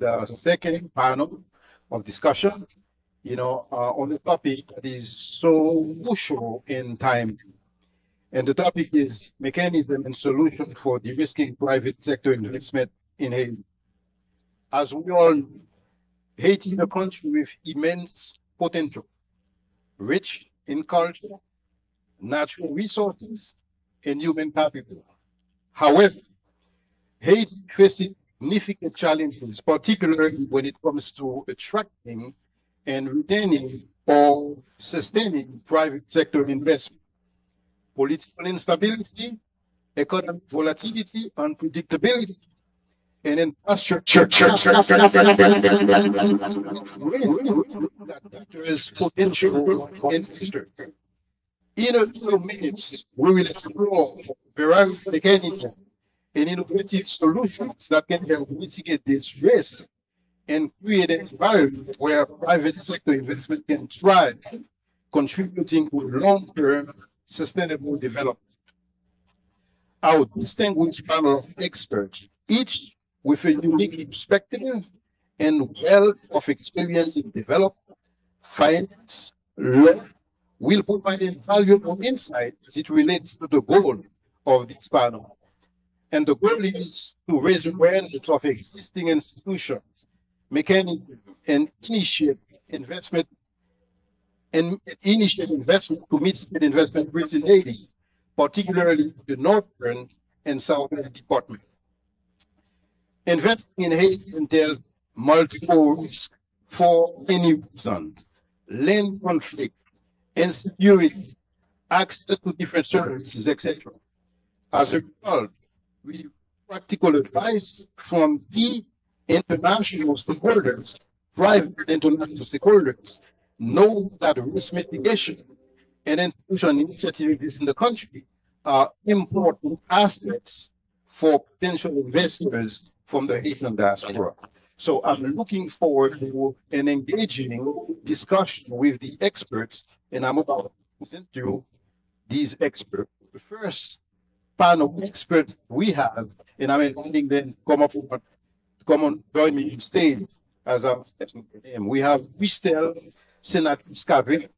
the second panel of discussion, on a topic that is so crucial in time. And the topic is mechanism and solution for de-risking private sector investment in Haiti. As we all know, Haiti is a country with immense potential, rich in culture, natural resources, and human capital. However, Haiti faces significant challenges, particularly when it comes to attracting and retaining or sustaining private sector investment. Political instability, economic volatility, unpredictability, and infrastructure that deters potential investors. In a few minutes, we will explore various mechanisms and innovative solutions that can help mitigate this risk and create an environment where private sector investment can thrive, contributing to long-term sustainable development. Our distinguished panel of experts, each with a unique perspective and wealth of experience in development, finance, law, will provide invaluable insight as it relates to the goal of this panel. And the goal is to raise awareness of existing institutions, mechanisms, and initiate investment to mitigate investment risk in Haiti, particularly the northern and southern department. Investing in Haiti entails multiple risks for many reasons: land conflict, insecurity, access to different services, etc. As a result, we practical advice from key international stakeholders, private international stakeholders, know that risk mitigation and institutional initiatives in the country are important assets for potential investors from the Haitian diaspora. So I'm looking forward to an engaging discussion with the experts, and I'm about to present to you these experts. The first panel of experts we have, and I'm inviting them to come on, join me on stage as I'm stepping to them. We have Christelle Senat-Scavin,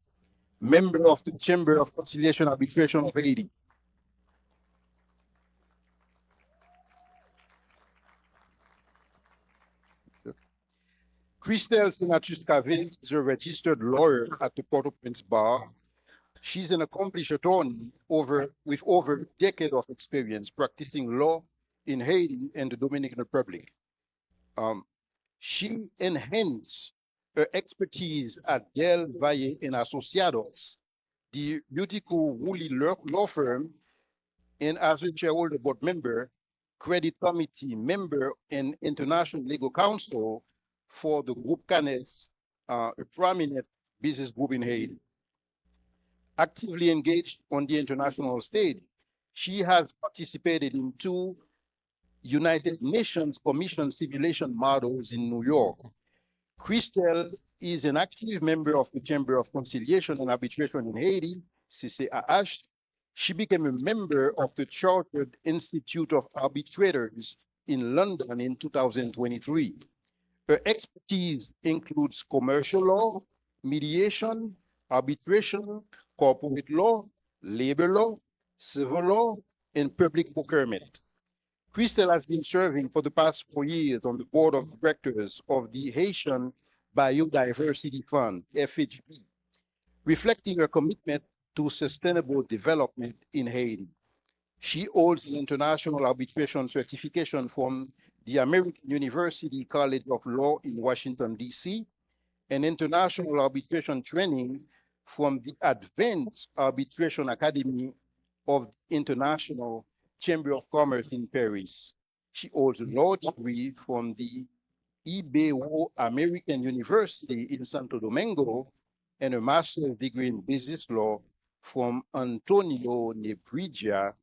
member of the Chamber of Conciliation Arbitration of Haiti. Christelle Senat-Scavin is a registered lawyer at the Port-au-Prince Bar. She's an accomplished attorney with over a decade of experience practicing law in Haiti and the Dominican Republic. She enhanced her expertise at Del Valle and Asociados, the Utico Woolley law firm, and as a shareholder board member, credit committee member, and international legal counsel for the Group Canes, a prominent business group in Haiti. Actively engaged on the international stage, she has participated in 2 United Nations Commission simulation models in New York. Christelle is an active member of the Chamber of Conciliation and Arbitration in Haiti, CCAH. She became a member of the Chartered Institute of Arbitrators in London in 2023. Her expertise includes commercial law, mediation, arbitration, corporate law, labor law, civil law, and public procurement. Christelle has been serving for the past 4 years on the board of directors of the Haitian Biodiversity Fund, FHB, reflecting her commitment to sustainable development in Haiti. She holds an international arbitration certification from the American University College of Law in Washington, D.C., and international arbitration training from the Advanced Arbitration Academy of the International Chamber of Commerce in Paris. She holds a law degree from the Ibero-American University in Santo Domingo and a master's degree in business law from Antonio Nebria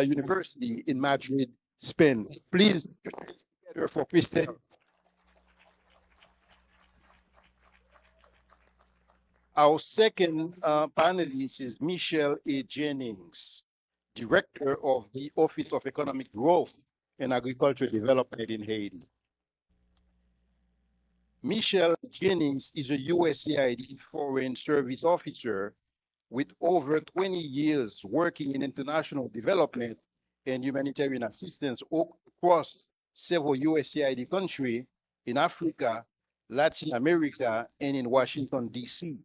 University in Madrid, Spain. Please put it together for Christelle. Our second panelist is Michelle A. Jennings, Director of the Office of Economic Growth and agricultural development in Haiti. Michelle Jennings is a USAID Foreign Service Officer with over 20 years working in international development and humanitarian assistance across several USAID countries in Africa, Latin America, and in Washington, D.C.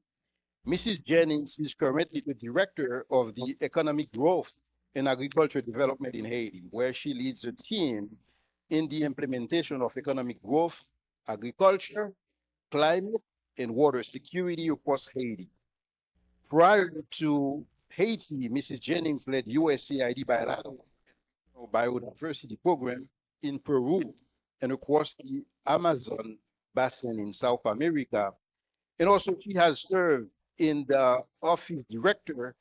Mrs. Jennings is currently the director of the Economic Growth and Agricultural Development in Haiti, where she leads a team in the implementation of economic growth, agriculture, climate, and water security across Haiti. Prior to Haiti, Mrs. Jennings led USAID bilateral biodiversity program in Peru and across the Amazon basin in South America. And also she has served in the office director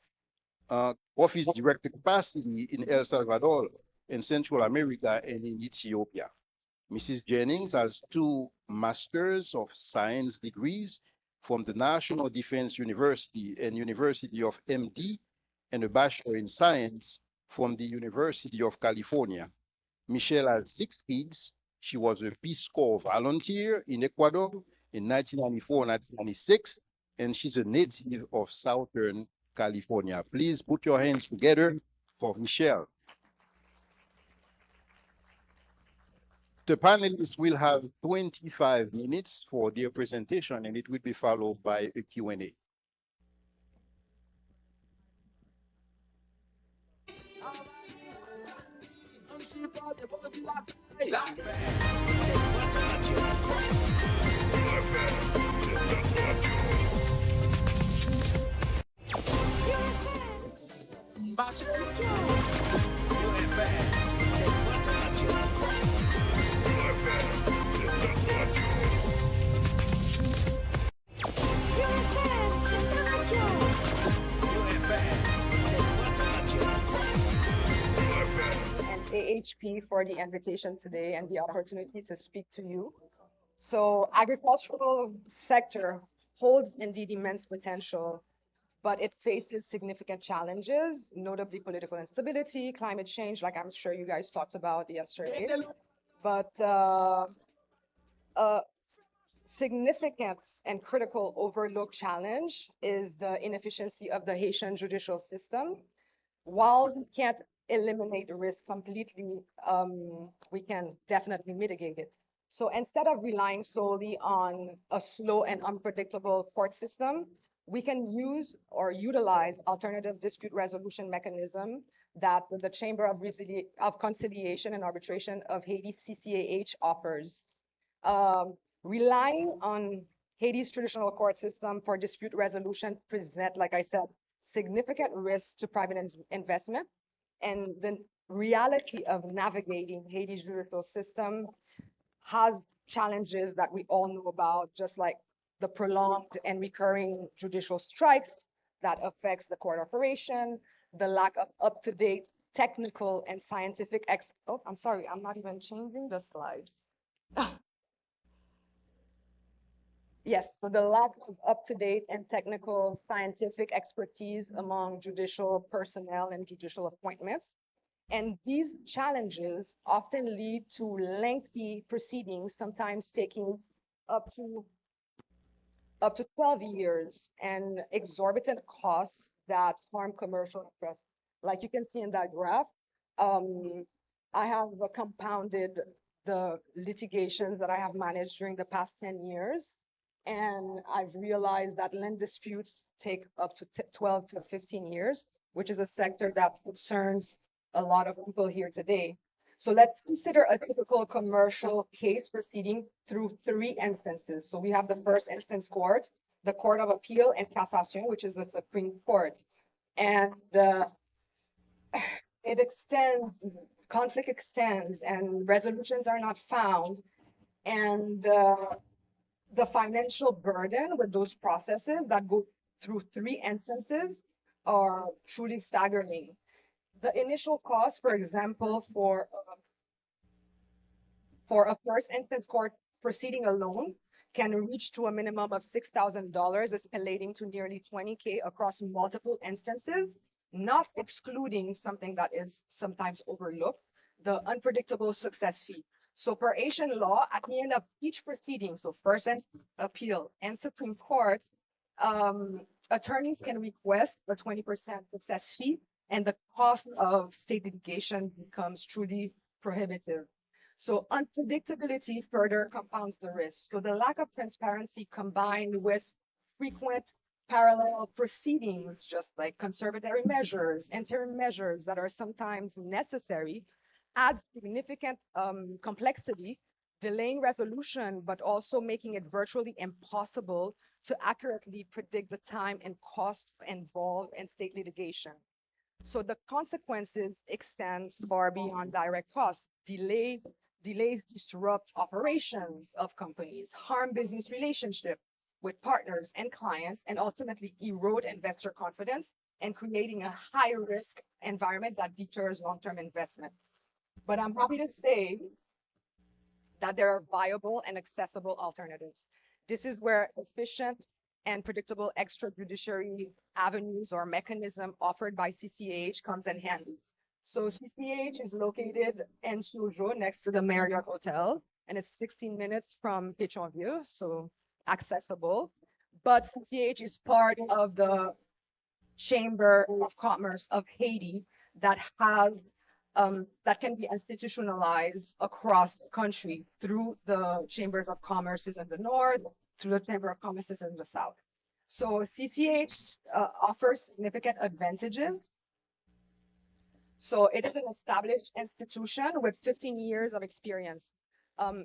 capacity in El Salvador, in Central America, and in Ethiopia. Mrs. Jennings has two Masters of Science degrees from the National Defense University and University of MD, and a Bachelor in Science from the University of California. Michelle has 6 kids. She was a Peace Corps volunteer in Ecuador in 1994-1996, and she's a native of Southern California. Please put your hands together for Michelle. The panelists will have 25 minutes for their presentation, and it will be followed by a Q&A. AHP for the invitation today and the opportunity to speak to you. So agricultural sector holds indeed immense potential, but it faces significant challenges, notably political instability, climate change, like I'm sure you guys talked about yesterday. But a significant and critical overlooked challenge is the inefficiency of the Haitian judicial system. While we can't eliminate the risk completely, we can definitely mitigate it. So instead of relying solely on a slow and unpredictable court system, we can use or utilize alternative dispute resolution mechanism that the Chamber of Conciliation and Arbitration of Haiti, CCAH, offers. Relying on Haiti's traditional court system for dispute resolution present, like I said, significant risks to private investment, and the reality of navigating Haiti's judicial system has challenges that we all know about, just like the prolonged and recurring judicial strikes that affects the court operation, the lack of up-to-date technical and scientific oh, I'm sorry, I'm not even changing the slide. Yes, so the lack of up-to-date and technical scientific expertise among judicial personnel and judicial appointments. And these challenges often lead to lengthy proceedings, sometimes taking up to 12 years, and exorbitant costs that harm commercial interests. Like you can see in that graph, I have compounded the litigations that I have managed during the past 10 years. And I've realized that land disputes take up to 12 to 15 years, which is a sector that concerns a lot of people here today. So let's consider a typical commercial case proceeding through 3 instances. So we have the first instance court, the Court of Appeal and Cassation, which is the Supreme Court. And it extends, conflict extends, and resolutions are not found. And the financial burden with those processes that go through 3 instances are truly staggering. The initial cost, for example, for a first instance court proceeding alone can reach to a minimum of $6,000, escalating to nearly $20K across multiple instances, not excluding something that is sometimes overlooked, the unpredictable success fee. So per Haitian law, at the end of each proceeding, so first instance appeal and Supreme Court, attorneys can request a 20% success fee, and the cost of state litigation becomes truly prohibitive. So unpredictability further compounds the risk. So the lack of transparency combined with frequent parallel proceedings, just like conservatory measures, interim measures that are sometimes necessary, adds significant complexity, delaying resolution, but also making it virtually impossible to accurately predict the time and cost involved in state litigation. So the consequences extend far beyond direct costs. Delays disrupt operations of companies, harm business relationship with partners and clients, and ultimately erode investor confidence and creating a high risk environment that deters long-term investment. But I'm happy to say that there are viable and accessible alternatives. This is where efficient and predictable extrajudiciary avenues or mechanism offered by CCH comes in handy. So CCH is located in Soujo next to the Marriott Hotel, and it's 16 minutes from Pétionville, so accessible. But CCH is part of the Chamber of Commerce of Haiti that has that can be institutionalized across the country through the chambers of commerces in the north, through the chamber of commerces in the south. So CCH offers significant advantages. So it is an established institution with 15 years of experience.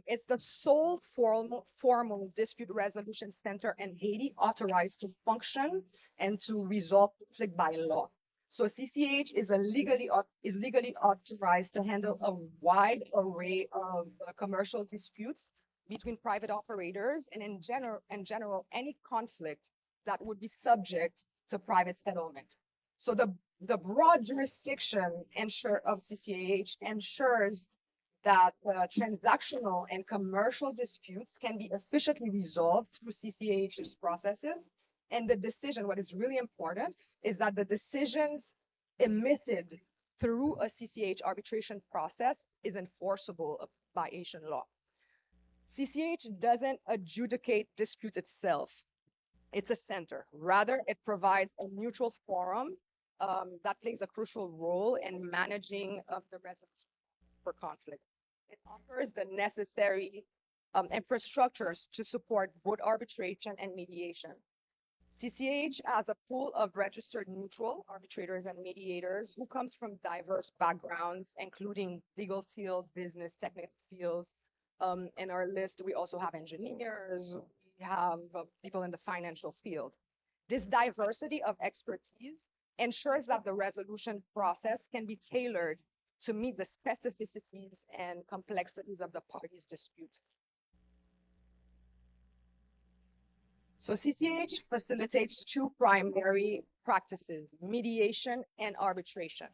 It's the sole formal dispute resolution center in Haiti authorized to function and to resolve conflict by law. So CCH is legally authorized to handle a wide array of commercial disputes between private operators and in general any conflict that would be subject to private settlement. So the broad jurisdiction of CCAH ensures that transactional and commercial disputes can be efficiently resolved through CCAH's processes. And the decision, what is really important, is that the decisions emitted through a CCH arbitration process is enforceable by Haitian law. CCH doesn't adjudicate disputes itself. It's a center. Rather, it provides a neutral forum that plays a crucial role in managing the resolution for conflict. It offers the necessary infrastructures to support both arbitration and mediation. CCH has a pool of registered neutral arbitrators and mediators who comes from diverse backgrounds, including legal field, business, technical fields. In our list, we also have engineers, we have people in the financial field. This diversity of expertise ensures that the resolution process can be tailored to meet the specificities and complexities of the parties' dispute. So CCH facilitates two primary practices, mediation and arbitration.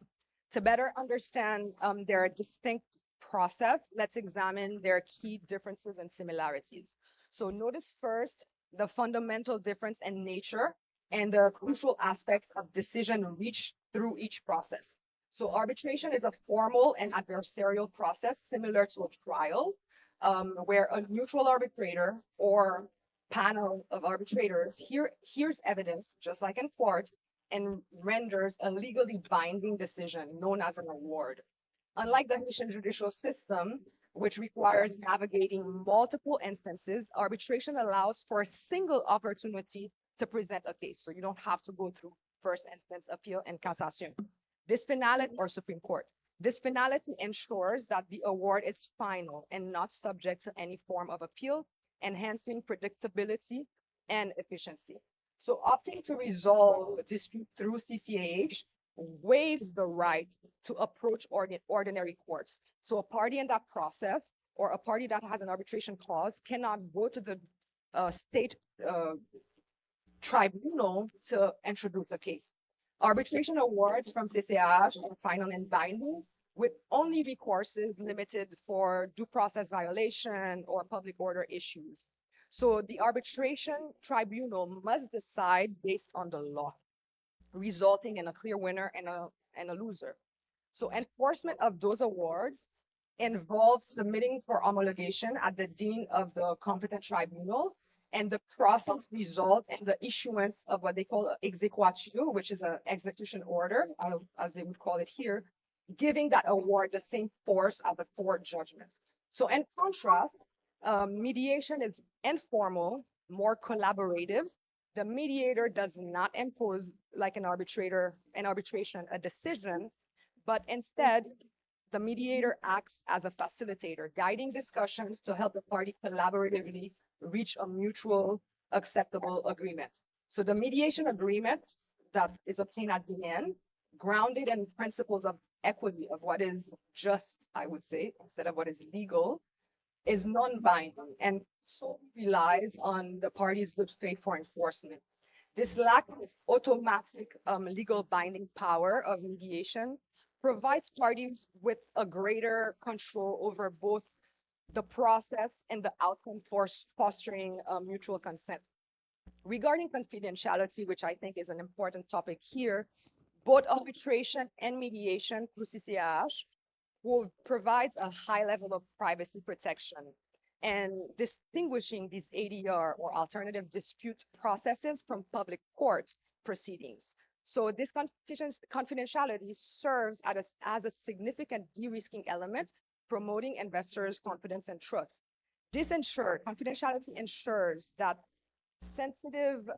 To better understand their distinct process, let's examine their key differences and similarities. So notice first the fundamental difference in nature and the crucial aspects of decision reached through each process. So arbitration is a formal and adversarial process similar to a trial, where a neutral arbitrator or panel of arbitrators hears evidence, just like in court, and renders a legally binding decision known as an award. Unlike the Haitian judicial system, which requires navigating multiple instances, arbitration allows for a single opportunity to present a case. So you don't have to go through first instance appeal and cassation. This finality or Supreme Court. This finality ensures that the award is final and not subject to any form of appeal, enhancing predictability and efficiency. So opting to resolve a dispute through CCAH waives the right to approach ordinary courts. So a party in that process or a party that has an arbitration clause cannot go to the state tribunal to introduce a case. Arbitration awards from CCAH are final and binding, with only recourses limited for due process violation or public order issues. So the arbitration tribunal must decide based on the law, resulting in a clear winner and a loser. So enforcement of those awards involves submitting for homologation at the dean of the competent tribunal, and the process results in the issuance of what they call exequatio, which is an execution order, as they would call it here, giving that award the same force as the court judgments. So in contrast, mediation is informal, more collaborative. The mediator does not impose, like an arbitration, a decision, but instead the mediator acts as a facilitator, guiding discussions to help the party collaboratively reach a mutual acceptable agreement. So the mediation agreement that is obtained at the end, grounded in principles of equity, of what is just, I would say, instead of what is legal, is non-binding and solely relies on the parties' good faith for enforcement. This lack of automatic legal binding power of mediation provides parties with a greater control over both the process and the outcome for fostering mutual consent. Regarding confidentiality, which I think is an important topic here, both arbitration and mediation through CCAH will provide a high level of privacy protection, and distinguishing these ADR or alternative dispute processes from public court proceedings. So this confidentiality serves as a significant de-risking element, promoting investors' confidence and trust. Confidentiality ensures that sensitive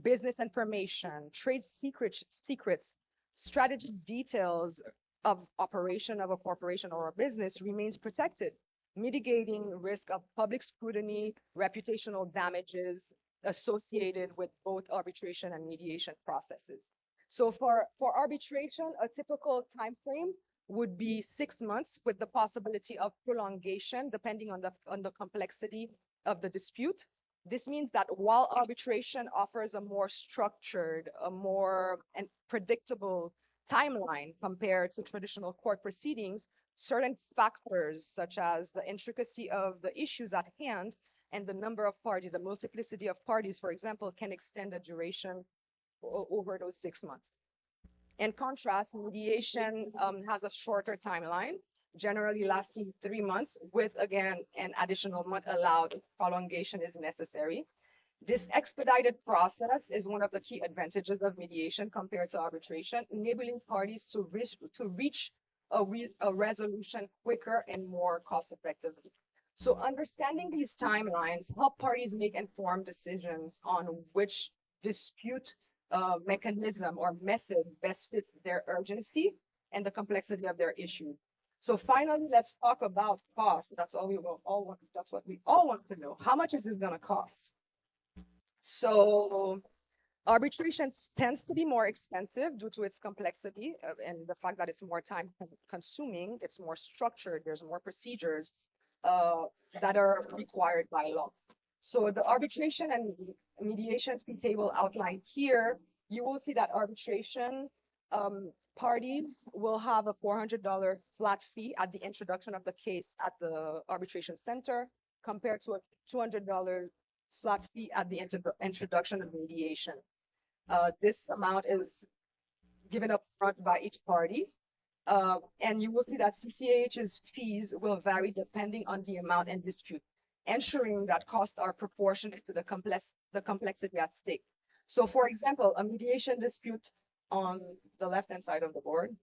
business information, trade secrets, strategy details of operation of a corporation or a business remains protected, mitigating risk of public scrutiny, reputational damages associated with both arbitration and mediation processes. So for arbitration, a typical time frame would be 6 months with the possibility of prolongation depending on the complexity of the dispute. This means that while arbitration offers a more structured, a more and predictable timeline compared to traditional court proceedings, certain factors such as the intricacy of the issues at hand and the number of parties, the multiplicity of parties, for example, can extend the duration over those 6 months. In contrast, mediation has a shorter timeline, generally lasting 3 months, with again an additional month allowed if prolongation is necessary. This expedited process is one of the key advantages of mediation compared to arbitration, enabling parties to reach a resolution quicker and more cost effectively. So understanding these timelines help parties make informed decisions on which dispute mechanism or method best fits their urgency and the complexity of their issue. So finally, let's talk about cost. That's what we all want to know. How much is this going to cost? So arbitration tends to be more expensive due to its complexity and the fact that it's more time consuming, it's more structured, there's more procedures that are required by law. So the arbitration and mediation fee table outlined here, you will see that arbitration parties will have a $400 flat fee at the introduction of the case at the arbitration center, compared to a $200 flat fee at the introduction of mediation. This amount is given up front by each party. And you will see that CCAH's fees will vary depending on the amount and dispute, ensuring that costs are proportionate to the complexity at stake. So for example, a mediation dispute on the left-hand side of the board,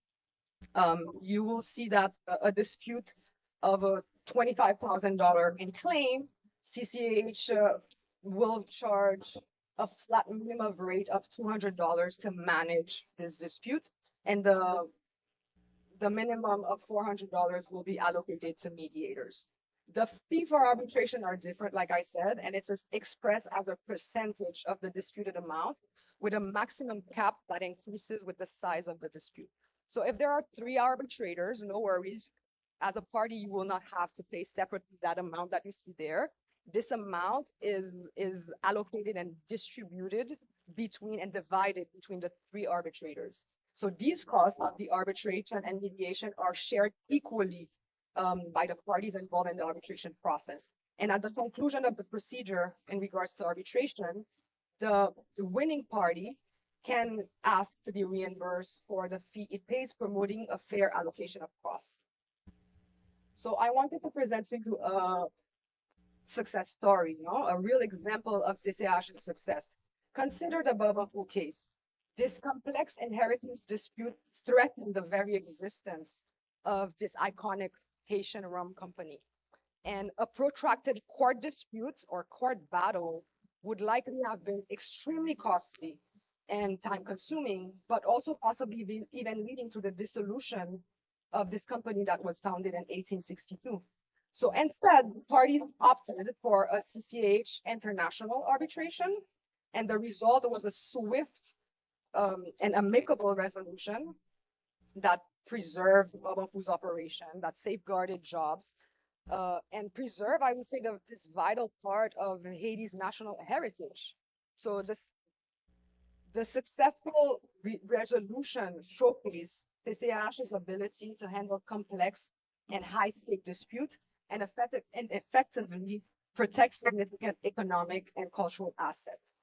you will see that a dispute of a $25,000 in claim, CCAH will charge a flat minimum rate of $200 to manage this dispute, and the minimum of $400 will be allocated to mediators. The fee for arbitration are different, like I said, and it's expressed as a percentage of the disputed amount with a maximum cap that increases with the size of the dispute. So if there are 3 arbitrators, no worries. As a party, you will not have to pay separately that amount that you see there. This amount is allocated and distributed between and divided between the 3 arbitrators. So these costs of the arbitration and mediation are shared equally by the parties involved in the arbitration process. And at the conclusion of the procedure in regards to arbitration, the winning party can ask to be reimbursed for the fee it pays, promoting a fair allocation of costs. So I wanted to present to you a success story, a real example of CCH's success. Consider the Baba Fu case. This complex inheritance dispute threatened the very existence of this iconic Haitian rum company. And a protracted court dispute or court battle would likely have been extremely costly and time consuming, but also possibly even leading to the dissolution of this company that was founded in 1862. So instead, parties opted for a CCH international arbitration, and the result was a swift and amicable resolution that preserved Baba Foo's operation, that safeguarded jobs, and preserve, I would say, this vital part of Haiti's national heritage. So the successful resolution showcased PCH's ability to handle complex and high-stake dispute and effectively protect significant economic and cultural assets.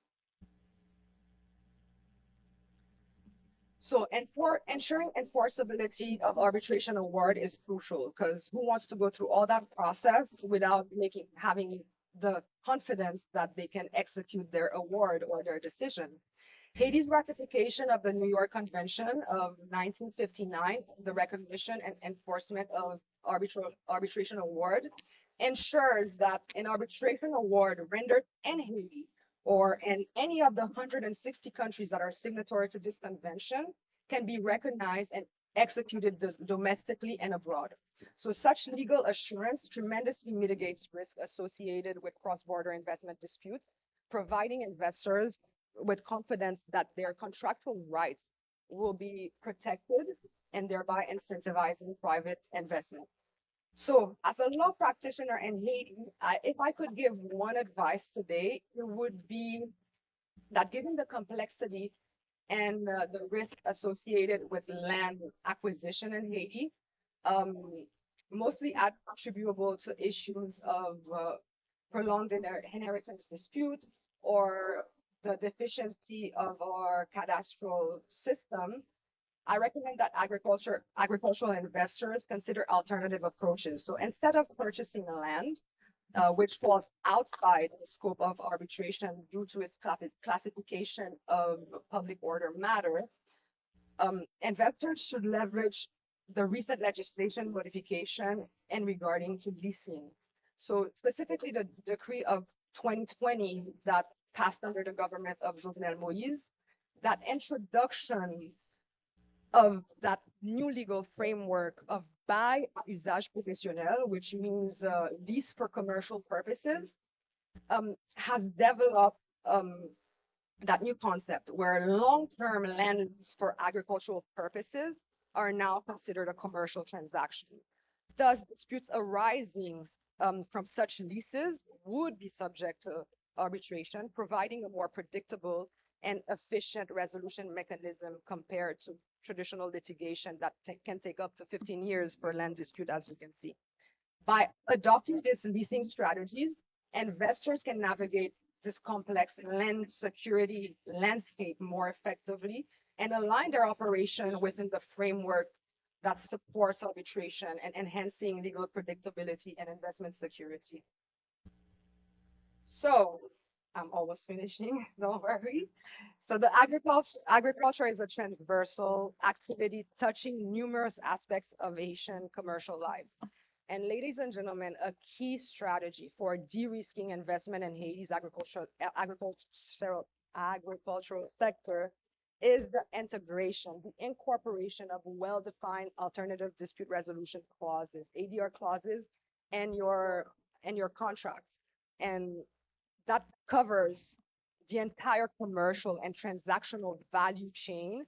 So, and for ensuring enforceability of arbitration award is crucial because who wants to go through all that process without having the confidence that they can execute their award or their decision? Haiti's ratification of the New York Convention of 1959, the recognition and enforcement of arbitration award, ensures that an arbitration award rendered in Haiti or in any of the 160 countries that are signatory to this convention can be recognized and executed domestically and abroad. So such legal assurance tremendously mitigates risk associated with cross-border investment disputes, providing investors with confidence that their contractual rights will be protected and thereby incentivizing private investment. So, as a law practitioner in Haiti, if I could give one advice today, it would be that given the complexity and the risk associated with land acquisition in Haiti, um, mostly attributable to issues of prolonged inheritance dispute or the deficiency of our cadastral system, I recommend that agricultural investors consider alternative approaches. So instead of purchasing land, which falls outside the scope of arbitration due to its classification of public order matter, investors should leverage the recent legislation modification in regarding to leasing. So specifically the decree of 2020 that passed under the government of Jovenel Moïse, that introduction of that new legal framework of bail à usage professionnel, which means lease for commercial purposes, has developed that new concept where long-term land lease for agricultural purposes are now considered a commercial transaction. Thus, disputes arising from such leases would be subject to arbitration, providing a more predictable and efficient resolution mechanism compared to traditional litigation that can take up to 15 years for land dispute, as you can see. By adopting these leasing strategies, investors can navigate this complex land security landscape more effectively and align their operation within the framework that supports arbitration and enhancing legal predictability and investment security. So I'm almost finishing, don't worry. So the agriculture is a transversal activity touching numerous aspects of Haitian commercial life. And ladies and gentlemen, a key strategy for de-risking investment in Haiti's agricultural sector is the integration, the incorporation of well-defined alternative dispute resolution clauses, ADR clauses, and your contracts. And that covers the entire commercial and transactional value chain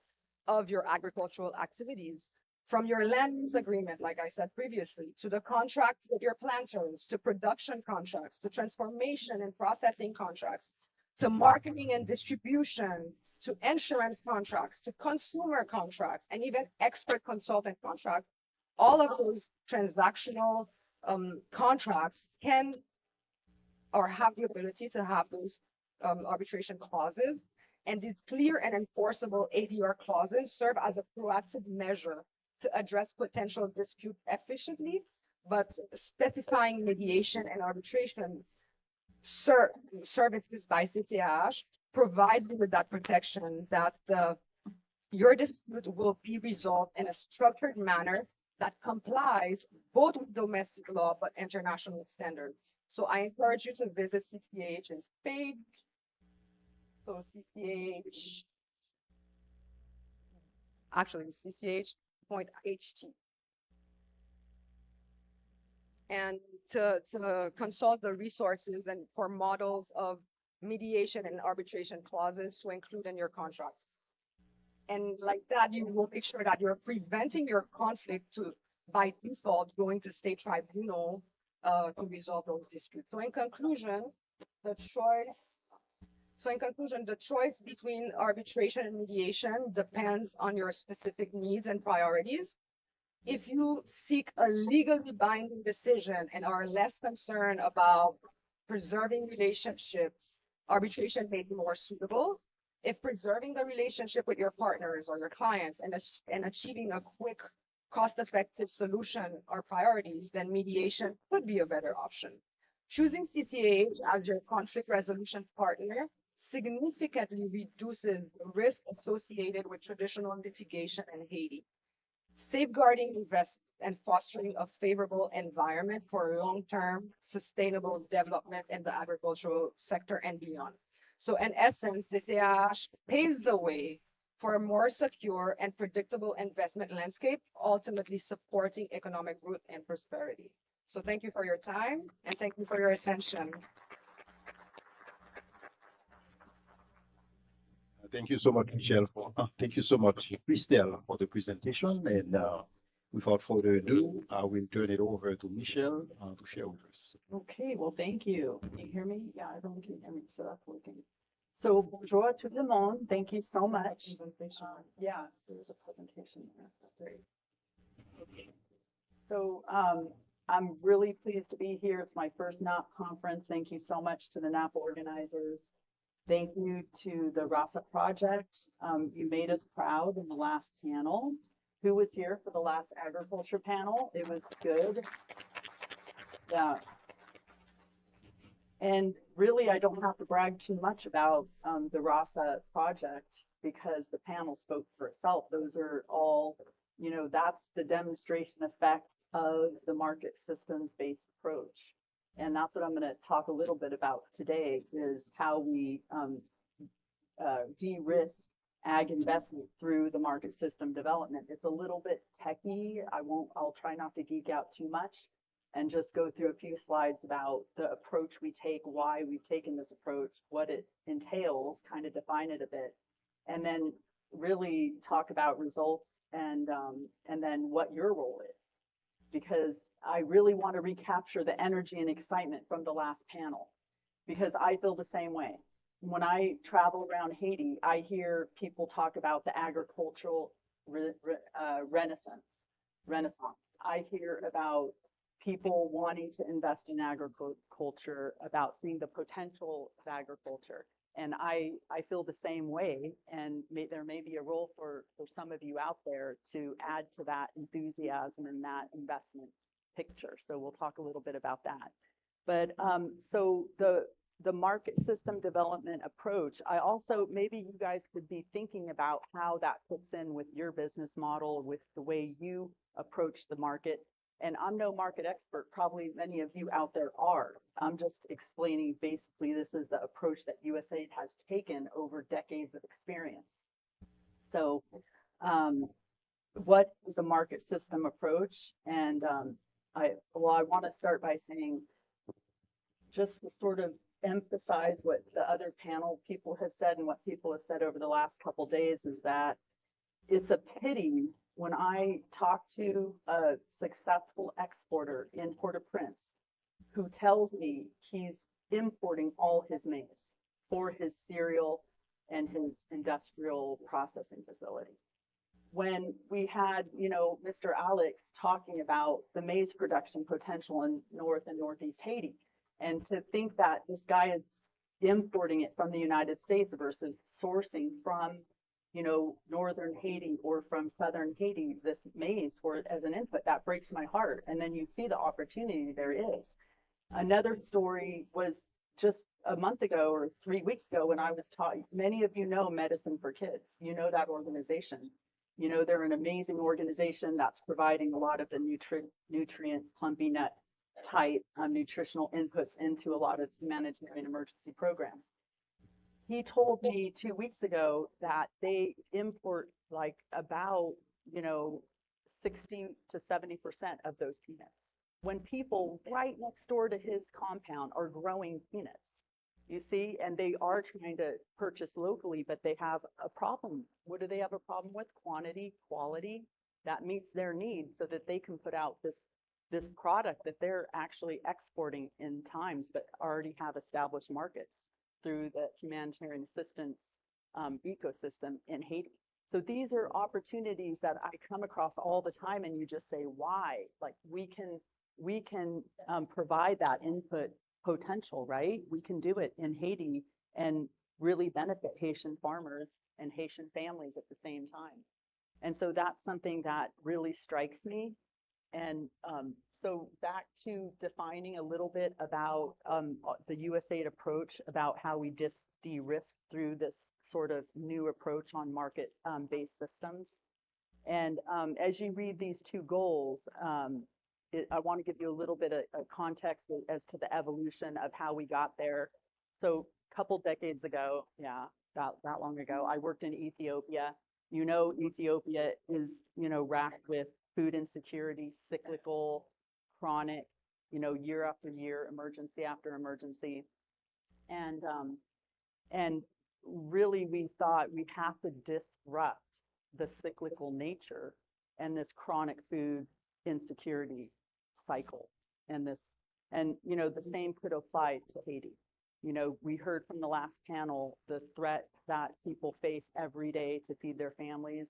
of your agricultural activities. From your land use agreement, like I said previously, to the contract with your planters, to production contracts, to transformation and processing contracts, to marketing and distribution, to insurance contracts, to consumer contracts, and even expert consultant contracts, all of those transactional contracts can or have the ability to have those arbitration clauses. And these clear and enforceable ADR clauses serve as a proactive measure to address potential dispute efficiently but specifying mediation and arbitration services by CTH provides you with that protection that your dispute will be resolved in a structured manner that complies both with domestic law but international standards. So I encourage you to visit CCH's page. So CCH, actually CCH.ht, and to consult the resources and for models of mediation and arbitration clauses to include in your contracts. And like that, you will make sure that you're preventing your conflict to, by default, going to state tribunal to resolve those disputes. The choice, so in conclusion, the choice between arbitration and mediation depends on your specific needs and priorities. If you seek a legally binding decision and are less concerned about preserving relationships, arbitration may be more suitable. If preserving the relationship with your partners or your clients and achieving a quick, cost-effective solution are priorities, then mediation could be a better option. Choosing CCH as your conflict resolution partner significantly reduces the risk associated with traditional litigation in Haiti, safeguarding investment and fostering a favorable environment for long-term sustainable development in the agricultural sector and beyond. So in essence, CCH paves the way for a more secure and predictable investment landscape, ultimately supporting economic growth and prosperity. So thank you for your time and thank you for your attention. Thank you so much, Michelle, thank you so much, Christelle, for the presentation. And without further ado, I will turn it over to Michelle to share with us. Okay, well, thank you. Can you hear me? Yeah, everyone can hear me, so that's working. So, bonjour tout le monde. Thank you so much. Yeah, there's a presentation there. Great. Okay. So, I'm really pleased to be here. It's my first NAAHP conference. Thank you so much to the NAAHP organizers. Thank you to the RASA project. You made us proud in the last panel. Who was here for the last agriculture panel? It was good. Yeah. And really, I don't have to brag too much about the RASA project because the panel spoke for itself. Those are all, that's the demonstration effect of the market systems-based approach. And that's what I'm going to talk a little bit about today is how we de-risk ag investment through the market system development. It's a little bit techy. I'll try not to geek out too much and just go through a few slides about the approach we take, why we've taken this approach, what it entails, kind of define it a bit, and then really talk about results and then what your role is. Because I really want to recapture the energy and excitement from the last panel, because I feel the same way. When I travel around Haiti, I hear people talk about the agricultural renaissance. I hear about people wanting to invest in agriculture, about seeing the potential of agriculture. And I feel the same way, and there may be a role for some of you out there to add to that enthusiasm and that investment picture. So we'll talk a little bit about that. But so the market system development approach, maybe you guys could be thinking about how that fits in with your business model, with the way you approach the market. And I'm no market expert, probably many of you out there are. I'm just explaining basically this is the approach that USAID has taken over decades of experience. So what is a market system approach? And I want to start by saying, just to sort of emphasize what the other panel people have said and what people have said over the last couple of days, is that it's a pity when I talk to a successful exporter in Port-au-Prince who tells me he's importing all his maize for his cereal and his industrial processing facility. When we had, Mr. Alex talking about the maize production potential in North and Northeast Haiti, and to think that this guy is importing it from the United States versus sourcing from northern Haiti or from southern Haiti, this maize for as an input, that breaks my heart. And then you see the opportunity there is. Another story was just a month ago or 3 weeks ago when I was taught, many of you know Medicine for Kids. You know that organization. They're an amazing organization that's providing a lot of the nutrient plumpy nut type nutritional inputs into a lot of humanitarian emergency programs. He told me 2 weeks ago that they import like about, 60 to 70% of those peanuts when people right next door to his compound are growing peanuts. You see, and they are trying to purchase locally, but they have a problem. What do they have a problem with? Quantity, quality. That meets their needs so that they can put out this product that they're actually exporting in times, but already have established markets through the humanitarian assistance ecosystem in Haiti. So these are opportunities that I come across all the time, and you just say, why? Like we can provide that input potential, right? We can do it in Haiti and really benefit Haitian farmers and Haitian families at the same time. And so that's something that really strikes me. And so back to defining a little bit about the USAID approach, about how we de-risk through this sort of new approach on market-based systems. And as you read these two goals, I want to give you a little bit of context as to the evolution of how we got there. So a couple decades ago, yeah, that long ago, I worked in Ethiopia. Ethiopia is, racked with food insecurity, cyclical, chronic, year after year, emergency after emergency. And really we thought we'd have to disrupt the cyclical nature and this chronic food insecurity cycle and the same could apply to Haiti. We heard from the last panel the threat that people face every day to feed their families.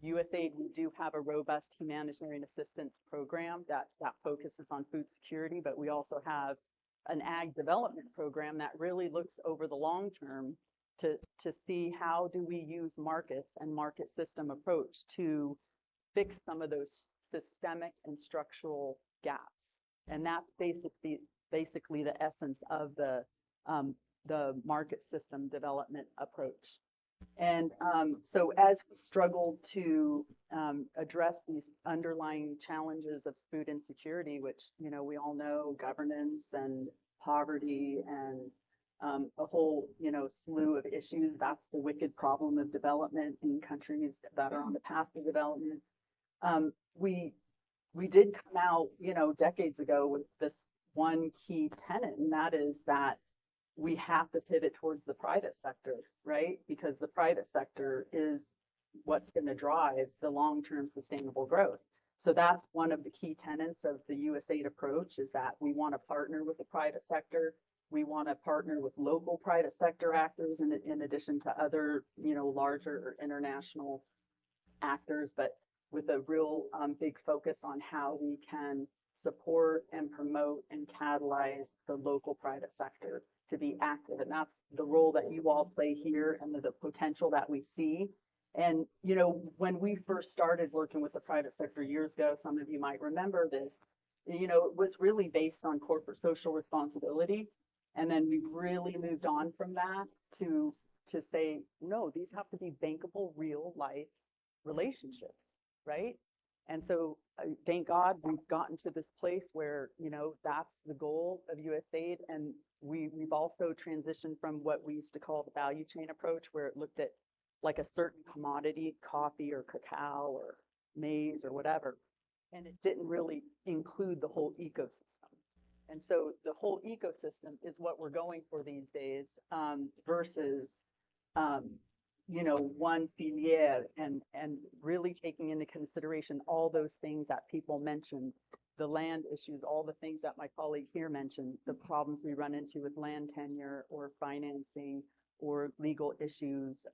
USAID, we do have a robust humanitarian assistance program that focuses on food security, but we also have an ag development program that really looks over the long term to see how do we use markets and market system approach to fix some of those systemic and structural gaps. And that's basically the essence of the market system development approach. And so as we struggle to address these underlying challenges of food insecurity, which, we all know, governance and poverty and a whole, slew of issues, that's the wicked problem of development in countries that are on the path to development. We did come out, decades ago with this one key tenet, and that is that we have to pivot towards the private sector, right? Because the private sector is what's going to drive the long-term sustainable growth. So that's one of the key tenets of the USAID approach, is that we want to partner with the private sector. We want to partner with local private sector actors in addition to other, larger international actors, but with a real big focus on how we can support and promote and catalyze the local private sector to be active. And that's the role that you all play here and the potential that we see. And, when we first started working with the private sector years ago, some of you might remember this, it was really based on corporate social responsibility. And then we've really moved on from that to say, no, these have to be bankable, real life relationships, right? And so thank God we've gotten to this place where, that's the goal of USAID. And we've also transitioned from what we used to call the value chain approach, where it looked at like a certain commodity, coffee or cacao or maize or whatever, and it didn't really include the whole ecosystem. And so the whole ecosystem is what we're going for these days, versus one filière, and really taking into consideration all those things that people mentioned, the land issues, all the things that my colleague here mentioned, the problems we run into with land tenure or financing or legal issues,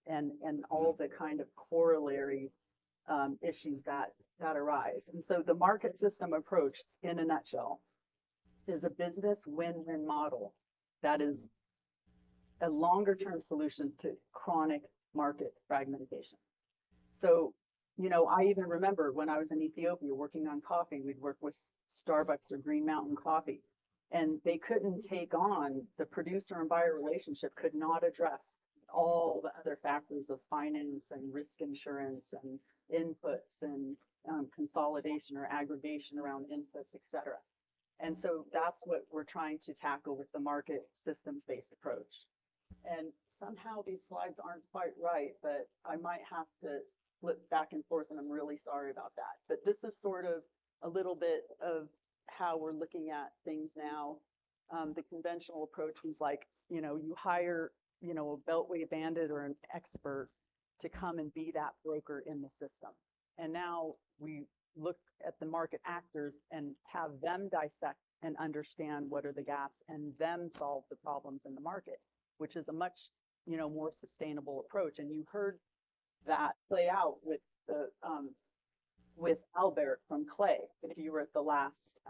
and all the kind of corollary issues that arise. And so the market system approach, in a nutshell, is a business win-win model that is a longer term solution to chronic market fragmentation. So, I even remember when I was in Ethiopia working on coffee, we'd work with Starbucks or Green Mountain Coffee, and they couldn't take on the producer and buyer relationship, could not address all the other factors of finance and risk insurance and inputs and consolidation or aggregation around inputs, et cetera. And so that's what we're trying to tackle with the market systems-based approach. And somehow these slides aren't quite right, but I might have to flip back and forth, and I'm really sorry about that. But this is sort of a little bit of how we're looking at things now. The conventional approach was like, you hire, a beltway bandit or an expert to come and be that broker in the system. And now we look at the market actors and have them dissect and understand what are the gaps and them solve the problems in the market, which is a much, more sustainable approach. And you heard that play out with the with Albert from Clay. If you were at the last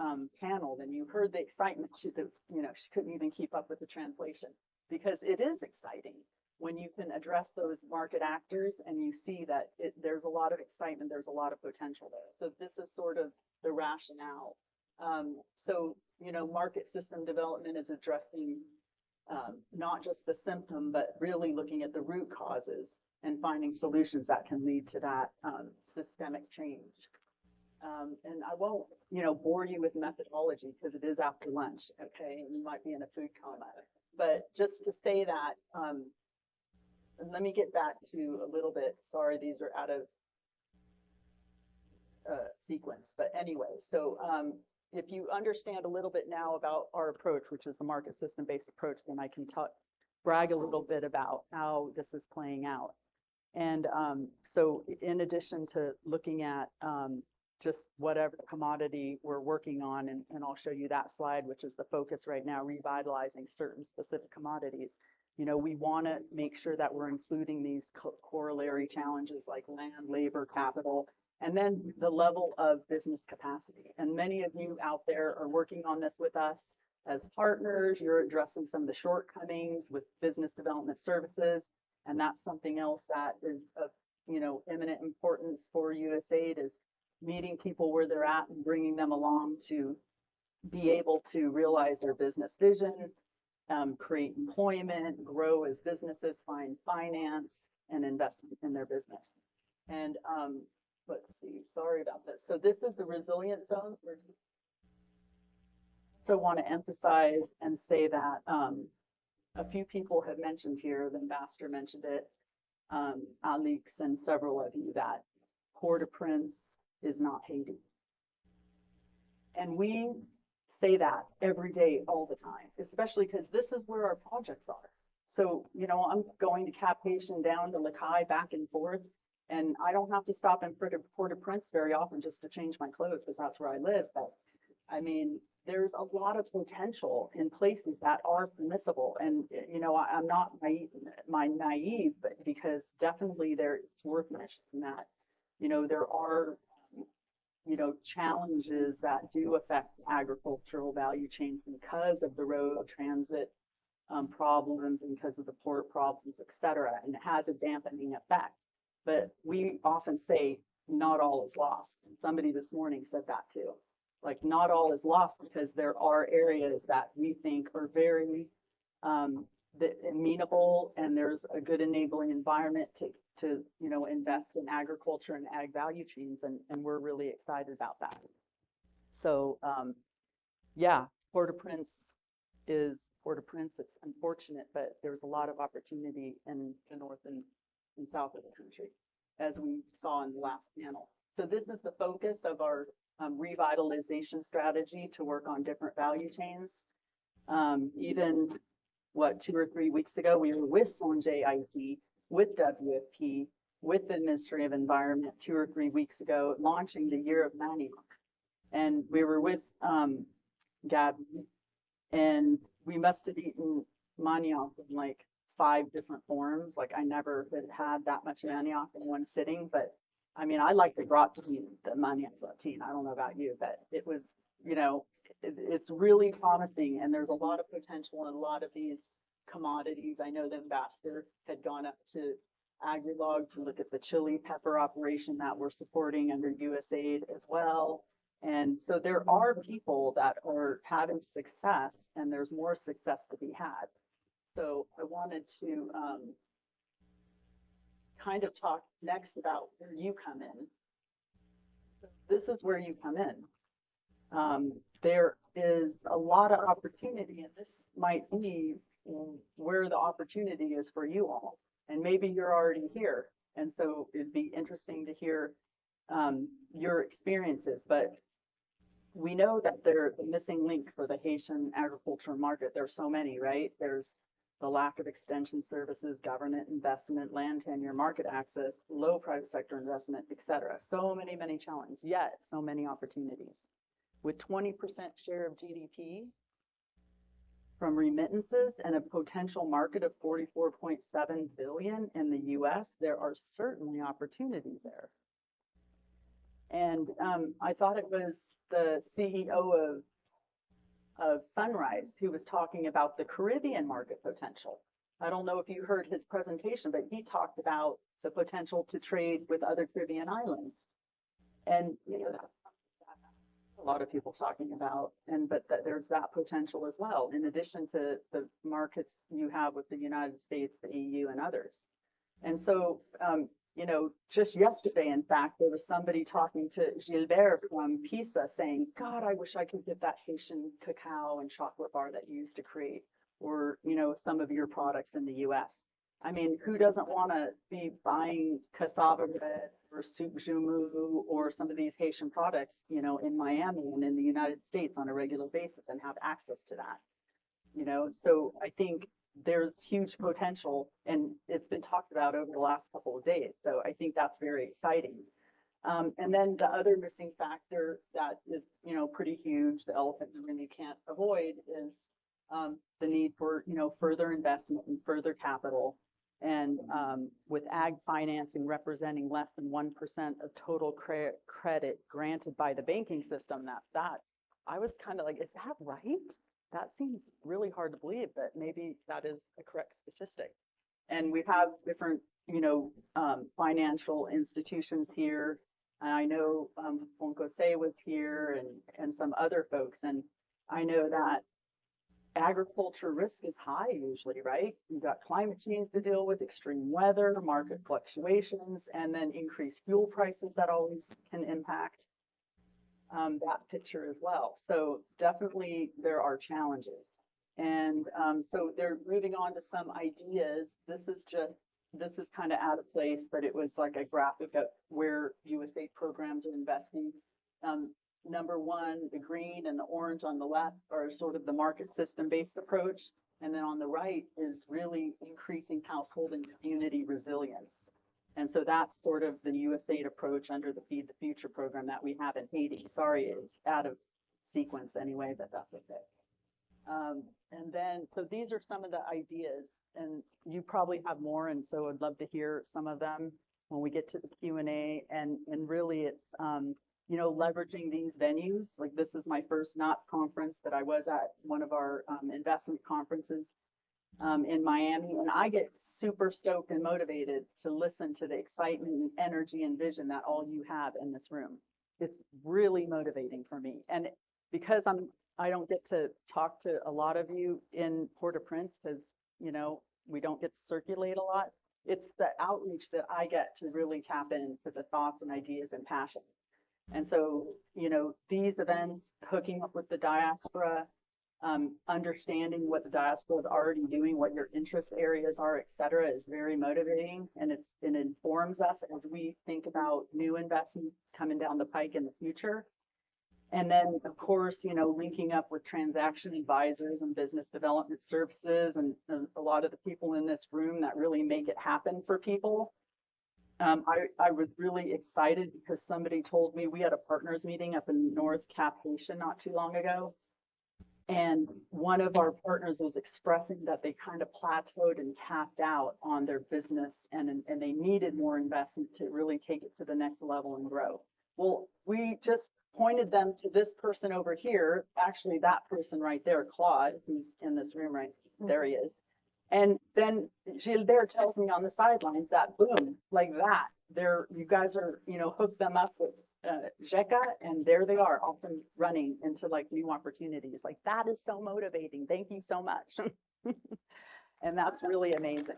panel, then you heard the excitement. She couldn't even keep up with the translation, because it is exciting when you can address those market actors and you see that there's a lot of excitement, there's a lot of potential there. So this is sort of the rationale. So, market system development is addressing not just the symptom, but really looking at the root causes and finding solutions that can lead to that systemic change. And I won't, bore you with methodology because it is after lunch, okay? And you might be in a food coma. But just to say that, let me get back to a little bit. Sorry, these are out of sequence. But anyway, so if you understand a little bit now about our approach, which is the market system-based approach, then I can brag a little bit about how this is playing out. And so in addition to looking at just whatever commodity we're working on, and I'll show you that slide, which is the focus right now, revitalizing certain specific commodities. We want to make sure that we're including these corollary challenges like land, labor, capital, and then the level of business capacity. And many of you out there are working on this with us as partners. You're addressing some of the shortcomings with business development services. And that's something else that is of, eminent importance for USAID, is meeting people where they're at and bringing them along to be able to realize their business vision, create employment, grow as businesses, find finance and investment in their business. And let's see, sorry about this. So this is the resilient zone. So I want to emphasize and say that a few people have mentioned here, the ambassador mentioned it, Alex and several of you, that Port-au-Prince is not Haiti. And we say that every day, all the time, especially because this is where our projects are. So, I'm going to Cap Haitian, down to Lacaille, back and forth, and I don't have to stop in Port-au-Prince very often just to change my clothes because that's where I live. But I mean, there's a lot of potential in places that are permissible. And, I'm not naive, but because definitely it's worth mentioning that, there are, challenges that do affect agricultural value chains because of the road transit problems and because of the port problems, et cetera. And it has a dampening effect. But we often say not all is lost. And somebody this morning said that too. Like, not all is lost, because there are areas that we think are very amenable, and there's a good enabling environment to invest in agriculture and ag value chains, and we're really excited about that. So yeah, Port-au-Prince is Port-au-Prince. It's unfortunate, but there's a lot of opportunity in the north and south of the country, as we saw in the last panel. So this is the focus of our revitalization strategy, to work on different value chains. Even 2 or 3 weeks ago, we were with Sonjay IT, with WFP, with the Ministry of Environment 2 or 3 weeks ago, launching the Year of Manioc. And we were with Gabby, and we must have eaten manioc in like 5 different forms. Like, I never had that much manioc in one sitting, but I mean, I like the gratin, the manioc gratin. I don't know about you, but it was, it's really promising, and there's a lot of potential in a lot of these commodities. I know the ambassador had gone up to AgriLog to look at the chili pepper operation that we're supporting under USAID as well. And so there are people that are having success, and there's more success to be had. So I wanted to kind of talk next about where you come in. This is where you come in. There is a lot of opportunity, and this might be where the opportunity is for you all. And maybe you're already here, and so it'd be interesting to hear your experiences. But we know that they're the missing link for the Haitian agriculture market. There's so many, right? There's the lack of extension services, government investment, land tenure, market access, low private sector investment, et cetera. So many challenges, yet so many opportunities. With 20% share of GDP from remittances and a potential market of 44.7 billion in the US, there are certainly opportunities there. And I thought it was the CEO of Sunrise who was talking about the Caribbean market potential. I don't know if you heard his presentation, but he talked about the potential to trade with other Caribbean islands. And you know, a lot of people talking about, but there's that potential as well, in addition to the markets you have with the United States, the EU, and others. And so, you know, just yesterday, in fact, there was somebody talking to Gilbert from PISA saying, God, I wish I could get that Haitian cacao and chocolate bar that you used to create, or, you know, some of your products in the US. I mean, who doesn't want to be buying cassava bread or soup joumou or some of these Haitian products, you know, in Miami and in the United States on a regular basis and have access to that, you know? So I think there's huge potential, and it's been talked about over the last couple of days. So I think that's very exciting. And then the other missing factor that is, you know, pretty huge, the elephant in the room you can't avoid, is the need for, you know, further investment and further capital. And with ag financing representing less than 1% of total credit granted by the banking system, that I was kind of like, is that right? That seems really hard to believe, but maybe that is a correct statistic. And we have different, you know, financial institutions here. And I know Foncose was here, and some other folks. And I know that agriculture risk is high usually, right? You've got climate change to deal with, extreme weather, market fluctuations, and then increased fuel prices that always can impact that picture as well. So definitely there are challenges. And so they're moving on to some ideas. This is kind of out of place, but it was like a graphic of where USAID programs are investing. Number one, the green and the orange on the left are sort of the market system based approach. And then on the right is really increasing household and community resilience. And so that's sort of the USAID approach under the Feed the Future program that we have in Haiti. Sorry, it's out of sequence anyway, but that's okay. And then, so these are some of the ideas, and you probably have more, and so I'd love to hear some of them when we get to the Q&A. And really it's, you know, leveraging these venues. Like, this is my first not conference, but I was at one of our investment conferences in Miami, and I get super stoked and motivated to listen to the excitement and energy and vision that all you have in this room. It's really motivating for me. And because I don't get to talk to a lot of you in Port-au-Prince, because, you know, we don't get to circulate a lot. It's the outreach that I get to really tap into the thoughts and ideas and passion. And so, you know, these events, hooking up with the diaspora, understanding what the diaspora is already doing, what your interest areas are, et cetera, is very motivating. And it informs us as we think about new investments coming down the pike in the future. And then, of course, you know, linking up with transaction advisors and business development services, and a lot of the people in this room that really make it happen for people. I was really excited because somebody told me, we had a partners meeting up in North Cap Haitian not too long ago. And one of our partners was expressing that they kind of plateaued and tapped out on their business, and they needed more investment to really take it to the next level and grow. Well, we just pointed them to this person over here, actually that person right there, Claude, who's in this room right there he is. And then Gilbert tells me on the sidelines that boom, like that, you guys are, hook them up with JECA, and there they are, off and running into like new opportunities. Like that is so motivating. Thank you so much. And that's really amazing.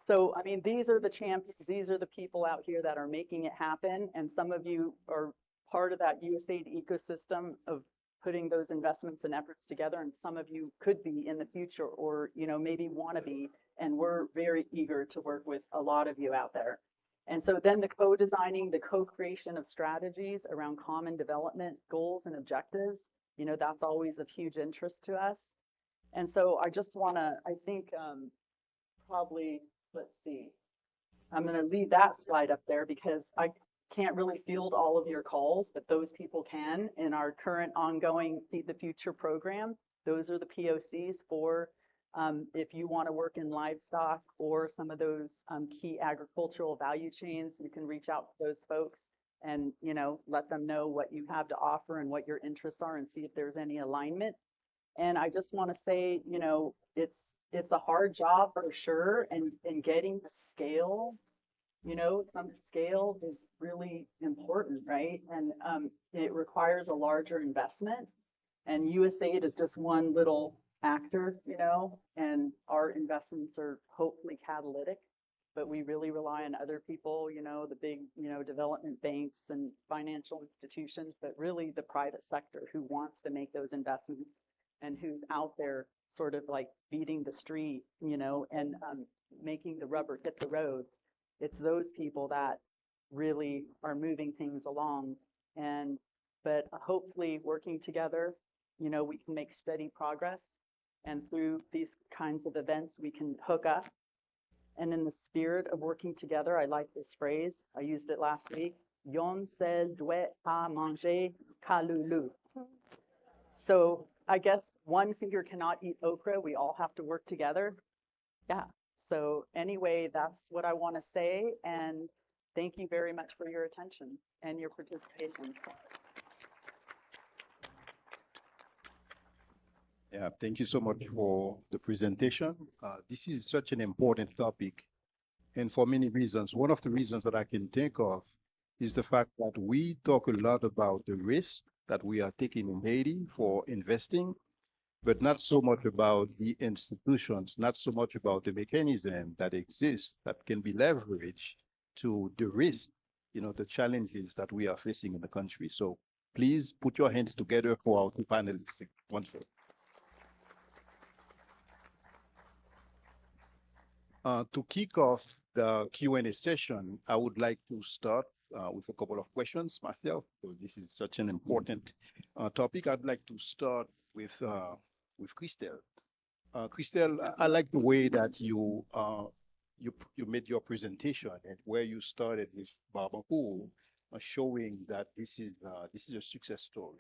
So, I mean, these are the champions. These are the people out here that are making it happen. And some of you are part of that USAID ecosystem of putting those investments and efforts together. And some of you could be in the future, or, maybe want to be. And we're very eager to work with a lot of you out there. And so then the co-designing, the co-creation of strategies around common development goals and objectives, that's always of huge interest to us. And so I just want to, I think, probably, let's see, I'm going to leave that slide up there because I can't really field all of your calls, but those people can in our current ongoing Feed the Future program. Those are the POCs for if you want to work in livestock or some of those key agricultural value chains, you can reach out to those folks and, let them know what you have to offer and what your interests are and see if there's any alignment. And I just want to say, it's a hard job for sure, and getting the scale, some scale is really important, right? And it requires a larger investment, and USAID is just one little actor, and our investments are hopefully catalytic, but we really rely on other people, the big, development banks and financial institutions, but really the private sector who wants to make those investments and who's out there sort of like beating the street, and making the rubber hit the road. It's those people that really are moving things along. But hopefully working together, we can make steady progress. And through these kinds of events, we can hook up. And in the spirit of working together, I like this phrase. I used it last week. Yon sel doit pas manger kalulu. So I guess one finger cannot eat okra. We all have to work together. Yeah. So anyway, that's what I want to say. And thank you very much for your attention and your participation. Yeah, thank you so much for the presentation. This is such an important topic, and for many reasons. One of the reasons that I can think of is the fact that we talk a lot about the risk that we are taking in Haiti for investing, but not so much about the institutions, not so much about the mechanism that exists that can be leveraged to the risk, the challenges that we are facing in the country. So please put your hands together for our two panelists. Wonderful. To kick off the Q&A session, I would like to start with a couple of questions myself. So this is such an important topic. I'd like to start with Christelle. Christelle, I like the way that you made your presentation and where you started with Barbecue, showing that this is a success story,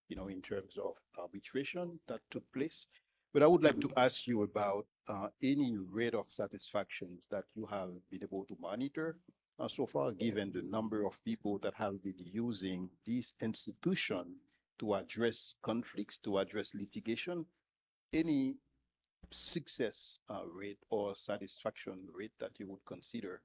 in terms of arbitration that took place. But I would like to ask you about any rate of satisfactions that you have been able to monitor so far, given the number of people that have been using this institution to address conflicts, to address litigation. Any success rate or satisfaction rate that you would consider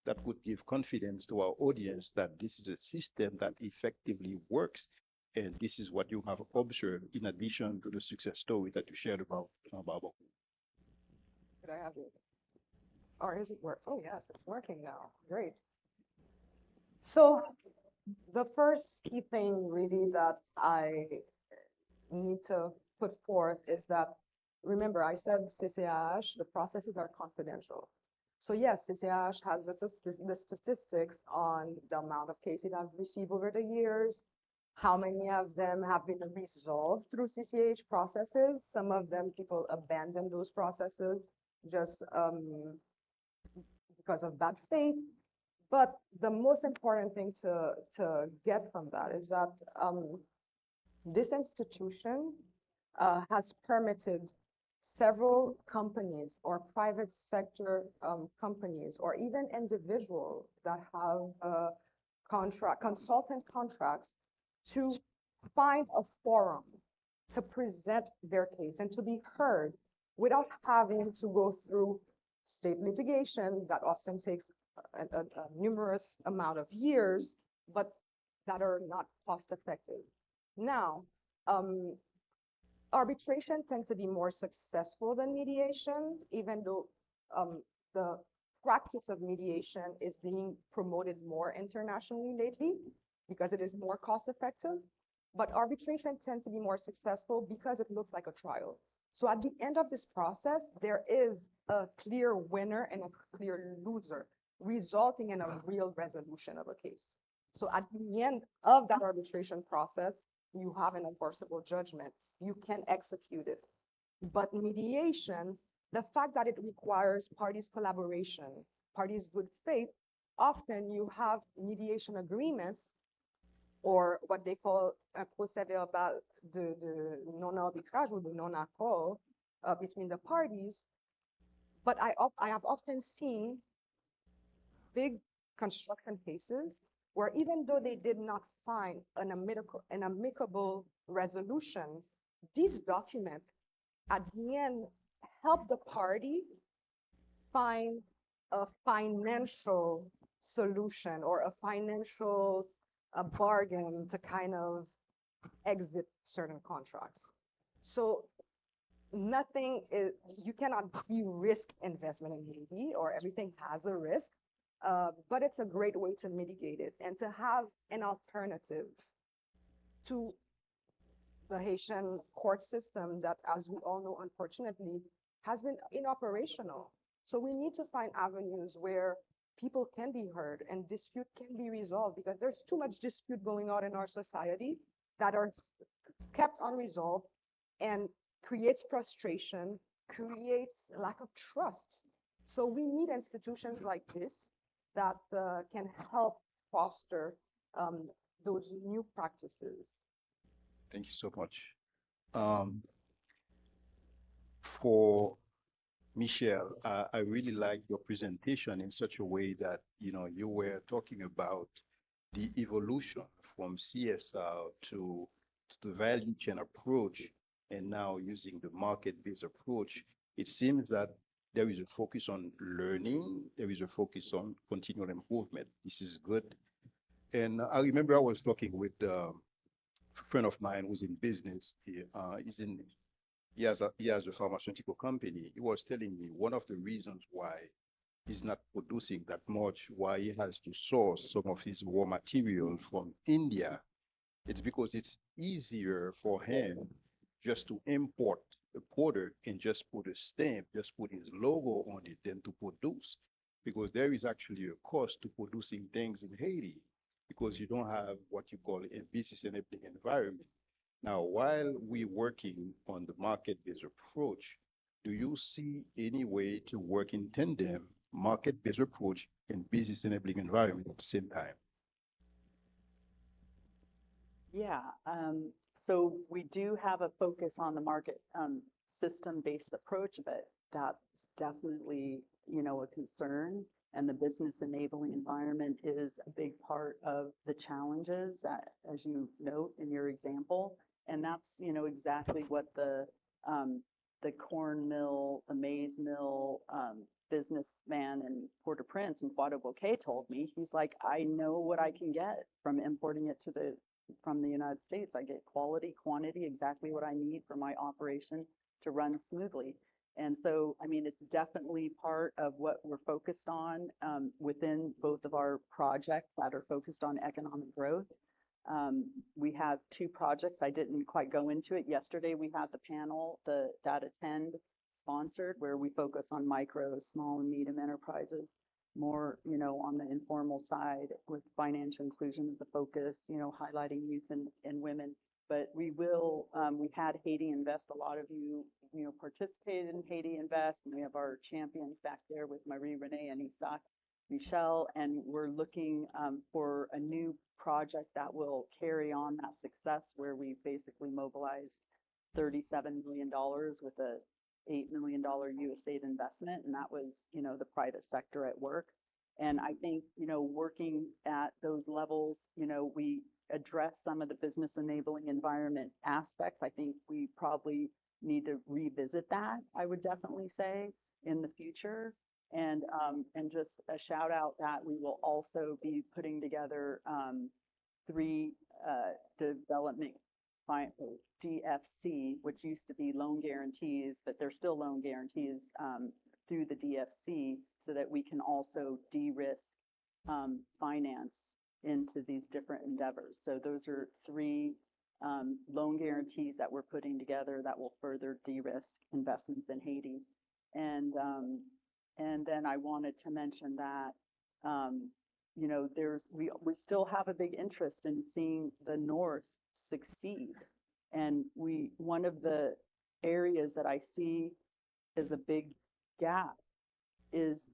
that would give confidence to our audience that this is a system that effectively works, and this is what you have observed in addition to the success story that you shared about Baba. Could I have it? Or is it work? Oh, yes, it's working now. Great. So the first key thing really that I need to put forth is that, remember, I said CCH, the processes are confidential. So yes, CCH has the statistics on the amount of cases I've received over the years, how many of them have been resolved through CCH processes. Some of them people abandon those processes just because of bad faith. But the most important thing to get from that is that this institution has permitted several companies or private sector companies or even individuals that have consultant contracts to find a forum to present their case and to be heard without having to go through state litigation that often takes a numerous amount of years, but that are not cost effective. Now, um, arbitration tends to be more successful than mediation, even though the practice of mediation is being promoted more internationally lately because it is more cost effective. But arbitration tends to be more successful because it looks like a trial. So at the end of this process, there is a clear winner and a clear loser, resulting in a real resolution of a case. So at the end of that arbitration process, you have an enforceable judgment. You can execute it. But mediation, the fact that it requires parties' collaboration, parties' good faith, often you have mediation agreements or what they call un procès verbal de non-arbitrage or de non-accord between the parties. But I have often seen big construction cases where even though they did not find an amicable resolution, these documents at the end help the party find a financial solution or a financial bargain to kind of exit certain contracts. So nothing is, you cannot de-risk investment in Haiti or everything has a risk, but it's a great way to mitigate it and to have an alternative to the Haitian court system that, as we all know, unfortunately, has been inoperational. So we need to find avenues where people can be heard and dispute can be resolved because there's too much dispute going on in our society that are kept unresolved and creates frustration, creates lack of trust. So we need institutions like this that can help foster those new practices. Thank you so much. Um, for Michelle, I really like your presentation in such a way that, you were talking about the evolution from CSR to the value chain approach and now using the market-based approach. It seems that there is a focus on learning, there is a focus on continual improvement. This is good. And I remember I was talking with a friend of mine who's in business. He has a pharmaceutical company. He was telling me one of the reasons why he's not producing that much, why he has to source some of his raw material from India. It's because it's easier for him just to import the product and just put a stamp, just put his logo on it than to produce. Because there is actually a cost to producing things in Haiti because you don't have what you call a business enabling environment. Now, while we're working on the market-based approach, do you see any way to work in tandem, market-based approach and business enabling environment at the same time? Yeah, so we do have a focus on the market system-based approach, but that's definitely, a concern. And the business enabling environment is a big part of the challenges that, as you note in your example. And that's, exactly what the corn mill, the maize mill businessman in Port-au-Prince and Poitou Bouquet told me. He's like, I know what I can get from importing it from the United States. I get quality, quantity, exactly what I need for my operation to run smoothly. And so, I mean, it's definitely part of what we're focused on within both of our projects that are focused on economic growth. We have two projects. I didn't quite go into it. Yesterday, we had the panel that attend sponsored where we focus on micro, small, and medium enterprises more, on the informal side with financial inclusion as a focus, highlighting youth and women. But we had Haiti Invest. A lot of you, participated in Haiti Invest, and we have our champions back there with Marie Renee and Isaac Michelle, and we're looking for a new project that will carry on that success where we basically mobilized $37 million with a $8 million USAID investment, and that was, the private sector at work. And I think, working at those levels, we address some of the business enabling environment aspects. I think we probably need to revisit that, I would definitely say, in the future. And just a shout out that we will also be putting together 3 development DFC, which used to be loan guarantees, but they're still loan guarantees through the DFC, so that we can also de-risk finance into these different endeavors. So those are 3 loan guarantees that we're putting together that will further de-risk investments in Haiti. And then I wanted to mention that we still have a big interest in seeing the North succeed. And one of the areas that I see as a big gap is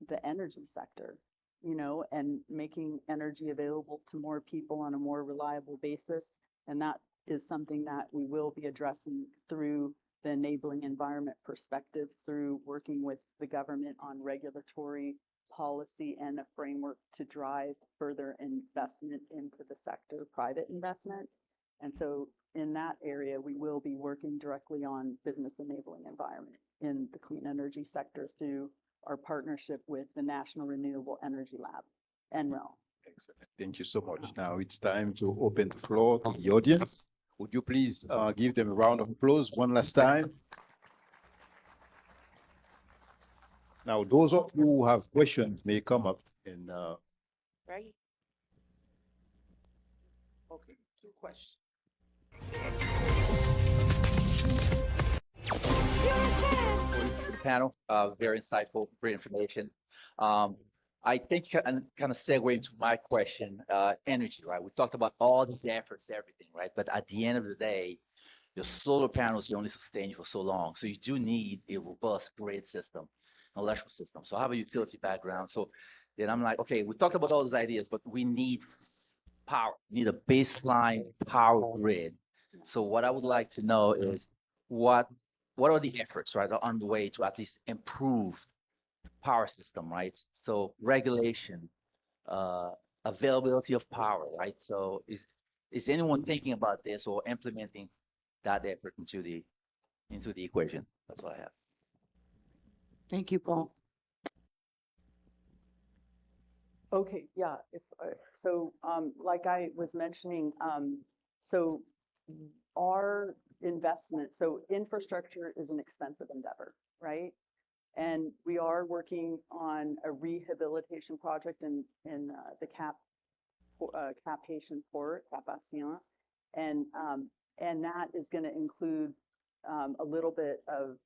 the energy sector, and making energy available to more people on a more reliable basis. And that is something that we will be addressing through the enabling environment perspective, through working with the government on regulatory policy and a framework to drive further investment into the sector, private investment. And so in that area, we will be working directly on business enabling environment in the clean energy sector through our partnership with the National Renewable Energy Lab, NREL. Excellent. Thank you so much. Now it's time to open the floor to the audience. Would you please give them a round of applause one last time? Now, those of you who have questions may come up and. Right. Okay, 2 questions. For the panel, very insightful, great information. I think and kind of segue into my question, energy, right? We talked about all these efforts, everything, right? But at the end of the day, your solar panels can only sustain you for so long. So you do need a robust grid system, an electrical system. So I have a utility background. So then I'm like, okay, we talked about all those ideas, but we need power, we need a baseline power grid. So what I would like to know is what are the efforts, right, on the way to at least improve the power system, right? So regulation, availability of power, right? So is anyone thinking about this or implementing that effort into the equation? That's what I have. Thank you, Paul. Okay, yeah. Like I was mentioning, so our investment, so infrastructure is an expensive endeavor, right? And we are working on a rehabilitation project in the Cap-Haitian port, Cap-Haitien, and that is going to include a little bit of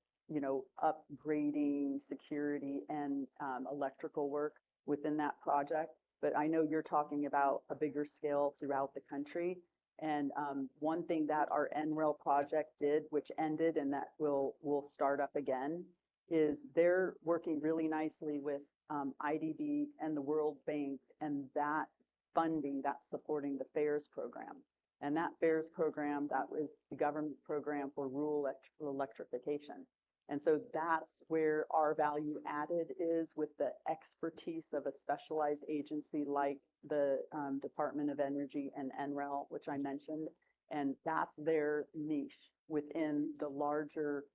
upgrading security and electrical work within that project. But I know you're talking about a bigger scale throughout the country. And one thing that our NREL project did, which ended and that will start up again, is they're working really nicely with IDB and the World Bank, and that funding that's supporting the FAIRS program. And that FAIRS program, that was the government program for rural electrification. And so that's where our value added is, with the expertise of a specialized agency like the Department of Energy and NREL, which I mentioned. And that's their niche within the larger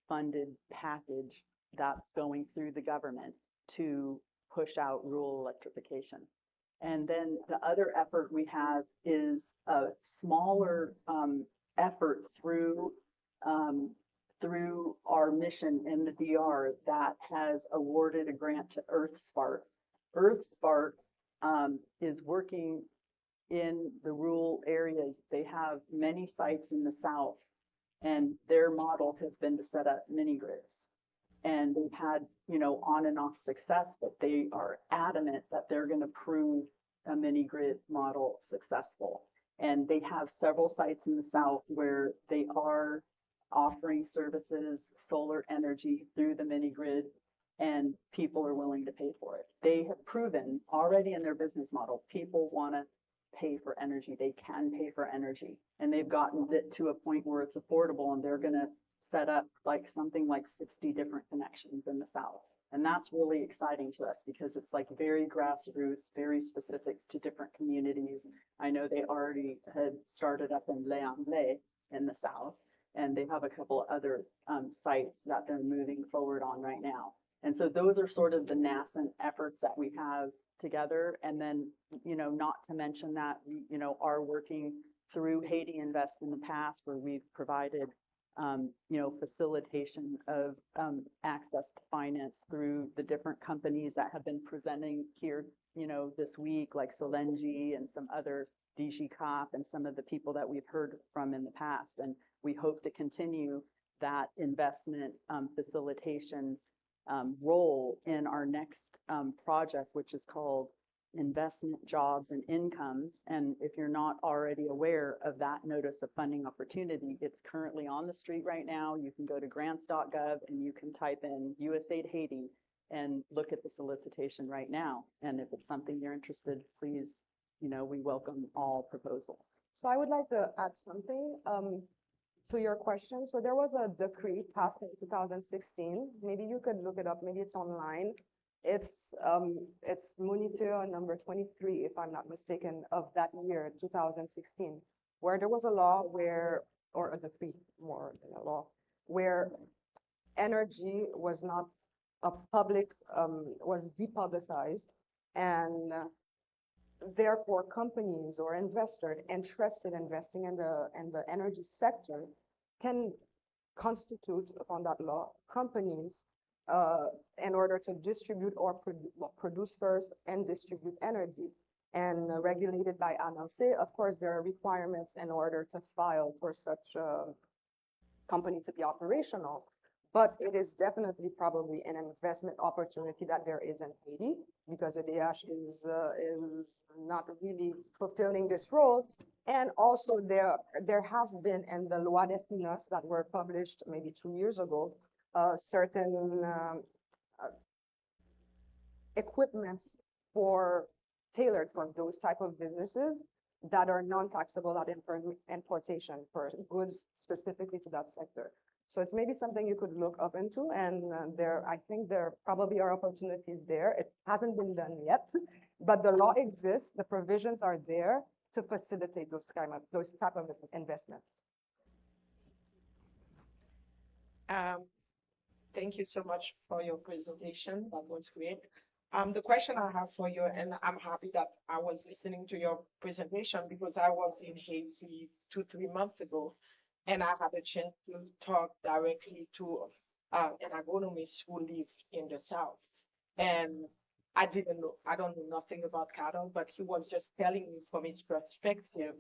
funded package that's going through the government to push out rural electrification. And then the other effort we have is a smaller effort through our mission in the DR that has awarded a grant to EarthSpark. EarthSpark is working in the rural areas. They have many sites in the South, and their model has been to set up mini grids. And they've had, on and off success, but they are adamant that they're going to prove a mini grid model successful. And they have several sites in the South where they are offering services, solar energy through the mini grid, and people are willing to pay for it. They have proven already in their business model, people want to pay for energy. They can pay for energy, and they've gotten it to a point where it's affordable, and they're going to set up like something like 60 different connections in the South. And that's really exciting to us because it's like very grassroots, very specific to different communities. I know they already had started up in Les Anglais in the south, and they have a couple other sites that they're moving forward on right now. And so those are sort of the nascent efforts that we have together. And then, not to mention that we, are working through Haiti Invest in the past, where we've provided facilitation of access to finance through the different companies that have been presenting here, this week, like Solengi and some other DG Cop and some of the people that we've heard from in the past. And we hope to continue that investment facilitation role in our next project, which is called Investment, Jobs, and Incomes. And if you're not already aware of that notice of funding opportunity, it's currently on the street right now. You can go to grants.gov and you can type in USAID Haiti and look at the solicitation right now. And if it's something you're interested, please, we welcome all proposals. So I would like to add something to your question. So there was a decree passed in 2016. Maybe you could look it up. Maybe it's online. It's Moniteur number 23, if I'm not mistaken, of that year, 2016, where there was a law or a decree more than a law, where energy was not a public, was depublicized, and therefore companies or investors interested in investing in the energy sector can constitute upon that law companies in order to distribute or produce first and distribute energy, and regulated by NAAHP. Of course, there are requirements in order to file for such a company to be operational, but it is definitely probably an investment opportunity that there is in Haiti, because the DH is not really fulfilling this role. And also there have been in the Loi de Finances that were published maybe 2 years ago, certain equipments tailored for those type of businesses that are non-taxable at importation for goods specifically to that sector. So it's maybe something you could look up into, and I think there probably are opportunities there. It hasn't been done yet, but the law exists, the provisions are there to facilitate those type of investments. Thank you so much for your presentation. That was great. The question I have for you, and I'm happy that I was listening to your presentation because I was in Haiti 2-3 months ago, and I had a chance to talk directly to an agronomist who lived in the South. And I don't know nothing about cattle, but he was just telling me from his perspective,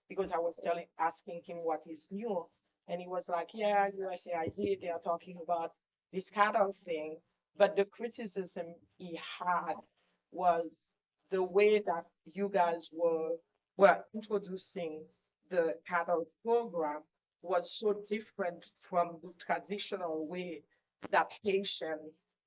because I was asking him what is new. And he was like, yeah, USAID, they are talking about this cattle thing. But the criticism he had was the way that you guys were introducing the cattle program was so different from the traditional way that Haitian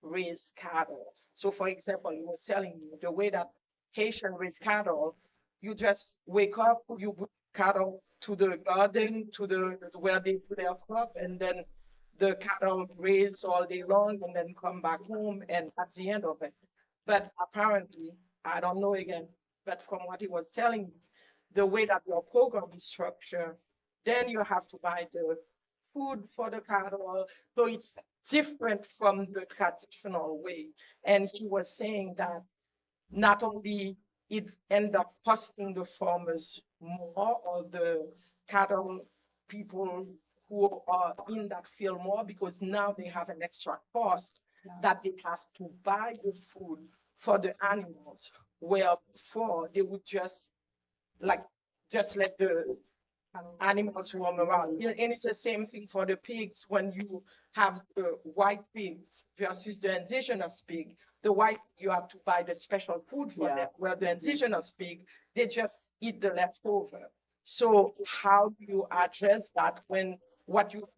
raise cattle. So for example, he was telling me the way that Haitian raise cattle, you just wake up, you bring cattle to the garden, where they do their crop, and then the cattle graze all day long and then come back home, and that's the end of it. But apparently, I don't know again, but from what he was telling me, the way that your program is structured, then you have to buy the food for the cattle. So it's different from the traditional way. And he was saying that not only it end up costing the farmers more, or the cattle people who are in that field more, because now they have an extra cost that they have to buy the food for the animals, where before they would just let the animals roam around. And it's the same thing for the pigs. When you have the white pigs versus the indigenous pig, the white, you have to buy the special food for them, where the indigenous pig, they just eat the leftover. So how do you address that when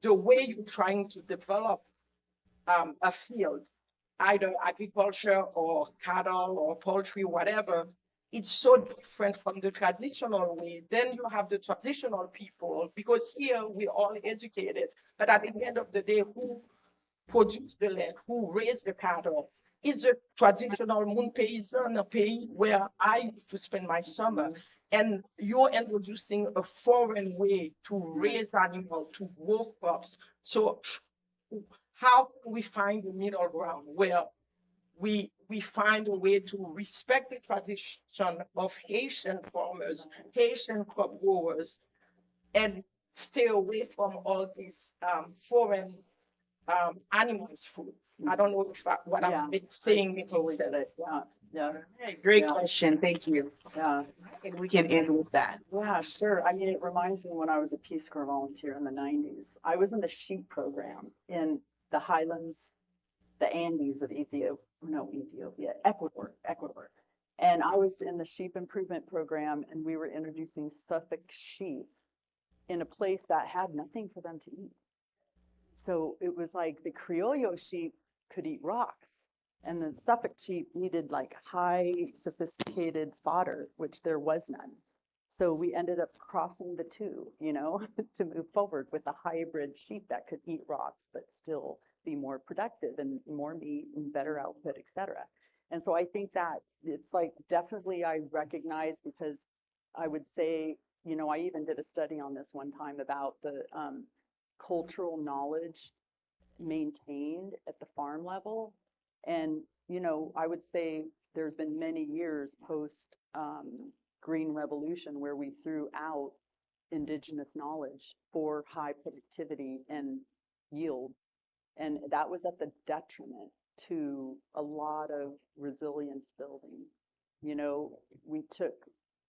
the way you're trying to develop a field, either agriculture or cattle or poultry, whatever, it's so different from the traditional way. Then you have the traditional people, because here we're all educated, but at the end of the day, produce the land, who raise the cattle, is a traditional Moun paysan, a pays where I used to spend my summer. And you're introducing a foreign way to raise animals, to grow crops. So how can we find the middle ground where we find a way to respect the tradition of Haitian farmers, Haitian crop growers, and stay away from all these foreign animals food? I don't know if what Yeah, I'm saying makes totally get it. sense. Yeah, Hey, great Yeah. question. Thank you. yeah. And we can end with that. Yeah, sure. I mean, it reminds me when I was a Peace Corps volunteer in the 90s. I was in the sheep program in the highlands, the Andes of Ecuador. And I was in the sheep improvement program, and we were introducing Suffolk sheep in a place that had nothing for them to eat. So it was like the Criollo sheep could eat rocks, and the Suffolk sheep needed like high sophisticated fodder, which there was none. So we ended up crossing the two, to move forward with a hybrid sheep that could eat rocks, but still be more productive and more meat and better output, et cetera. And so I think that it's like definitely I recognize because I would say, I even did a study on this one time about the cultural knowledge maintained at the farm level. And, I would say there's been many years post Green Revolution where we threw out indigenous knowledge for high productivity and yield. And that was at the detriment to a lot of resilience building. We took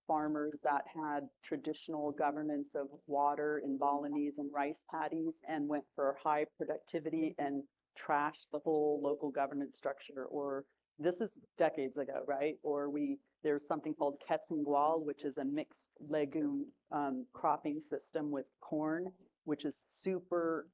farmers that had traditional governance of water in Balinese and rice paddies and went for high productivity and trashed the whole local governance structure. Or this is decades ago, right? Or there's something called Quetzalcoatl, which is a mixed legume cropping system with corn, which is super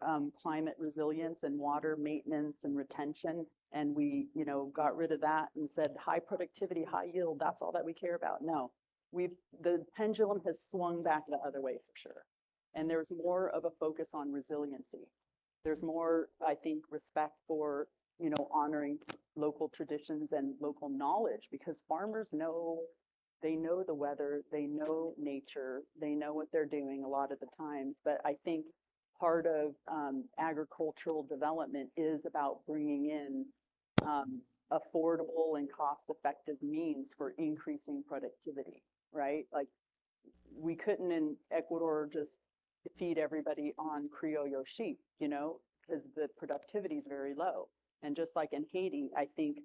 climate resilience and water maintenance and retention. And we, got rid of that and said high productivity, high yield, that's all that we care about. No, the pendulum has swung back the other way for sure. And there's more of a focus on resiliency. There's more, I think, respect for, honoring local traditions and local knowledge because farmers they know the weather, they know nature, they know what they're doing a lot of the times. But I think part of agricultural development is about bringing in affordable and cost-effective means for increasing productivity, right? Like we couldn't in Ecuador just feed everybody on Criollo sheep, because the productivity is very low. And just like in Haiti, I think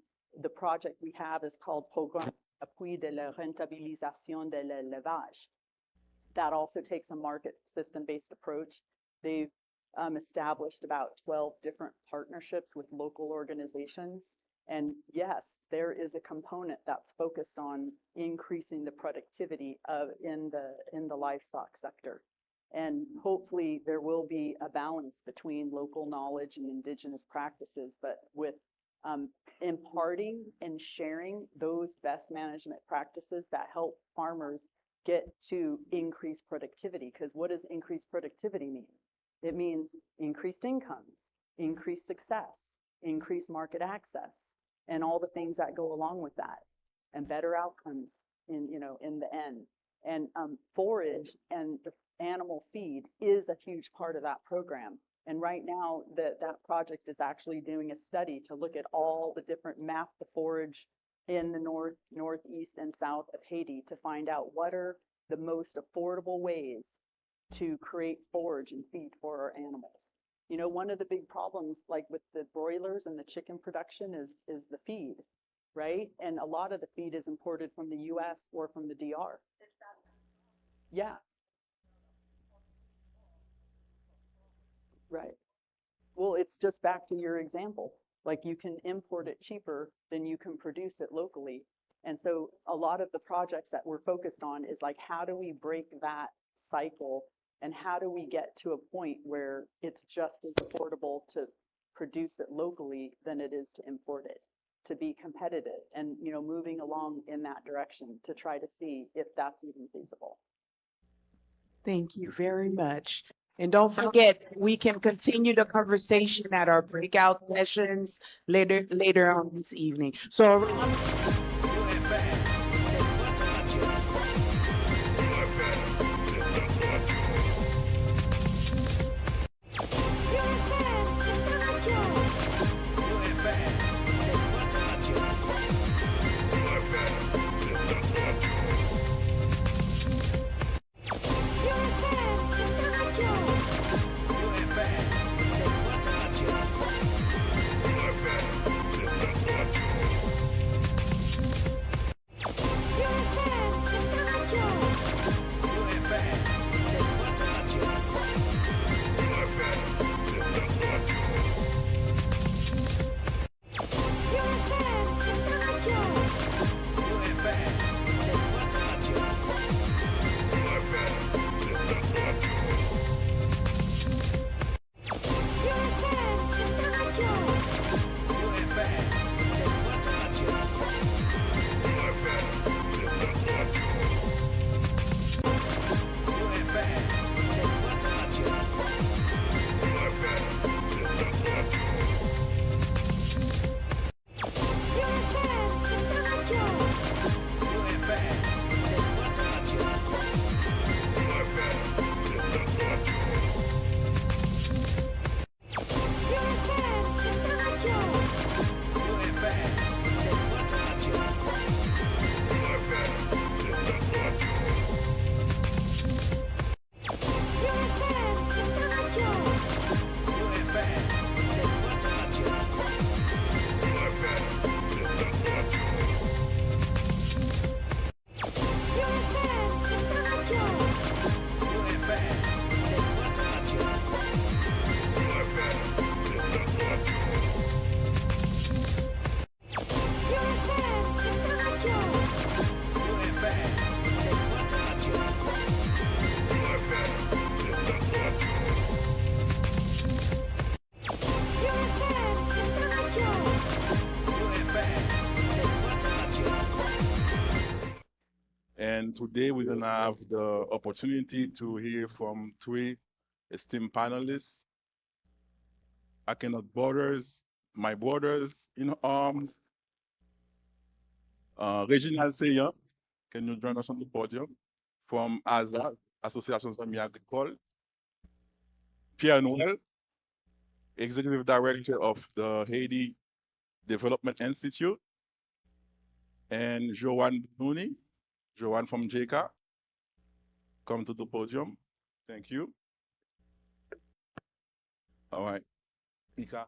the project we have is called Programme Appui de la Rentabilisation de l'Élevage. That also takes a market system-based approach. They've established about 12 different partnerships with local organizations. And yes, there is a component that's focused on increasing the productivity in the livestock sector. And hopefully there will be a balance between local knowledge and indigenous practices, but with imparting and sharing those best management practices that help farmers get to increased productivity. Because what does increased productivity mean? It means increased incomes, increased success, increased market access, and all the things that go along with that, and better outcomes in the end. And forage and the animal feed is a huge part of that program. And right now, that project is actually doing a study to look at all the different map the forage in the north, northeast, and south of Haiti to find out what are the most affordable ways to create forage and feed for our animals. One of the big problems, like with the broilers and the chicken production, is the feed, right? And a lot of the feed is imported from the U.S. or from the DR. Yeah. Right. Well, it's just back to your example. Like you can import it cheaper than you can produce it locally. And so a lot of the projects that we're focused on is like, how do we break that cycle and how do we get to a point where it's just as affordable to produce it locally than it is to import it, to be competitive and, moving along in that direction to try to see if that's even feasible. Thank you very much. And don't forget, we can continue the conversation at our breakout sessions later on this evening. So And today we're gonna have the opportunity to hear from three esteemed panelists. I cannot borders, my brothers in arms. Reginald Seya, can you join us on the podium? From ASA, Association Zami Agricole. Pierre Noël, Executive Director of the Haiti Development Institute. And Joanne Nooney, Joanne from JCA. Come to the podium. Thank you. All right. Ika.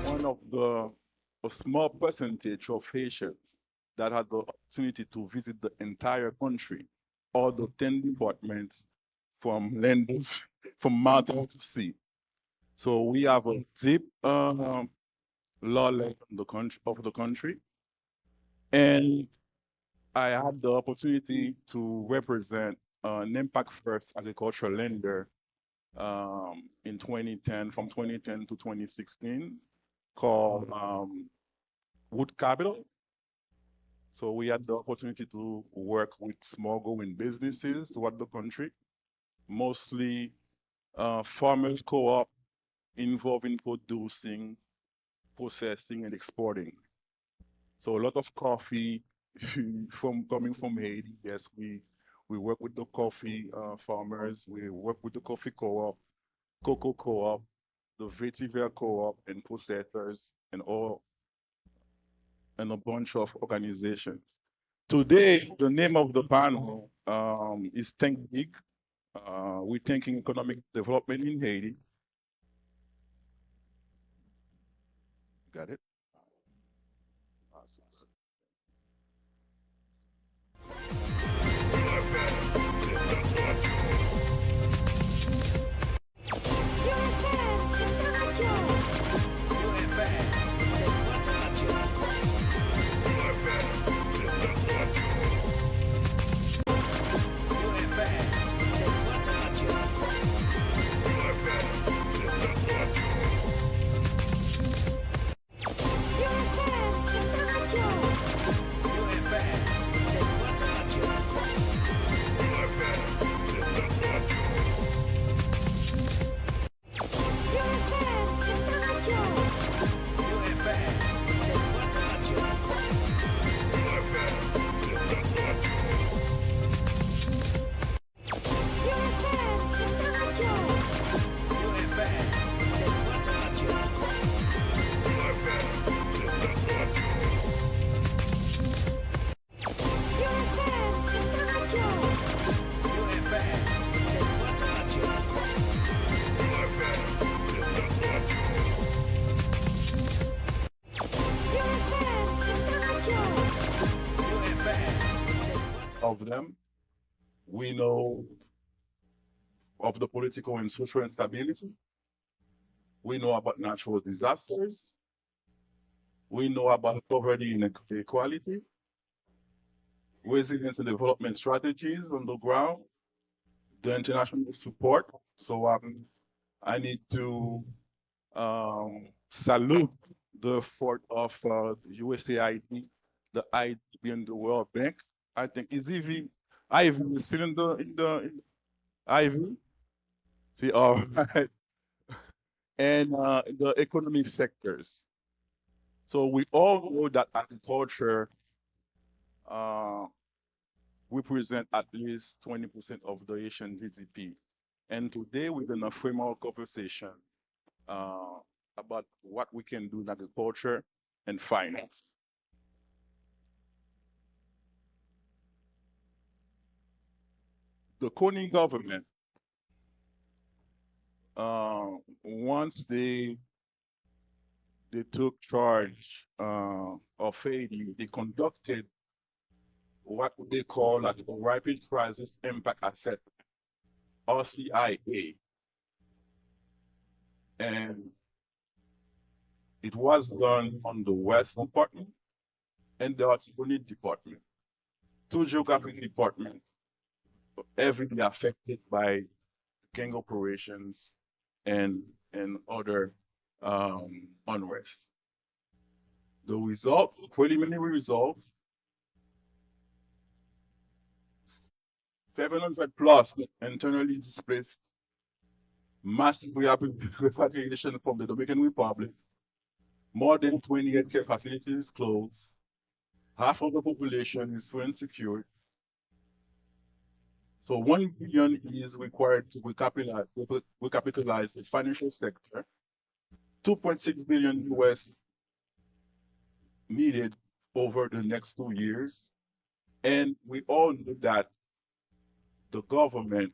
One of a small percentage of Haitians that had the opportunity to visit the entire country, all the 10 departments from land, from mountain to sea. So we have a deep knowledge of the country. And I had the opportunity to represent an impact first agricultural lender in 2010, from 2010 to 2016, called Wood Capital. So we had the opportunity to work with small growing businesses throughout the country, mostly farmers co-op involved in producing, processing, and exporting. So a lot of coffee from coming from Haiti. Yes, we work with the coffee farmers. We work with the coffee co-op, cocoa co-op, the vetiver co-op, and processors, and a bunch of organizations. Today, the name of the panel is Think Big. We're thinking economic development in Haiti. Got it? Of them, we know of the political and social instability. We know about natural disasters. We know about poverty and inequality, resilience and development strategies on the ground, the international support. So I need to salute the effort of USAID, the IDB, and the World Bank. I think is even Ivy is still in Ivy. See, all right, and the economic sectors. So we all know that agriculture uh, represent at least 20% of the Asian GDP. And today we're gonna frame our conversation uh, about what we can do in agriculture and finance. The Kony government, once they took charge of Haiti, they conducted what they call like a rapid crisis impact assessment, RCIA, and it was done on the West Department and the Artibonite Department, two geographic departments heavily affected by gang operations and other unrest. The results, preliminary results, 700 plus internally displaced, massive repatriation from the Dominican Republic, more than 28 care facilities closed, half of the population is food insecure. So 1 billion is required to recapitalize the financial sector. 2.6 billion US needed over the next 2 years. And we all know that the government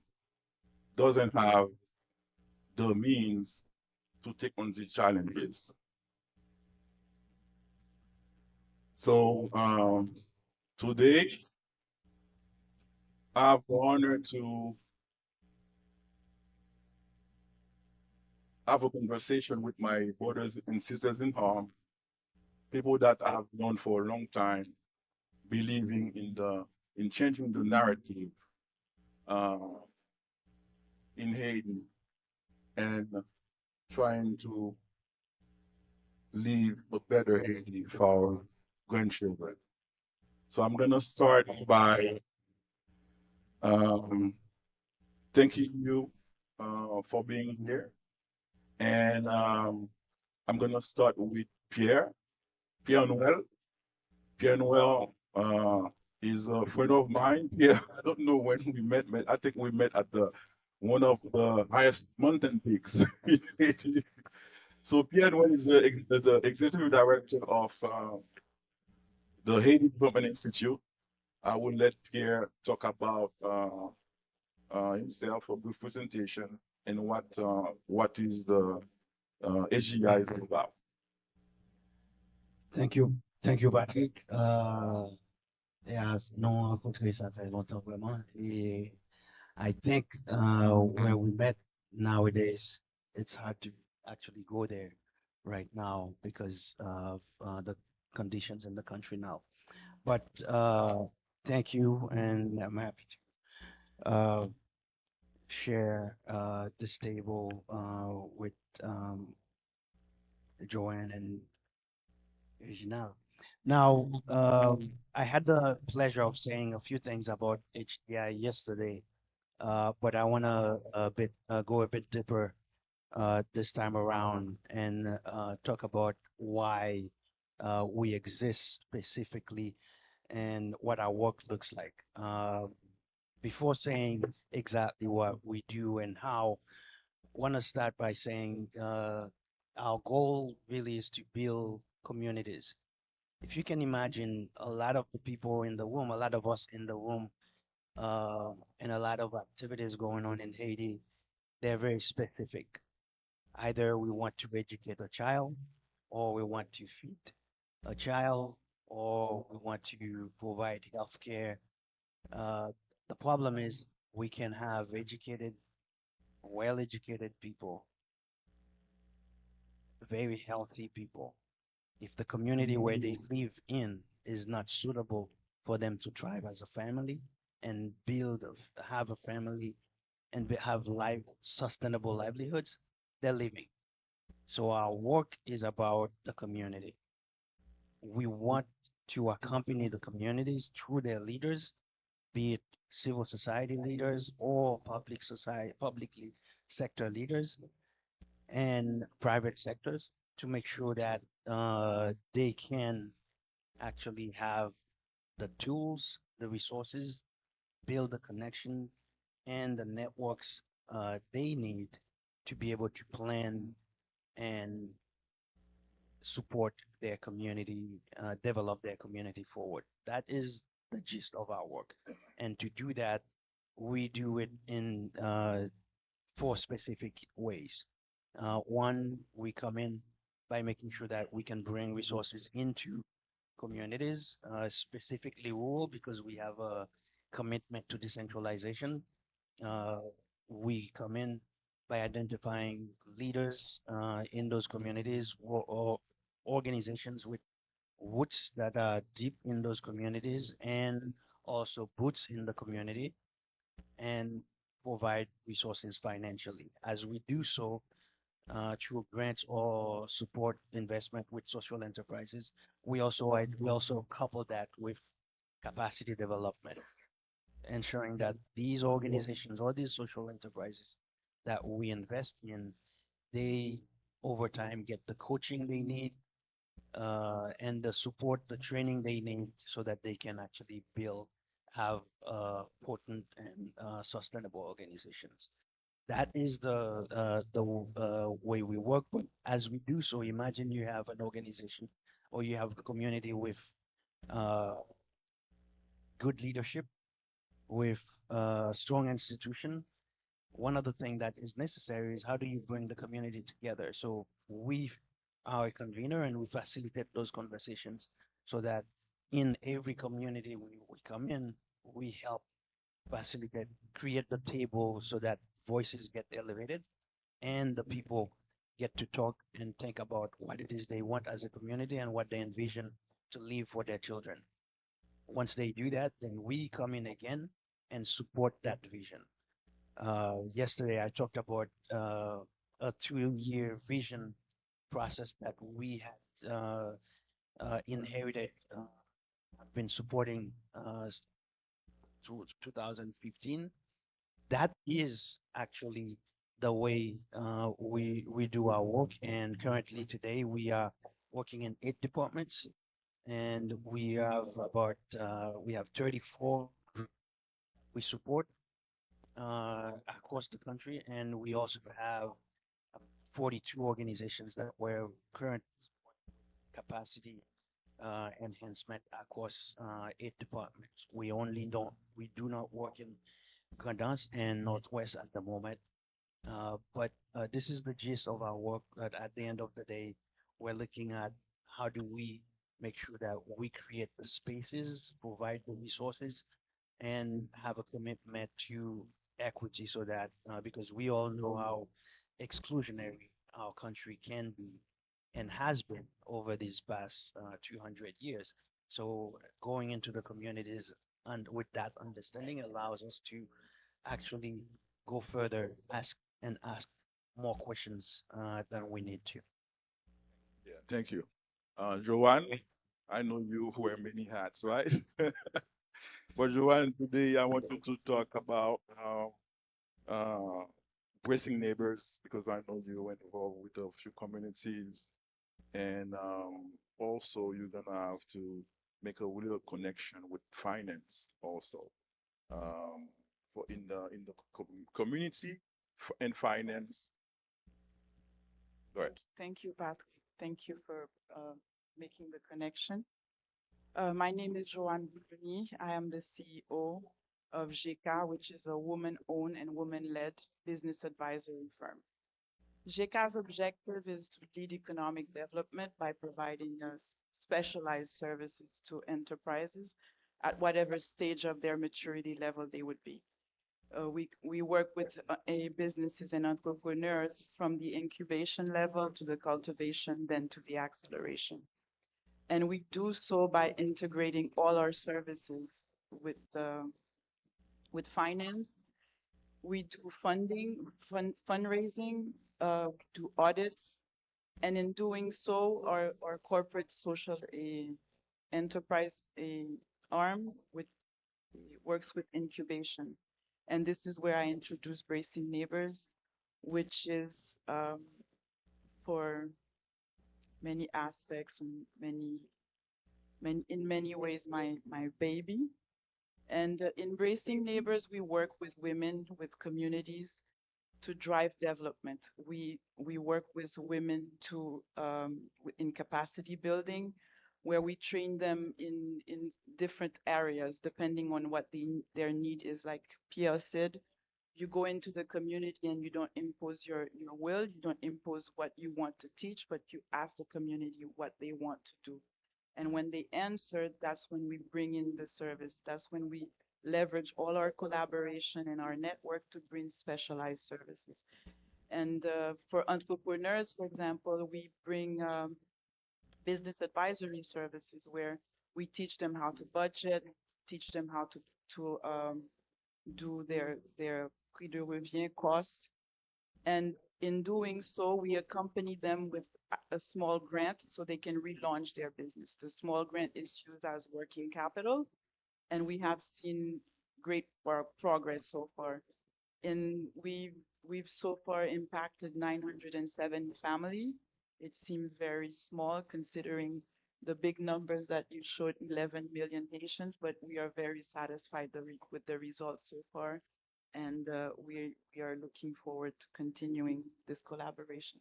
doesn't have the means to take on these challenges. So today, I have the honor to have a conversation with my brothers and sisters in arms, people that I've known for a long time, believing in changing the narrative uh, in Haiti and trying to leave a better Haiti for our grandchildren. So I'm gonna start by thanking you for being here, and I'm gonna start with Pierre Noel. Pierre Noel is a friend of mine. Yeah, I don't know when we met. I think we met at the one of the highest mountain peaks. So Pierre Noel is the executive director of the Haiti Development Institute. I will let Pierre talk about himself, a brief presentation, and what is the HGI is all about. Thank you, Patrick. Non, rencontré, ça fait longtemps vraiment. Et I think where we met nowadays, it's hard to actually go there right now because of the conditions in the country now. But thank you, and I'm happy to share this table with um, Joanne and Regina. Now, I had the pleasure of saying a few things about HDI yesterday, but I want to go a bit deeper this time around and talk about why we exist specifically and what our work looks like. Before saying exactly what we do and how, I want to start by saying our goal really is to build communities. If you can imagine a lot of the people in the room, a lot of us in the room, and a lot of activities going on in Haiti, they're very specific. Either we want to educate a child, or we want to feed a child, or we want to provide health care. Uh, the problem is we can have educated, well-educated people, very healthy people. If the community where they live in is not suitable for them to thrive as a family and have a family and have sustainable livelihoods, they're leaving. So our work is about the community. We want to accompany the communities through their leaders, be it civil society leaders or publicly sector leaders and private sectors to make sure that they can actually have the tools, the resources, build the connection and the networks they need to be able to plan and support their community, develop their community forward. That is the gist of our work. And to do that, we do it in four specific ways. One, we come in by making sure that we can bring resources into communities, specifically rural, because we have a commitment to decentralization. Uh, we come in by identifying leaders in those communities or organizations with roots that are deep in those communities and also boots in the community and provide resources financially. As we do so, through grants or support investment with social enterprises, we also couple that with capacity development, ensuring that these organizations or these social enterprises that we invest in, they over time get the coaching they need and the support, the training they need so that they can actually have potent and sustainable organizations. That is the way we work. But as we do so, imagine you have an organization or you have a community with uh, good leadership, with strong institution. One of the things that is necessary is how do you bring the community together? So we are a convener and we facilitate those conversations so that in every community we come in, we help facilitate, create the table so that voices get elevated and the people get to talk and think about what it is they want as a community and what they envision to leave for their children. Once they do that, then we come in again and support that vision. Yesterday, I talked about a 2 year vision process that we had inherited, been supporting through 2015. That is actually the way we do our work. And currently today we are working in 8 departments, and we have 34 we support across the country, and we also have 42 organizations that were current capacity enhancement across 8 departments. We do not work in Gardens and Northwest at the moment. But this is the gist of our work. That at the end of the day, we're looking at how do we make sure that we create the spaces, provide the resources, and have a commitment to equity so that because we all know how exclusionary our country can be and has been over these past 200 years. So going into the communities and with that understanding allows us to actually go further, ask more questions than we need to. Yeah, thank you. Joanne, I know you wear many hats, right? But Joanne, today I want you to talk about how uh, bracing neighbors, because I know you went involved with a few communities, and also you're gonna have to make a real connection with finance also, um, for in the community and finance. Go ahead. Thank you, Patrick. Thank you for making the connection. My name is Joanne Bouvigny. I am the CEO of GECA, which is a woman-owned and woman-led business advisory firm. GECA's objective is to lead economic development by providing specialized services to enterprises at whatever stage of their maturity level they would be. We work with businesses and entrepreneurs from the incubation level to the cultivation, then to the acceleration. And we do so by integrating all our services with finance. We do fundraising, do audits, and in doing so, our corporate social enterprise arm works with incubation. And this is where I introduce Bracing Neighbors, which is for many aspects and in many ways my baby. And in Bracing Neighbors, we work with women, with communities to drive development. We work with women to in capacity building, where we train them in different areas depending on what their need is. Like Pierre said, you go into the community and you don't impose your will, you don't impose what you want to teach, but you ask the community what they want to do. And when they answer, that's when we bring in the service. That's when we leverage all our collaboration and our network to bring specialized services. And for entrepreneurs, for example, we bring business advisory services where we teach them how to budget, teach them how to do their prix de revient costs. And in doing so, we accompany them with a small grant so they can relaunch their business. The small grant is used as working capital, and we have seen great progress so far. And we've so far impacted 907 family. It seems very small considering the big numbers that you showed, 11 million Haitians, but we are very satisfied with the results so far. And we are looking forward to continuing this collaboration.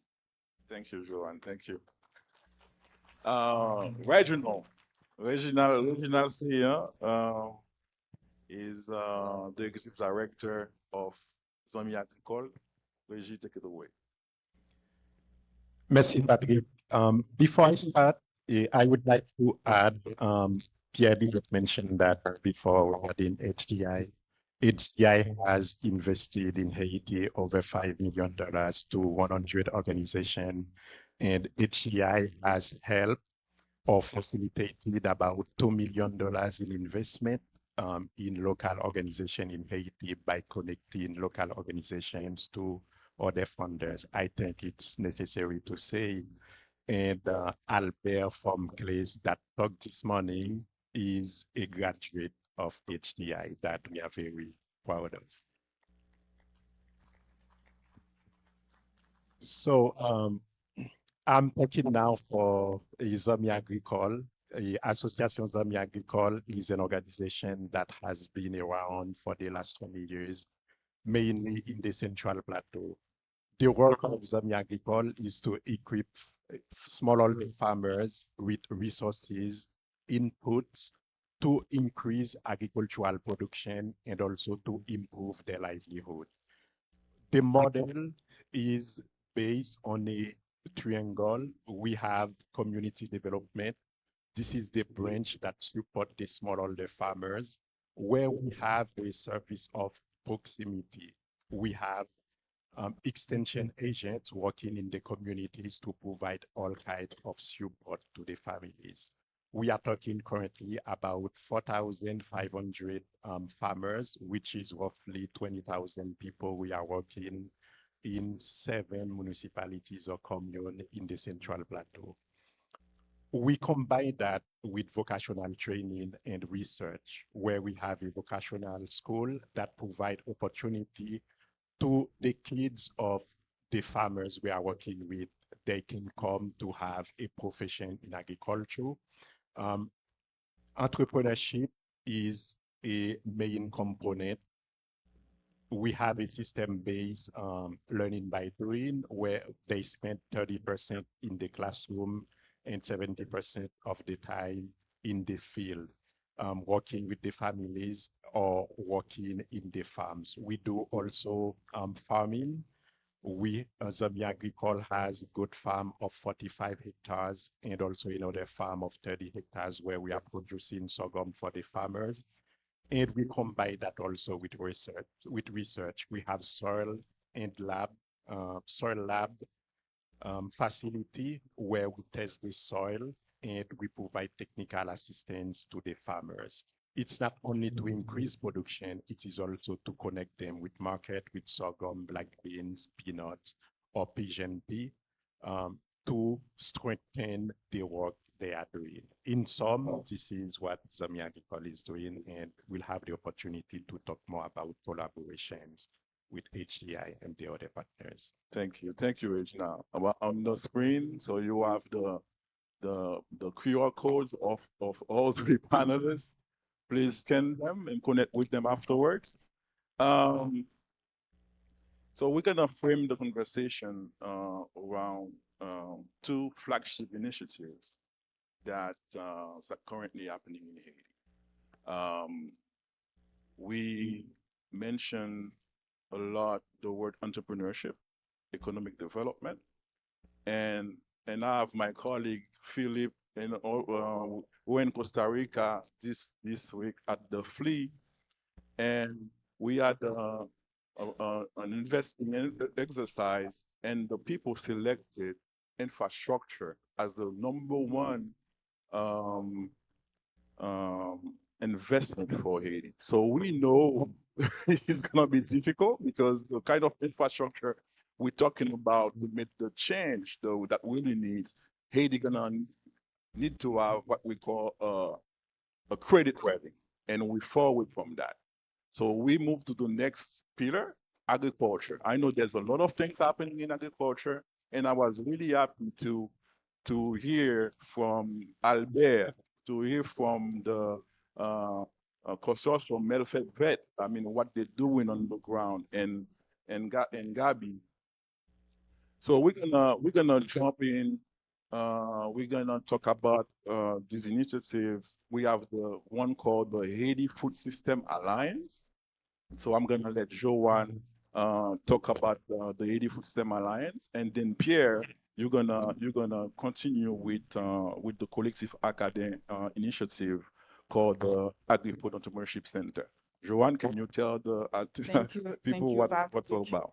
Thank you, Joanne. Thank you. Reginald. Reginald Seya, is the executive director of Zami Agricole. Reggie, take it away. Merci, Patrick. Before I start, I would like to add, Pierre did mention that before regarding HDI. HDI has invested in Haiti over $5 million to 100 organizations, and HDI has helped or facilitated about $2 million in investment in local organizations in Haiti by connecting local organizations to other funders. I think it's necessary to say, and Albert from Clays that talked this morning is a graduate of HDI that we are very proud of. So I'm talking now for Zami Agricole. Association Zami Agricole is an organization that has been around for the last 20 years, mainly in the Central Plateau. The work of Zami Agricole is to equip smallholder farmers with resources, inputs to increase agricultural production and also to improve their livelihood. The model is based on a triangle. We have community development, This is the branch that support the smallholder farmers, where we have a service of proximity. We have extension agents working in the communities to provide all kinds of support to the families. We are talking currently about 4,500 farmers, which is roughly 20,000 people. We are working in 7 municipalities or communes in the Central Plateau. We combine that with vocational training and research, where we have a vocational school that provide opportunity to the kids of the farmers we are working with. They can come to have a profession in agriculture. Um, Entrepreneurship is a main component. We have a system-based learning by doing, where they spend 30% in the classroom and 70% of the time in the field, working with the families or working in the farms. We do also farming. Zambia Agricole has a good farm of 45 hectares and also another farm of 30 hectares where we are producing sorghum for the farmers. And we combine that also with research. We have soil lab facility where we test the soil and we provide technical assistance to the farmers. It's not only to increase production, it is also to connect them with market, with sorghum, black beans, peanuts, or pigeon pea, to strengthen the work they are doing. In sum, this is what Zambia Agricole is doing, and we'll have the opportunity to talk more about collaborations with HDI and the other partners. Thank you, Regina. On the screen, so you have the QR codes of all 3 panelists. Please scan them and connect with them afterwards. So we're gonna frame the conversation around 2 flagship initiatives that are currently happening in Haiti. We mentioned a lot the word entrepreneurship, economic development, and I have my colleague Philip, and we're in Costa Rica this week at the FLEA, and we had an investing exercise, and the people selected infrastructure as the #1 investment for Haiti. So we know it's gonna be difficult because the kind of infrastructure we're talking about to make the change though that really needs, Haiti gonna need to have what we call a credit rating, and we forward from that. So we move to the next pillar, agriculture. I know there's a lot of things happening in agriculture, and I was really happy to hear from Albert, to hear from the consortium Melfed Vet. I mean, what they're doing on the ground, and Gabi. So we're gonna jump in. We're gonna talk about these initiatives. We have the one called the Haiti Food System Alliance. So I'm gonna let Joanne talk about the Haiti Food System Alliance, and then Pierre, you're gonna continue with the Collective Academy initiative called the Agri-Food Entrepreneurship Center. Joanne, can you tell the Thank you, people what's all about?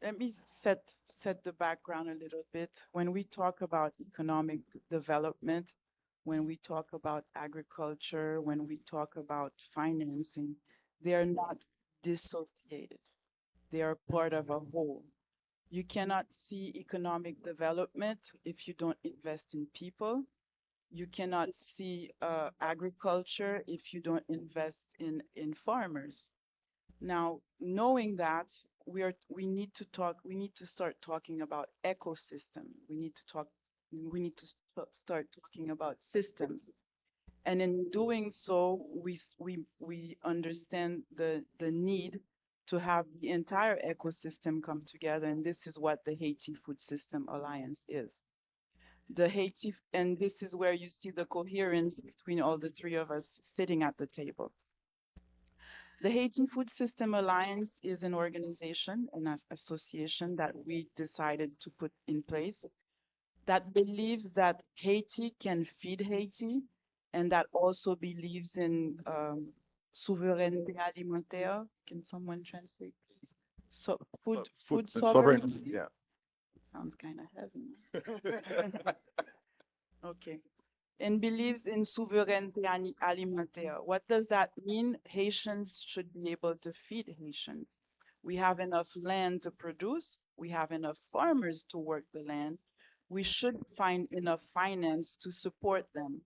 Let me set the background a little bit. When we talk about economic development, when we talk about agriculture, when we talk about financing, they are not dissociated. They are part of a whole. You cannot see economic development if you don't invest in people. You cannot see agriculture if you don't invest in farmers. Now, knowing that, we need to start talking about ecosystem. We need to start talking about systems. And in doing so, we understand the need to have the entire ecosystem come together. And this is what the Haiti Food System Alliance is. And this is where you see the coherence between all the 3 of us sitting at the table. The Haiti Food System Alliance is an organization, an association that we decided to put in place that believes that Haiti can feed Haiti, and that also believes in souveraineté alimentaire. Can someone translate, please? So food sovereignty. Yeah. Sounds kind of heavy. Okay. And believes in souveraineté alimentaire. What does that mean? Haitians should be able to feed Haitians. We have enough land to produce. We have enough farmers to work the land. We should find enough finance to support them.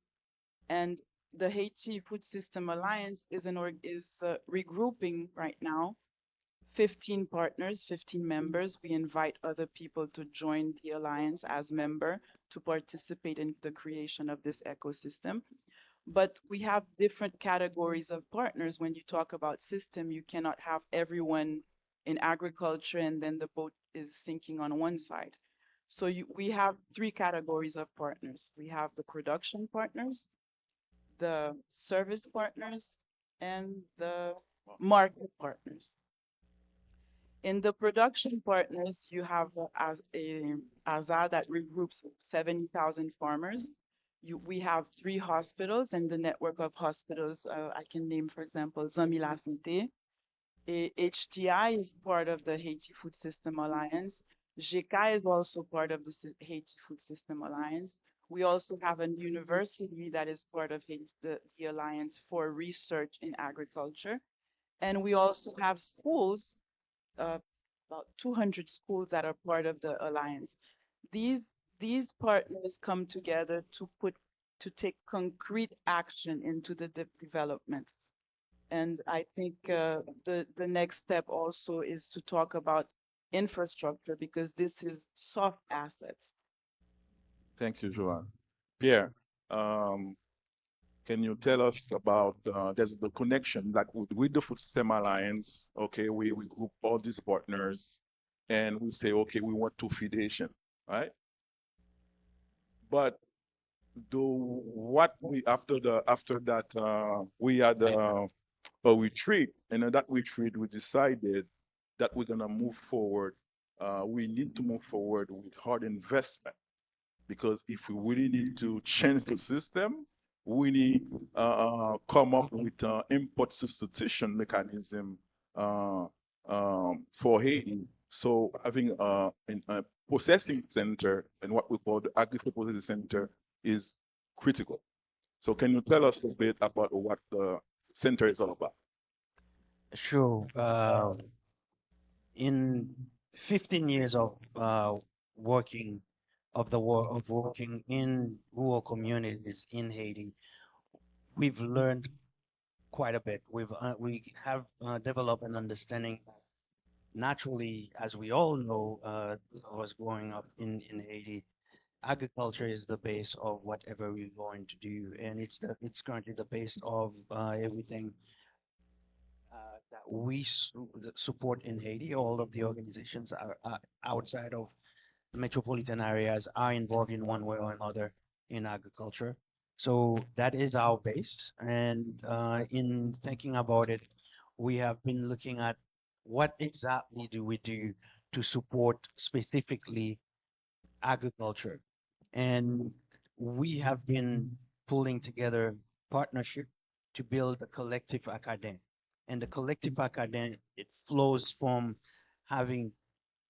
And the Haiti Food System Alliance is regrouping right now 15 partners, 15 members. We invite other people to join the alliance as member to participate in the creation of this ecosystem. But we have different categories of partners. When you talk about system, you cannot have everyone in agriculture and then the boat is sinking on one side. So we have three categories of partners. We have the production partners, the service partners, and the market partners. In the production partners, you have as a AZA that regroups 70,000 farmers. We have three hospitals and the network of hospitals. I can name, for example, Zami La Santé. HTI is part of the Haiti Food System Alliance. GECA is also part of the Haiti Food System Alliance. We also have a university that is part of the Alliance for Research in Agriculture. And we also have schools, about 200 schools that are part of the alliance. These partners come together to take concrete action into the development. And I think the next step also is to talk about infrastructure because this is soft assets. Thank you, Joanne. Pierre, can you tell us about there's the connection like with the Food System Alliance? Okay, we group all these partners and we say, okay, we want to feed Haitian, right? But do what we after that we had a retreat, and in that retreat we decided that we're gonna move forward. We need to move forward with hard investment because if we really need to change the system, we need come up with import substitution mechanism for Haiti. So having a processing center and what we call the agri-food processing center is critical. So can you tell us a bit about what the center is all about? Sure. In 15 years of working of working in rural communities in Haiti, we've learned quite a bit. We have developed an understanding. Naturally, as we all know, was growing up in Haiti, agriculture is the base of whatever we're going to do, and it's currently the base of everything that we support in Haiti. All of the organizations are outside of the metropolitan areas are involved in one way or another in agriculture. So that is our base. And in thinking about it, we have been looking at what exactly do we do to support specifically agriculture. And we have been pulling together partnership to build a collective academy. And the collective academy, it flows from having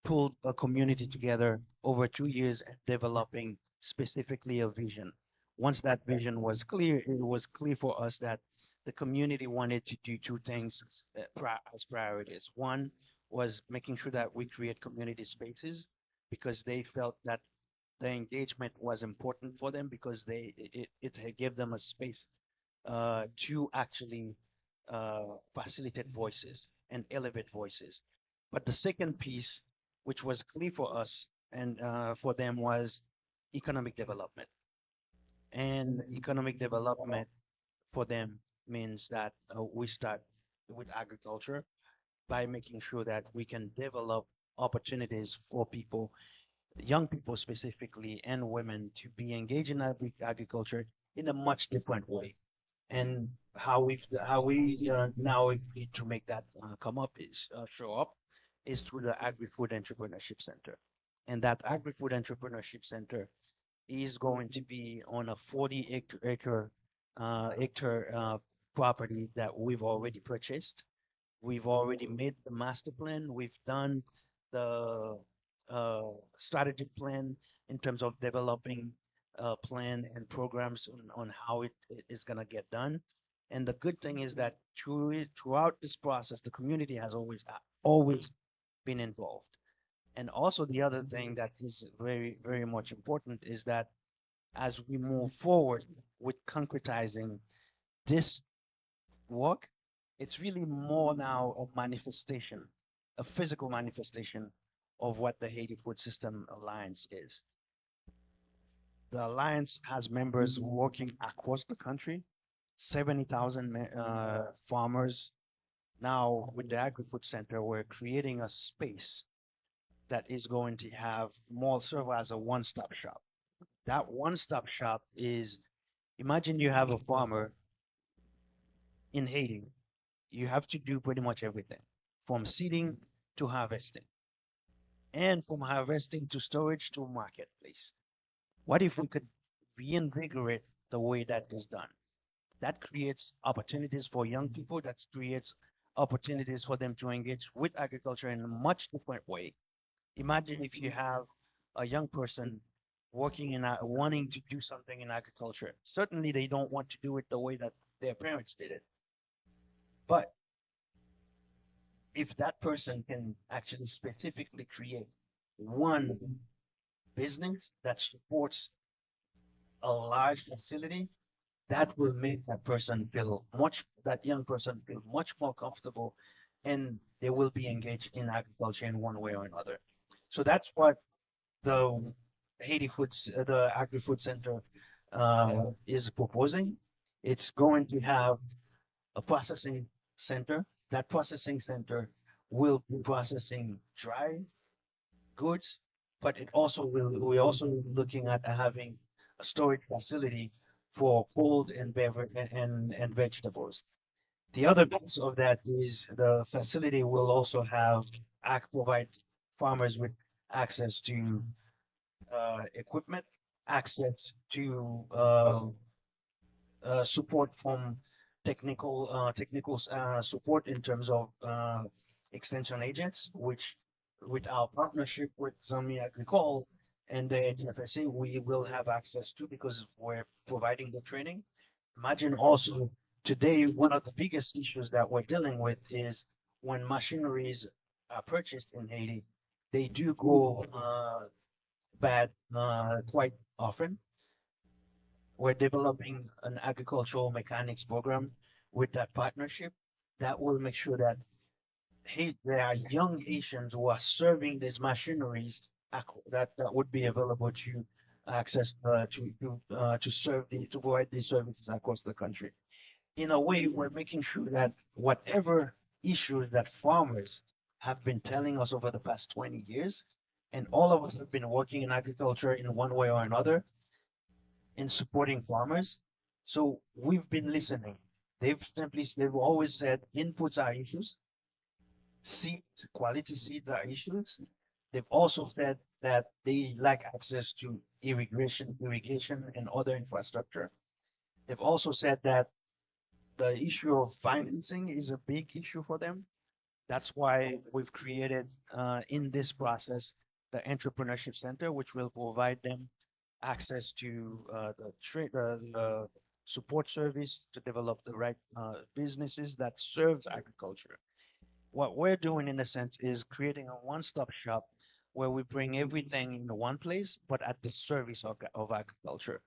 pulled a community together over 2 years and developing specifically a vision. Once that vision was clear, it was clear for us that the community wanted to do two things as priorities. One was making sure that we create community spaces because they felt that the engagement was important for them because it gave them a space to actually facilitate voices and elevate voices. But the second piece, which was clear for us and for them, was economic development. And economic development for them means that we start with agriculture by making sure that we can develop opportunities for people, young people specifically, and women to be engaged in agriculture in a much different way. And how we now need to make that come up is show up is through the Agri-Food Entrepreneurship Center. And that Agri-Food Entrepreneurship Center is going to be on a 40 hectare property that we've already purchased. We've already made the master plan. We've done the uh, strategic plan in terms of developing a plan and programs on how it is going to get done. And the good thing is that throughout this process, the community has always been involved. And also the other thing that is very, very much important is that as we move forward with concretizing this work, it's really more now a manifestation, a physical manifestation of what the Haiti Food System Alliance is. The Alliance has members working across the country, 70,000 farmers. Now, with the Agri-Food Center, we're creating a space that is going to have more serve as a one-stop shop. That one-stop shop is, imagine you have a farmer in Haiti. You have to do pretty much everything from seeding to harvesting, and from harvesting to storage to marketplace. What if we could reinvigorate the way that is done? That creates opportunities for young people, that creates opportunities for them to engage with agriculture in a much different way. Imagine if you have a young person working wanting to do something in agriculture. Certainly, they don't want to do it the way that their parents did it. But if that person can actually specifically create one business that supports a large facility, that will make that young person feel much more comfortable, and they will be engaged in agriculture in one way or another. So that's what the the Agri-Food Center is proposing. It's going to have a processing center. That processing center will be processing dry goods, but we're also looking at having a storage facility for cold and beverage and vegetables. The other piece of that is the facility will also provide farmers with access to equipment, access to support from technical support in terms of extension agents, which with our partnership with Zami Agricole and the HFSA, we will have access to because we're providing the training. Imagine also today, one of the biggest issues that we're dealing with is when machineries are purchased in Haiti, they do go bad quite often. We're developing an agricultural mechanics program with that partnership that will make sure that there are young Haitians who are serving these machineries that would be available to access to provide these services across the country. In a way, we're making sure that whatever issues that farmers have been telling us over the past 20 years, and all of us have been working in agriculture in one way or another in supporting farmers. So we've been listening. They've always said inputs are issues, quality seeds are issues. They've also said that they lack access to irrigation and other infrastructure. They've also said that the issue of financing is a big issue for them. That's why we've created in this process the Entrepreneurship Center, which will provide them access to the support service to develop the right businesses that serves agriculture. What we're doing in a sense is creating a one-stop shop where we bring everything in one place, but at the service of agriculture.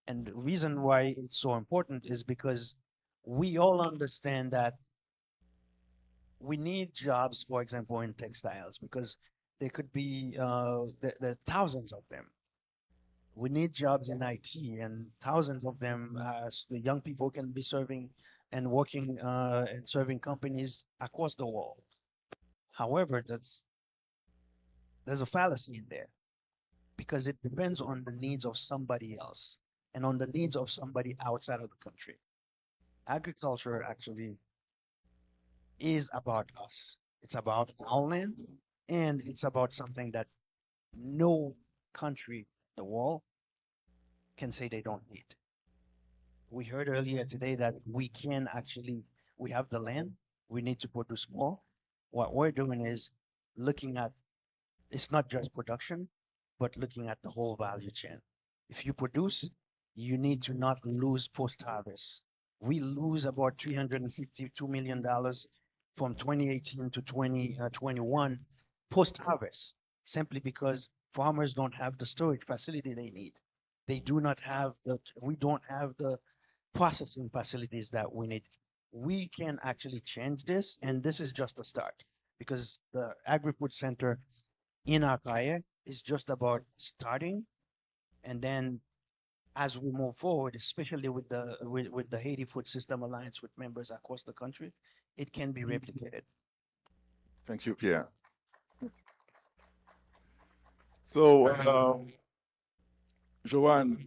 And the reason why it's so important is because we all understand that we need jobs, for example, in textiles, because there could be there are thousands of them. We need jobs in IT, and thousands of them, the young people can be serving and working and serving companies across the world. However, there's a fallacy in there because it depends on the needs of somebody else and on the needs of somebody outside of the country. Agriculture actually is about us. It's about our land, and it's about something that no country in the world can say they don't need. We heard earlier today that we can actually, we have the land, we need to produce more. What we're doing is looking at, it's not just production, but looking at the whole value chain. If you produce, you need to not lose post-harvest. We lose about $352 million from 2018 to 2021 post-harvest, simply because farmers don't have the storage facility they need. They do not have the, we don't have the processing facilities that we need. We can actually change this, and this is just a start because the Agri-Food Center in Akaya is just about starting, and then as we move forward, especially with the Haiti Food System Alliance with members across the country, it can be replicated. Thank you, Pierre. So, Joanne,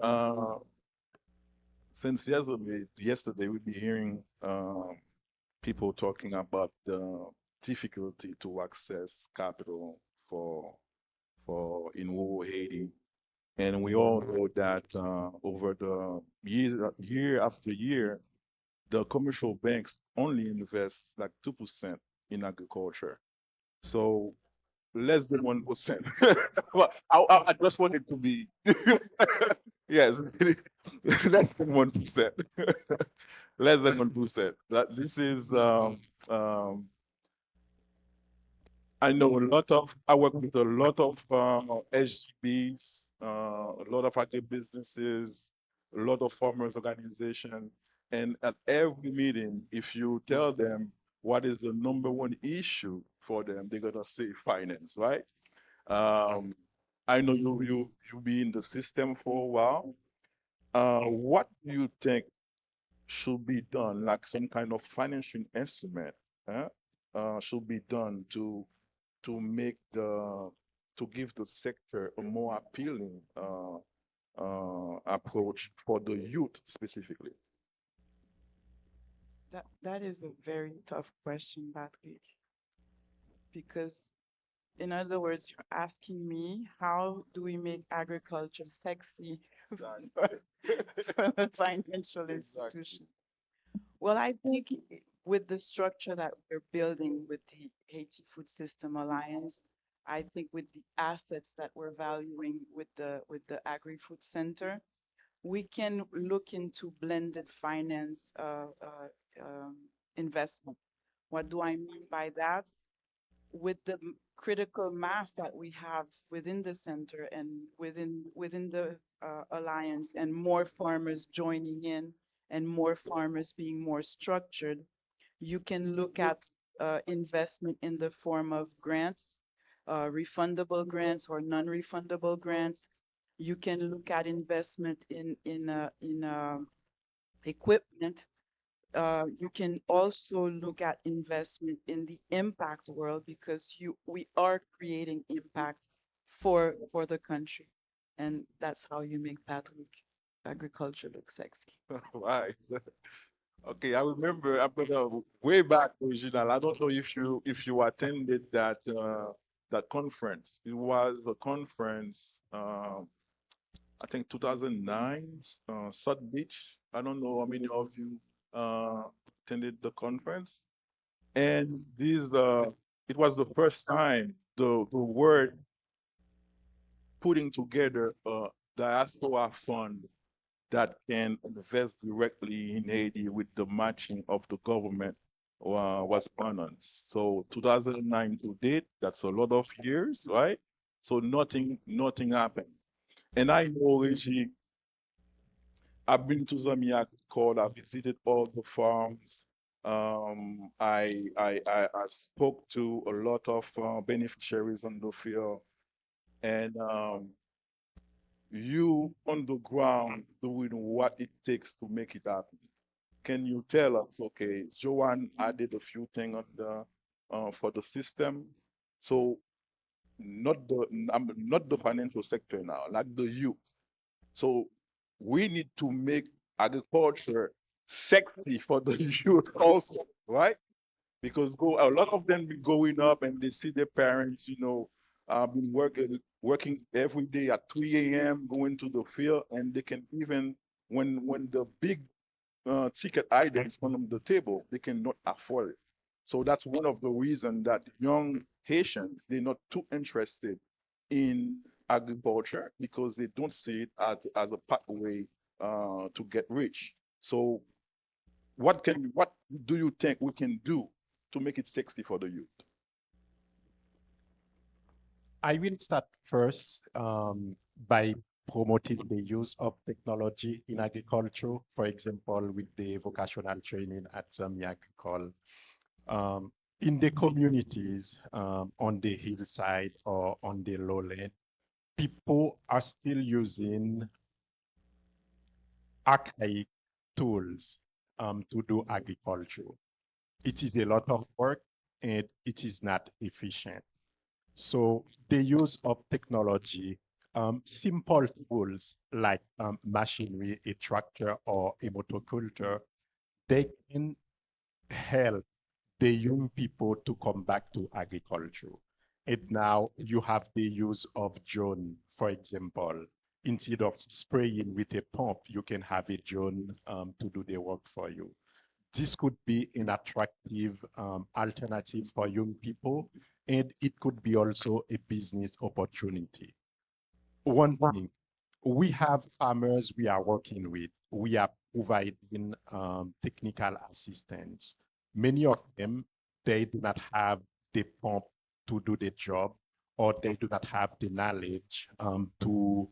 since yesterday we've been hearing people talking about the difficulty to access capital for in rural Haiti. And we all know that over the year after year, the commercial banks only invest like 2% in agriculture. So less than 1%. Well, I just want it to be, yes, less than 1%. Less than 1%. That this is um, I know I work with a lot of SGBs, a lot of agribusinesses, a lot of farmers organization, and at every meeting, if you tell them what is the number one issue for them, they're gonna say finance, right? Um, I know you be in the system for a while. What do you think should be done, like some kind of financial instrument, should be done to make to give the sector a more appealing approach for the youth specifically? That is a very tough question, Patrick, because in other words, you're asking me how do we make agriculture sexy for the financial institution? Well, I think with the structure that we're building with the Haiti Food System Alliance, I think with the assets that we're valuing with the Agri-Food Center, we can look into blended finance investment. What do I mean by that? With the critical mass that we have within the center and within the alliance, and more farmers joining in and more farmers being more structured, you can look at investment in the form of grants, refundable grants or non-refundable grants. You can look at investment in equipment. You can also look at investment in the impact world, because we are creating impact for the country, and that's how you make Patrick agriculture look sexy. Right. Okay, I remember I'm gonna way back original. I don't know if you attended that conference. It was a conference, I think 2009, South Beach. I don't know how many of you attended the conference. And it was the first time the word putting together a diaspora fund that can invest directly in Haiti with the matching of the government was pronounced. So 2009 to date, that's a lot of years, right? So nothing happened. And I know, Reggie, I've been to Zambia, I visited all the farms. I spoke to a lot of beneficiaries on the field, and you on the ground doing what it takes to make it happen. Can you tell us, okay, Joanne added a few things on the for the system, so not the financial sector now, like the youth. So we need to make agriculture sexy for the youth also, right? Because a lot of them be going up and they see their parents, been working every day at 3 a.m., going to the field, and they can even, when the big ticket items on the table, they cannot afford it. So that's one of the reasons that young Haitians, they're not too interested in agriculture because they don't see it as a pathway to get rich. So what do you think we can do to make it sexy for the youth? I will start first by promoting the use of technology in agriculture, for example, with the vocational training at Zambia Agricole. Um, in the communities on the hillside or on the lowland, people are still using archaic tools to do agriculture. It is a lot of work and it is not efficient. So the use of technology, simple tools like machinery, a tractor or a motoculture, they can help the young people to come back to agriculture. And now you have the use of drone, for example. Instead of spraying with a pump, you can have a drone to do the work for you. This could be an attractive alternative for young people, and it could be also a business opportunity. One thing, we have farmers we are working with. We are providing technical assistance. Many of them, they do not have the pump to do the job, or they do not have the knowledge to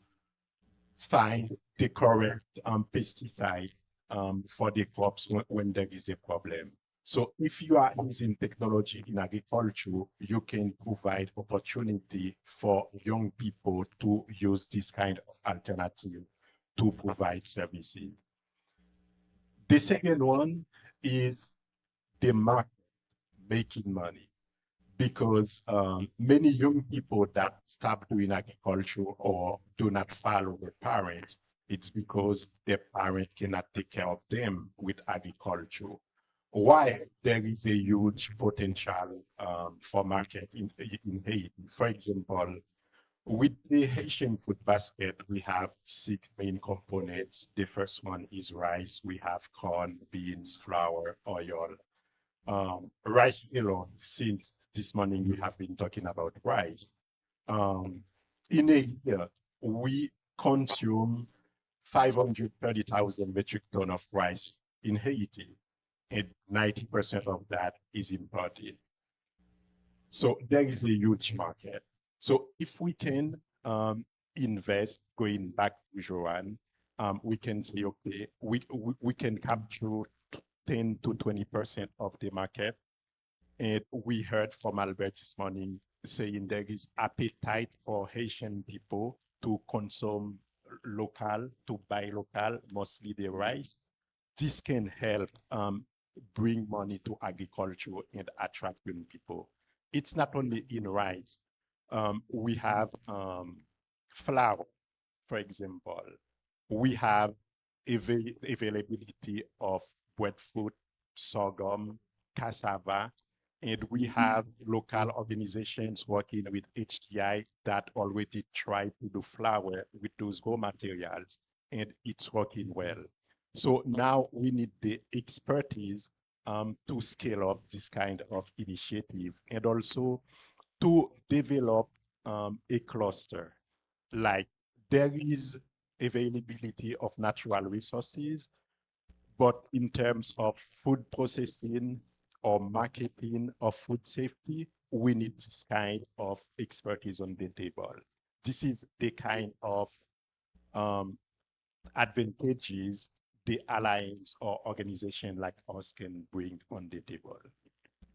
find the correct pesticide for the crops when there is a problem. So if you are using technology in agriculture, you can provide opportunity for young people to use this kind of alternative to provide services. The second one is the market making money because many young people that stop doing agriculture or do not follow their parents, it's because their parents cannot take care of them with agriculture. Why there is a huge potential for market in Haiti. For example, with the Haitian food basket, we have six main components. The first one is rice. We have corn, beans, flour, oil. Rice alone, since this morning we have been talking about rice. Um, in a year, we consume 530,000 metric tons of rice in Haiti, and 90% of that is imported. So there is a huge market. So if we can invest, going back to Joanne, we can say, okay, we can capture 10 to 20% of the market. And we heard from Albert this morning saying there is appetite for Haitian people to consume local, to buy local, mostly the rice. This can help bring money to agriculture and attract young people. It's not only in rice. We have flour, for example. We have availability of breadfruit, sorghum, cassava, and we have local organizations working with HDI that already try to do flour with those raw materials, and it's working well. So now we need the expertise to scale up this kind of initiative and also to develop a cluster. Like there is availability of natural resources, but in terms of food processing or marketing or food safety, we need this kind of expertise on the table. This is the kind of um, advantages the alliance or organization like us can bring on the table.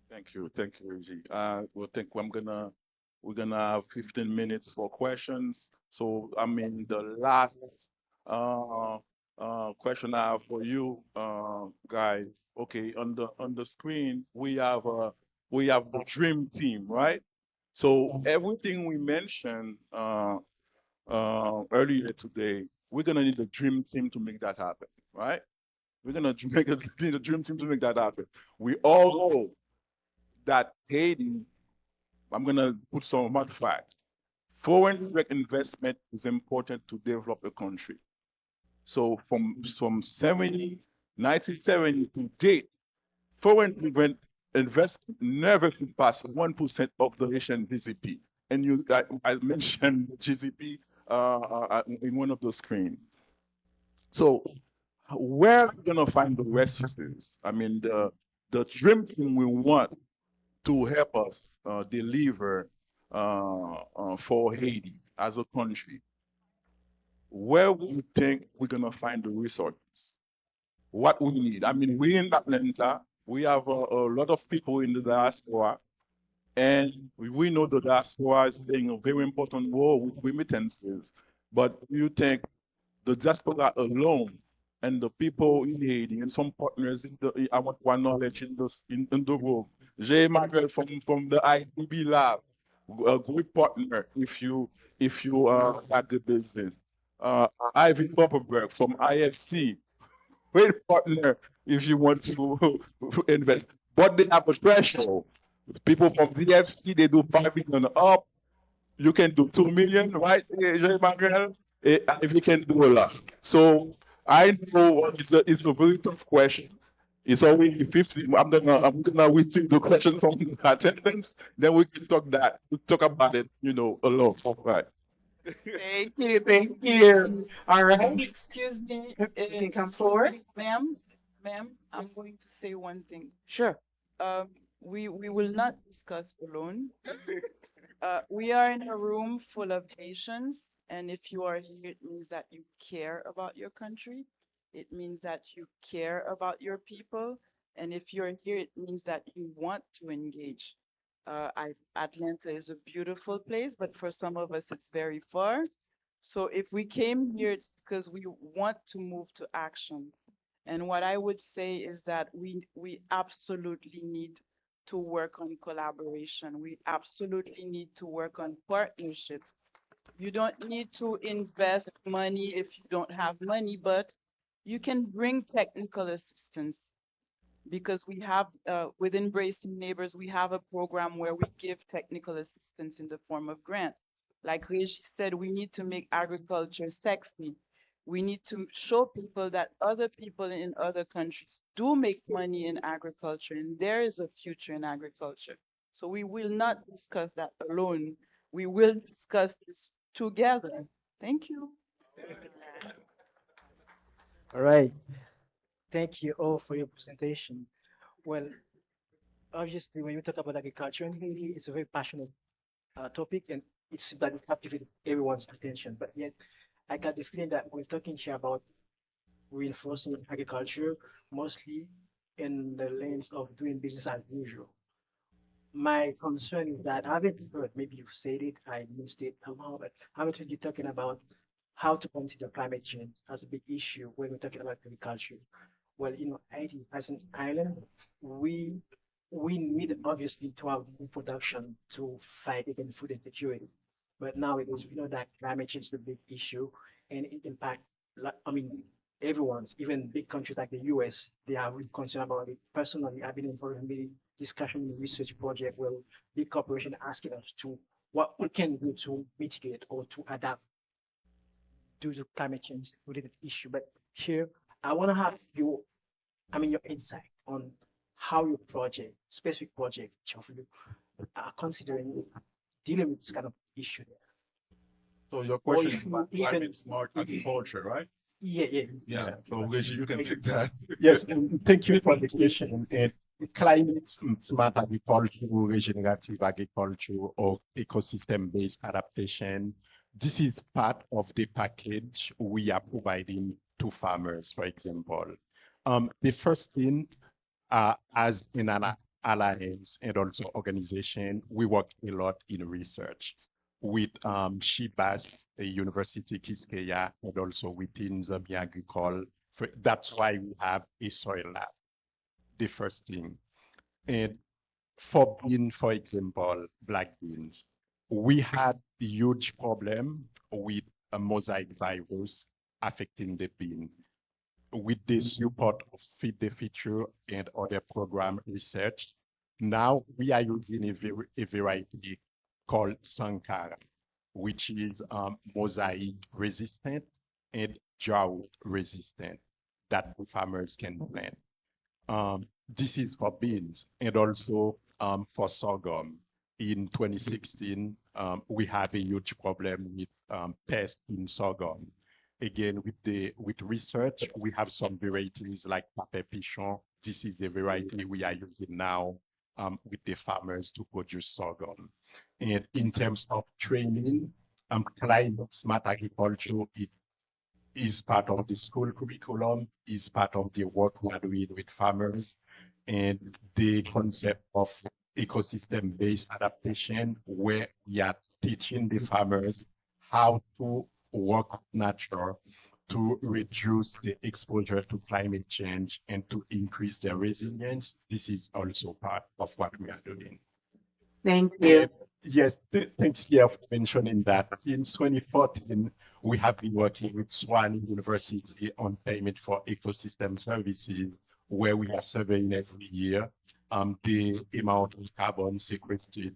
Thank you, Reggie. Well, think we're gonna have 15 minutes for questions. So, I mean, the last uh, question I have for you, guys. Okay, on the screen we have the dream team, right? So everything we mentioned earlier today, we're gonna need a dream team to make that happen, right? We're gonna need a dream team to make that happen. We all know that Haiti, I'm gonna put some mud facts. Foreign direct investment is important to develop a country. So from 1970 to date, foreign direct investment never could pass 1% of the Haitian GDP. And I mentioned GDP in one of the screens. So where are we gonna find the resources? I mean, the dream team we want to help us deliver for Haiti as a country. Where we think we're gonna find the resources? What we need? I mean, we in Atlanta, we have a lot of people in the diaspora, and we know the diaspora is playing a very important role with remittances. But do you think the diaspora alone and the people in Haiti and some partners I want to acknowledge in the room. J. Emmanuel from the IDB Lab, a great partner if you at the business. Ivy Popperberg from IFC, great partner if you want to invest. But they have a threshold. People from DFC, they do 5 million up, you can do 2 million, right, Jean-Emmanuel? If you can do a lot. So I know it's a very tough question. It's already 50. I'm gonna receive the question from the attendants, then we can talk about it, a lot. Right. Thank you, thank you. All right. Excuse me, You can come forward. ma'am, I'm going to say one thing. Sure. We will not discuss alone. We are in a room full of Haitians, and if you are here, it means that you care about your country. It means that you care about your people. And if you're here, it means that you want to engage. Atlanta is a beautiful place, but for some of us, it's very far. So if we came here, it's because we want to move to action. And what I would say is that we absolutely need to work on collaboration. We absolutely need to work on partnership. You don't need to invest money if you don't have money, but you can bring technical assistance because we have, with Embracing Neighbors, we have a program where we give technical assistance in the form of grant. Like Reggie said, we need to make agriculture sexy. We need to show people that other people in other countries do make money in agriculture and there is a future in agriculture. So we will not discuss that alone. We will discuss this together. Thank you. All right. Thank you all for your presentation. Well, obviously, when you talk about agriculture in Haiti, it's a very passionate topic, and it seems like it's captivated everyone's attention. But yet, I got the feeling that we're talking here about reinforcing agriculture, mostly in the lens of doing business as usual. My concern is that I haven't heard, maybe you've said it, I missed it somehow, but I haven't heard you talking about how to consider climate change as a big issue when we're talking about agriculture. Well, Haiti as an island, we we need obviously to have more production to fight against food insecurity. But nowadays, we know that climate change is a big issue and it impacts, I mean, everyone's, even big countries like the US, they are really concerned about it. Personally, I've been involved in many discussion in the research project where big corporations asking us to what we can do to mitigate or to adapt due to climate change related issue. But here, I want to have your insight on how your project, specific project, each of you are considering dealing with this kind of issue. So your Or question if is you about even, climate smart agriculture, right? yeah. Yeah, so Reggie, you can take that. Yes, and thank you for the question. And climate smart agriculture, regenerative agriculture, or ecosystem-based adaptation, this is part of the package we are providing to farmers, for example. The first thing, as in an alliance and also organization, we work a lot in research with Shibas, a University Quisqueya, and also within Zambia Agricole. That's why we have a soil lab, the first thing. And for bean, for example, black beans, we had a huge problem with a mosaic virus affecting the bean. With the support of Feed the Future and other program research, now we are using a variety called Sankara. which is mosaic resistant and drought resistant that the farmers can plant. This is for beans and also for sorghum. In 2016, we have a huge problem with pests in sorghum. Again, with research, we have some varieties like Pape Pichon. This is a variety we are using now with the farmers to produce sorghum. And in terms of training, climate smart agriculture, it is part of the school curriculum, is part of the work we are doing with farmers, and the concept of ecosystem-based adaptation, where we are teaching the farmers how to work with nature to reduce the exposure to climate change and to increase their resilience. This is also part of what we are doing. Thank you. Yes, thanks, Pierre, for mentioning that. Since 2014, we have been working with Swan University on payment for ecosystem services, where we are surveying every year the amount of carbon sequestered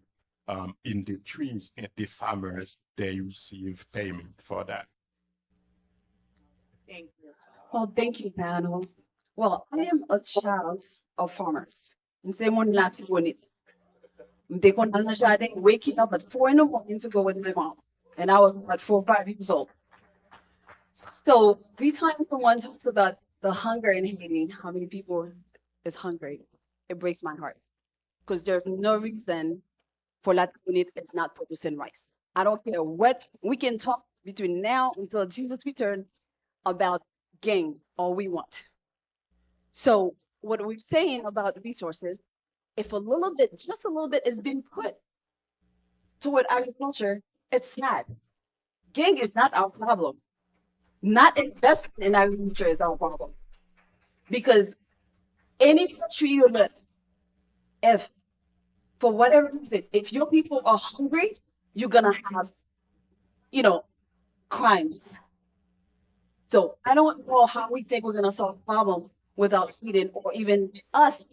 in the trees, and the farmers, they receive payment for that. Thank you. Well, thank you, panel. Well, I am a child of farmers. Someone not to win it. They go on the jardin, waking up at 4 in the morning to go with my mom. And I was about 4 or 5 years old. So 3 times someone talks about the hunger in Haiti, how many people is hungry. It breaks my heart. Because there's no reason for that unit is not producing rice. I don't care what we can talk between now until Jesus returns about gain all we want. So what we're saying about resources, if a little bit, just a little bit is being put toward agriculture, it's sad. Gang is not our problem. Not investing in agriculture is our problem. Because any country you live, if for whatever reason, if your people are hungry, you're gonna have, crimes. So I don't know how we think we're gonna solve a problem without feeding, or even us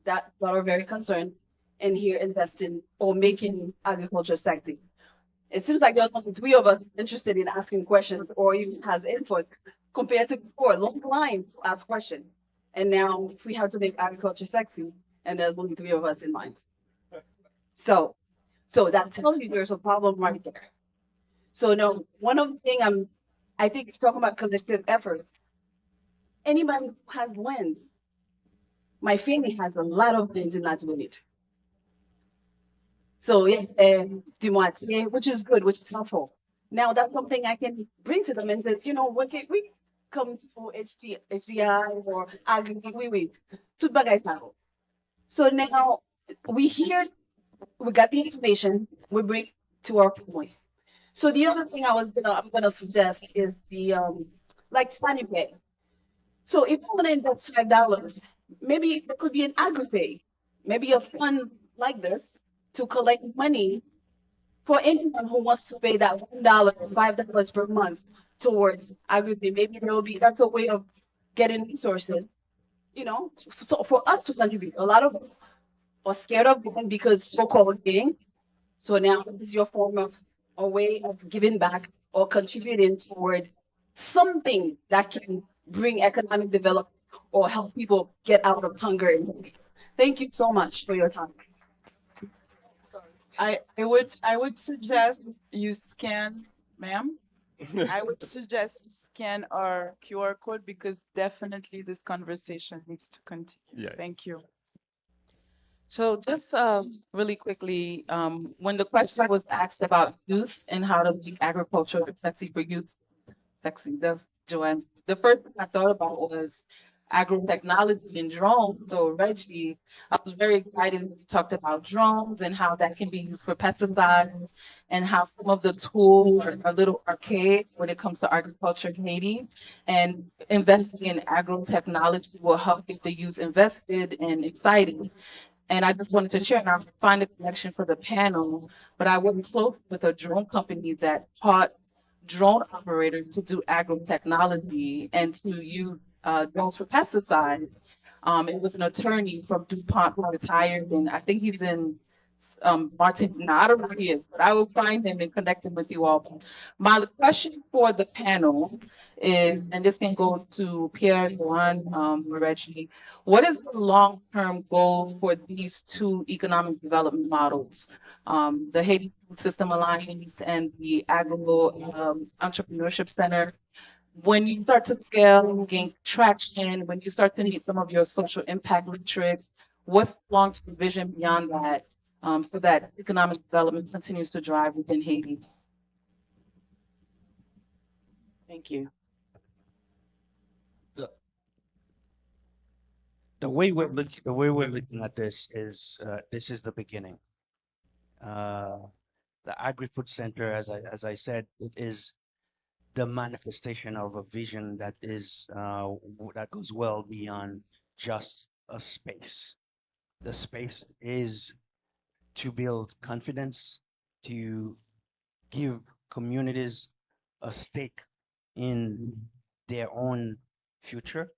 that are very concerned and here investing or making agriculture sexy. It seems like there's only 3 of us interested in asking questions or even has input compared to before, long lines to ask questions. And now if we have to make agriculture sexy and there's only 3 of us in line. So that tells you there's a problem right there. So no, one of the thing I think talking about collective effort, anybody who has lands, my family has a lot of things in that unit. So yeah, which is good, which is helpful. Now that's something I can bring to them and says, what can we come to HDI or agri, we tout bagay sa ho. So now we got the information, we bring to our point. So the other thing I'm gonna suggest is the like Sunny Pay. So if I'm gonna invest $5, maybe it could be an AgriPay, maybe a fund like this to collect money for anyone who wants to pay that $1 or $5 per month towards AgriPay. Maybe that's a way of getting resources, so for us to contribute. A lot of us are scared of going because so-called gang. So now this is your form of a way of giving back or contributing toward something that can bring economic development or help people get out of hunger. Thank you so much for your time. I would suggest you scan, ma'am. I would suggest you scan our QR code because definitely this conversation needs to continue. Yeah. Thank you. So just really quickly, when the question was asked about youth and how to make agriculture sexy for youth, sexy, that's Joanne. The first thing I thought about was agro-technology and drones. So Reggie, I was very excited when you talked about drones and how that can be used for pesticides and how some of the tools are a little archaic when it comes to agriculture in Haiti. And investing in agro-technology will help get the youth invested and excited. And I just wanted to share, and I'll find a connection for the panel, but I worked close with a drone company that taught drone operators to do agro-technology and to use drones for pesticides. It was an attorney from DuPont who retired, and I think he's in Martin, I don't know who he is, but I will find him and connect him with you all. My question for the panel is, and this can go to Pierre, Juan, Reggie, what is the long-term goals for these two economic development models? The Haiti Food System Alliance and the Agro Entrepreneurship Center. When you start to scale, gain traction, when you start to meet some of your social impact metrics, what's the long-term vision beyond that, so that economic development continues to drive within Haiti? Thank you. The, the way we're looking at this is the beginning. The Agri-Food Center, as I said, it is the manifestation of a vision that is that goes well beyond just a space. The space is to build confidence, to give communities a stake in their own future,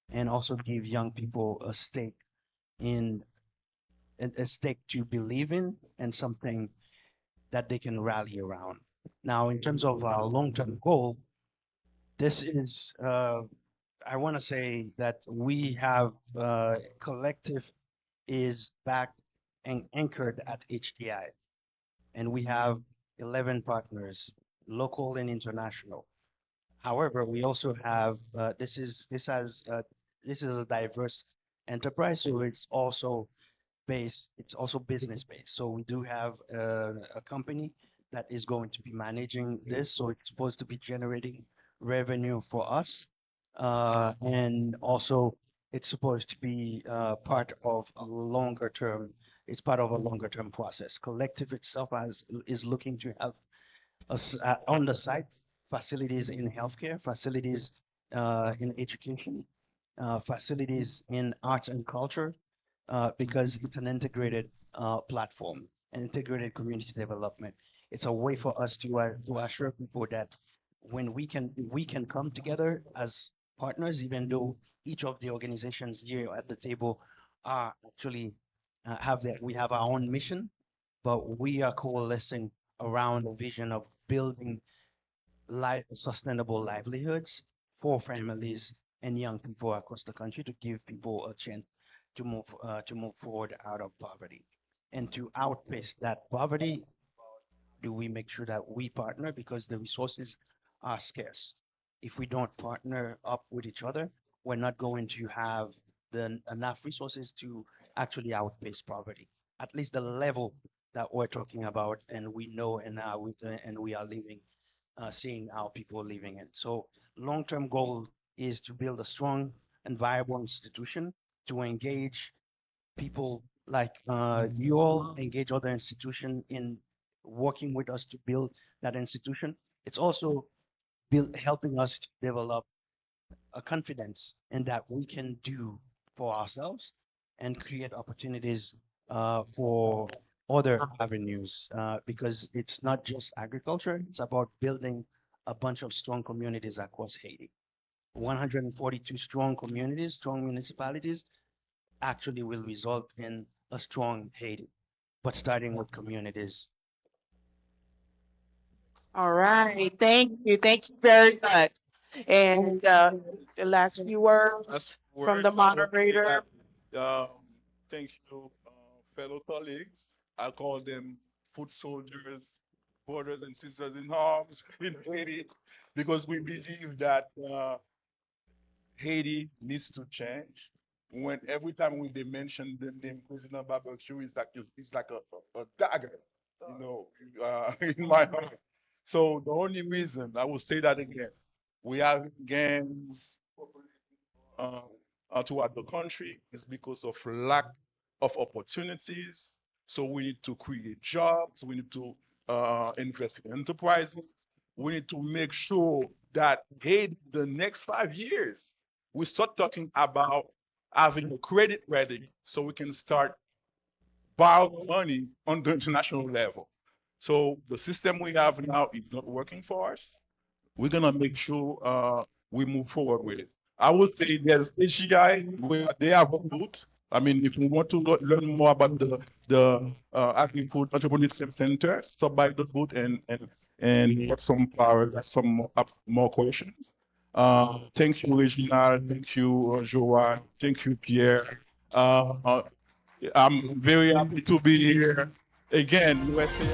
and also give young people a stake in a stake to believe in and something that they can rally around. Now, in terms of our long-term goal, this is I want to say that we have collective is backed and anchored at HDI, and we have 11 partners, local and international. However, we also have this is a diverse enterprise, so it's also business based. So we do have a company that is going to be managing this, so it's supposed to be generating revenue for us, and also it's supposed to be part of a longer term. It's part of a longer term process. Collective itself is looking to have on the site facilities in healthcare, facilities in education, facilities in arts and culture, because it's an integrated platform, an integrated community development. It's a way for us to assure people that when we can come together as partners, even though each of the organizations here at the table are actually we have our own mission, but we are coalescing around a vision of building sustainable livelihoods for families and young people across the country, to give people a chance to move forward out of poverty. And to outpace that poverty, do we make sure that we partner, because the resources are scarce. If we don't partner up with each other, we're not going to have enough resources to actually outpace poverty, at least the level that we're talking about, and we know, and we are living, seeing our people living in. So long-term goal is to build a strong and viable institution, to engage people like you all, engage other institutions in working with us to build that institution. It's also helping us to develop a confidence in that we can do for ourselves and create opportunities for other avenues, because it's not just agriculture, it's about building a bunch of strong communities across Haiti. 142 strong communities, strong municipalities actually will result in a strong Haiti, but starting with communities. All right, thank you very much. And the last few words from the moderator. Um, thank you, fellow colleagues. I call them foot soldiers, brothers and sisters in arms in Haiti, because we believe that Haiti needs to change. When every time they mention the name President Barbecue, it's like a dagger, in my heart. So the only reason I will say that again, we have gangs uh, throughout the country is because of lack of opportunities. So we need to create jobs. We need to invest in enterprises. We need to make sure that, hey, the next 5 years, we start talking about having a credit ready so we can start borrowing money on the international level. So the system we have now is not working for us. We're gonna make sure we move forward with it. I would say there's HEI where they have a boot I mean, if you want to learn more about the Agri-Food Entrepreneurship Center, stop by the booth and get some power, some more questions. Thank you, Reginald. Thank you, Joanne. Thank you, Pierre. I'm very happy to be here again, USA.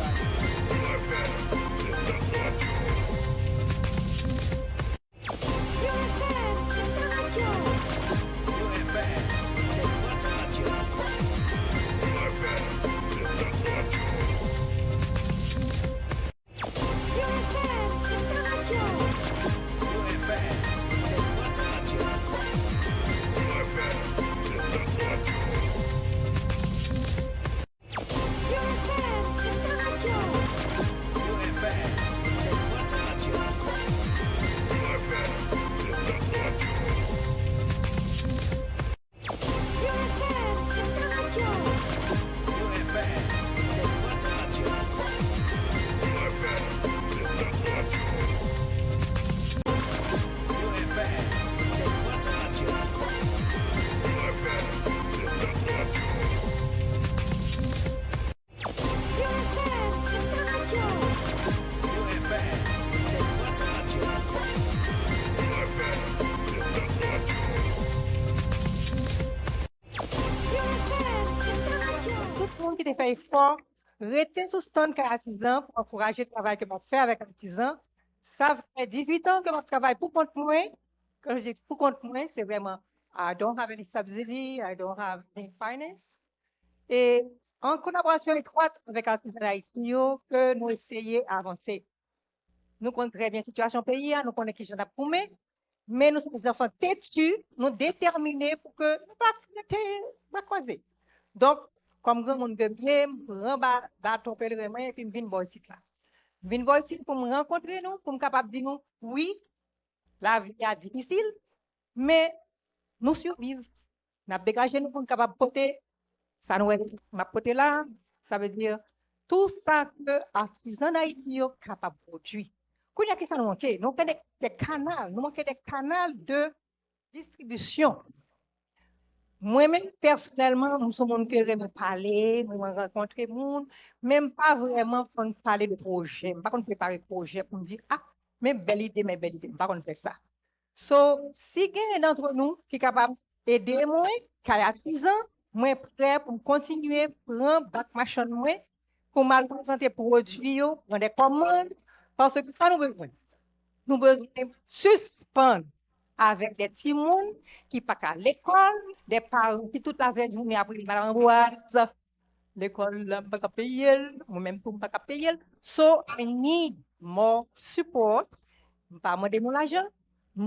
Tout le monde qui te fait effort, rester sous stand comme artisan pour encourager le travail que je fais avec artisan. Ça fait 18 ans que je travaille pour compte moi. Quand je dis pour compte moi, c'est vraiment I don't have any subsidy, I don't have any finance. Et en collaboration étroite avec artisan haïtien que nous essayons d'avancer. Nous connaissons très bien la situation pays, nous connaissons qui j'en ai pour mais nous sommes des enfants têtus, nous déterminés pour que nous ne pas croiser. Donc, comme grand monde que bien, prends bâton pèlerin et puis vinn boy ici là. Vinn boy ici pour me rencontrer nous, pour me capable dire nous, oui, la vie est difficile, mais nous survivons. Nous avons dégagé nous pour capable porter, ça nous m'a porté là, ça veut dire tout ça que artisan d'Haïti est capable de produire. Quand il y a ça nous manque, nous manquons des canaux, nous manquons des canaux de distribution. Moi-même, personnellement, nous sommes gens qui aiment parler, nous rencontrer des gens, même pas vraiment pour parler de projet. Pas qu'on préparer le projet pour me dire, ah, mais belle idée, pas qu'on fait ça. So, si quelqu'un d'entre nous qui est capable d'aider moi, qui est artisan, moi prêt pour continuer, prendre bac machin moi, pour mal présenter produits, prendre des commandes, parce que ça nous besoin. Nous besoin suspendre avec des petits monde qui pas à l'école, des parents qui toute la journée après ils vont l'école là pas payer, moi-même pour pas payer. So I need more support. Pas moi de mon l'argent.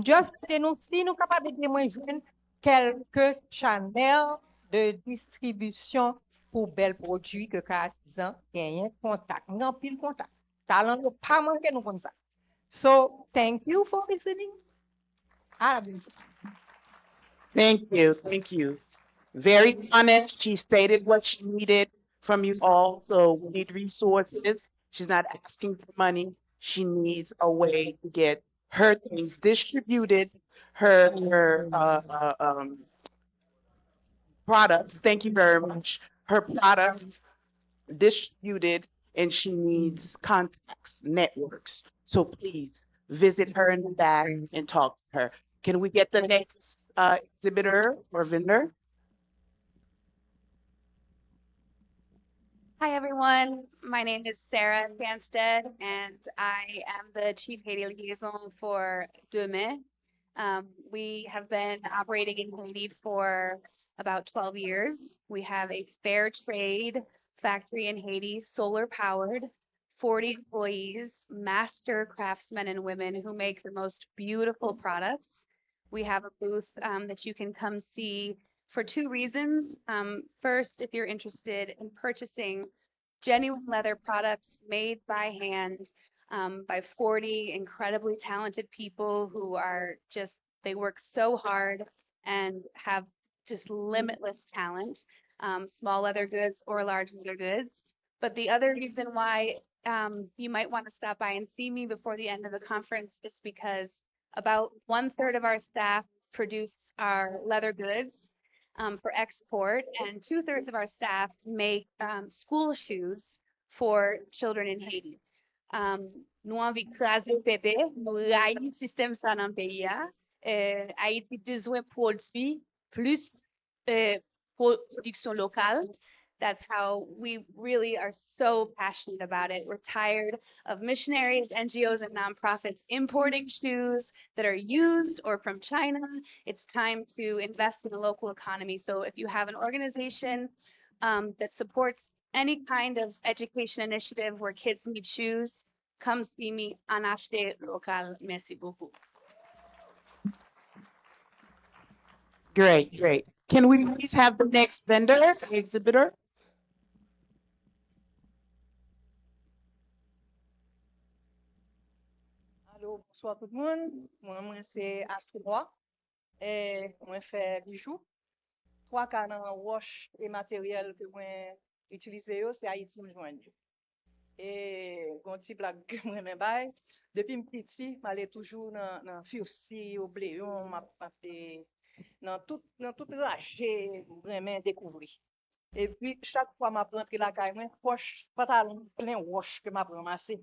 Just nous si nous capables de moins joindre quelques channels de distribution pour belles produits que artisan gagne contact, grand pile contact. Talent pas manquer nous comme ça. So thank you for listening. Thank you. Thank you. Very honest. She stated what she needed from you all. So we need resources. She's not asking for money. She needs a way to get her things distributed, her products. Thank you very much. Her products distributed, and she needs contacts, networks. So please visit her in the back and talk to her. Can we get the next exhibitor or vendor? Hi, everyone. My name is Sarah Fanstead, and I am the Chief Haiti Liaison for Demain. We have been operating in Haiti for about 12 years. We have a fair trade factory in Haiti, solar powered, 40 employees, master craftsmen and women who make the most beautiful products. We have a booth that you can come see for two reasons. First, if you're interested in purchasing genuine leather products made by hand by 40 incredibly talented people who are just, they work so hard and have just limitless talent, small leather goods or large leather goods. But the other reason why you might want to stop by and see me before the end of the conference is because about 1/3 of our staff produce our leather goods. for export, and 2/3 of our staff make school shoes for children in Haiti. Nou anvi kraze pepe, nou rayi sistem sa nan peyi ya. Haiti bezwen prodwi plus production locale. That's how we really are so passionate about it. We're tired of missionaries, NGOs, and nonprofits importing shoes that are used or from China. It's time to invest in the local economy. So if you have an organization that supports any kind of education initiative where kids need shoes, come see me en acheter local. Merci beaucoup. Great, great. Can we please have the next vendor, exhibitor? Allô, bonsoir tout le monde. Moi, c'est Astrid. Moi, fais bijoux. Trois canons wash et matériel que moi utilisé, c'est Haïti me joindre. Et un petit blague que moi me bail. Depuis petit, m'allais toujours dans Fursi, au Bléon, m'a fait dans tout rangé, vraiment découvrir. Et puis, chaque fois, m'a rentré la caille, moi, poche, pantalon, plein wash que m'a ramassé.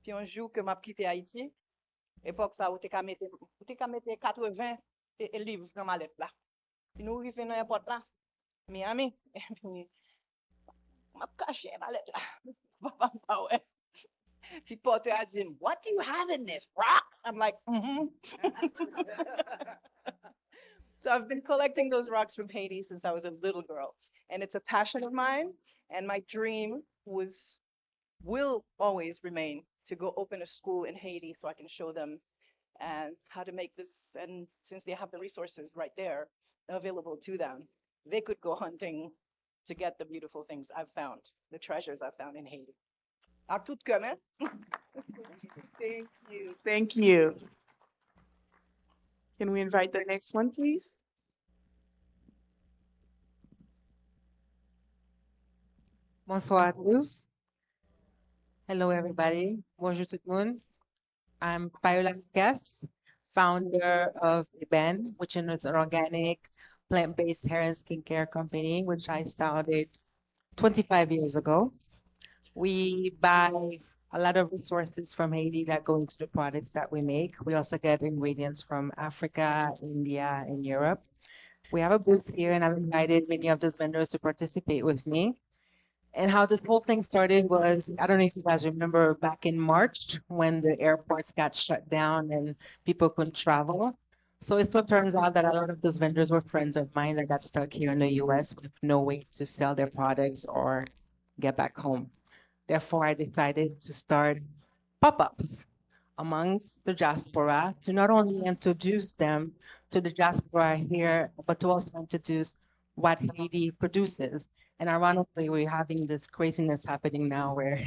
Puis un jour que m'a quitté Haïti, époque ça, où t'es qu'à mettre 80 livres dans ma lettre là. Puis nous arrivons dans l'aéroport là, Miami, et puis m'a caché ma lettre là. Papa m'a ouais. Puis porteur a dit, "What do you have in this rock?" I'm like, So I've been collecting those rocks from Haiti since I was a little girl, and it's a passion of mine. And my dream will always remain to go open a school in Haiti so I can show them and how to make this. And since they have the resources right there available to them, they could go hunting to get the beautiful things I've found, the treasures I've found in Haiti. À tout cœur, hein? Thank you. Thank you. Can we invite the next one, please? Bonsoir à tous. Hello, everybody. Bonjour tout le monde. I'm Paola Lucas, founder of the band, which is an organic plant-based hair and skincare company, which I started 25 years ago. We buy a lot of resources from Haiti that go into the products that we make. We also get ingredients from Africa, India, and Europe. We have a booth here, and I've invited many of those vendors to participate with me. And how this whole thing started was, I don't know if you guys remember back in March when the airports got shut down and people couldn't travel. So it still turns out that a lot of those vendors were friends of mine that got stuck here in the US with no way to sell their products or get back home. Therefore, I decided to start pop-ups amongst the diaspora to not only introduce them to the diaspora here, but to also introduce what Haiti produces. And ironically, we're having this craziness happening now where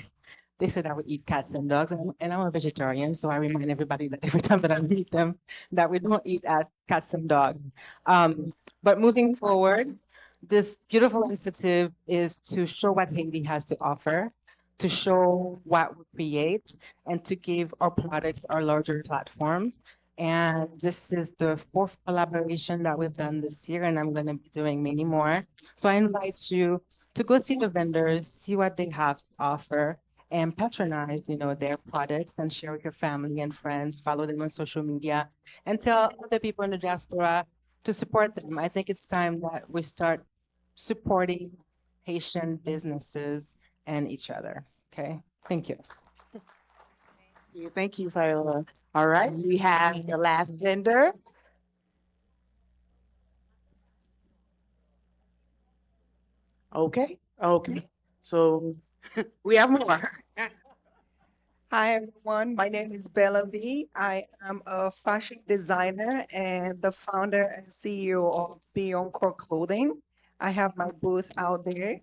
they said I would eat cats and dogs, and I'm a vegetarian, so I remind everybody that every time that I meet them, that we don't eat cats and dogs. But moving forward, this beautiful initiative is to show what Haiti has to offer, to show what we create, and to give our products our larger platforms. And this is the fourth collaboration that we've done this year, and I'm going to be doing many more. So I invite you to go see the vendors, see what they have to offer, and patronize, their products and share with your family and friends, follow them on social media, and tell other people in the diaspora to support them. I think it's time that we start supporting Haitian businesses and each other. Okay, thank you. Thank you, Viola. All right, we have the last vendor. Okay, okay. So we have more. Hi everyone, my name is Bella V. I am a fashion designer and the founder and CEO of Beyond Core Clothing. I have my booth out there.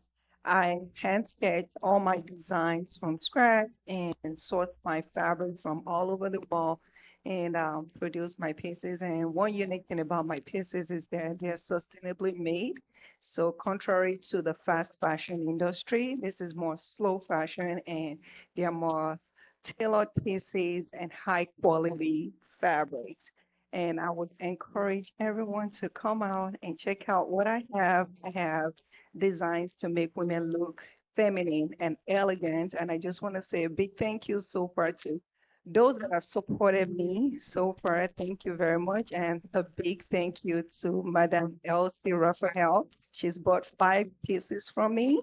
I hand sketch all my designs from scratch and source my fabric from all over the world and produce my pieces. And one unique thing about my pieces is that they're sustainably made. So contrary to the fast fashion industry, this is more slow fashion and they're more tailored pieces and high quality fabrics. And I would encourage everyone to come out and check out what I have. I have designs to make women look feminine and elegant. And I just want to say a big thank you so far to those that have supported me so far. Thank you very much. And a big thank you to Madame Elsie Raphael. She's bought 5 pieces from me.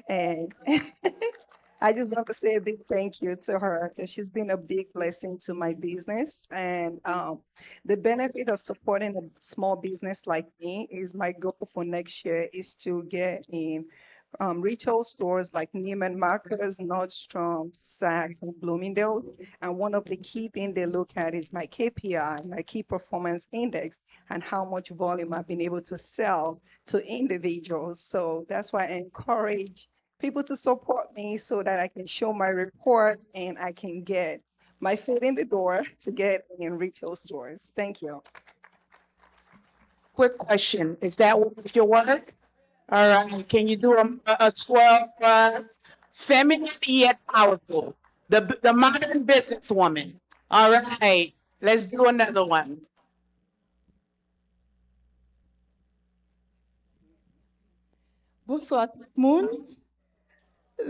And I just want to say a big thank you to her because she's been a big blessing to my business. And the benefit of supporting a small business like me is my goal for next year is to get in retail stores like Neiman Marcus, Nordstrom, Saks, and Bloomingdale. And one of the key things they look at is my KPI, my key performance index, and how much volume I've been able to sell to individuals. So that's why I encourage people to support me so that I can show my report and I can get my foot in the door to get in retail stores. Thank you. Quick question. Is that with your work? All right. Can you do a twirl for us? Feminine yet powerful. The modern businesswoman. All right. Let's do another one. Bonsoir tout le monde.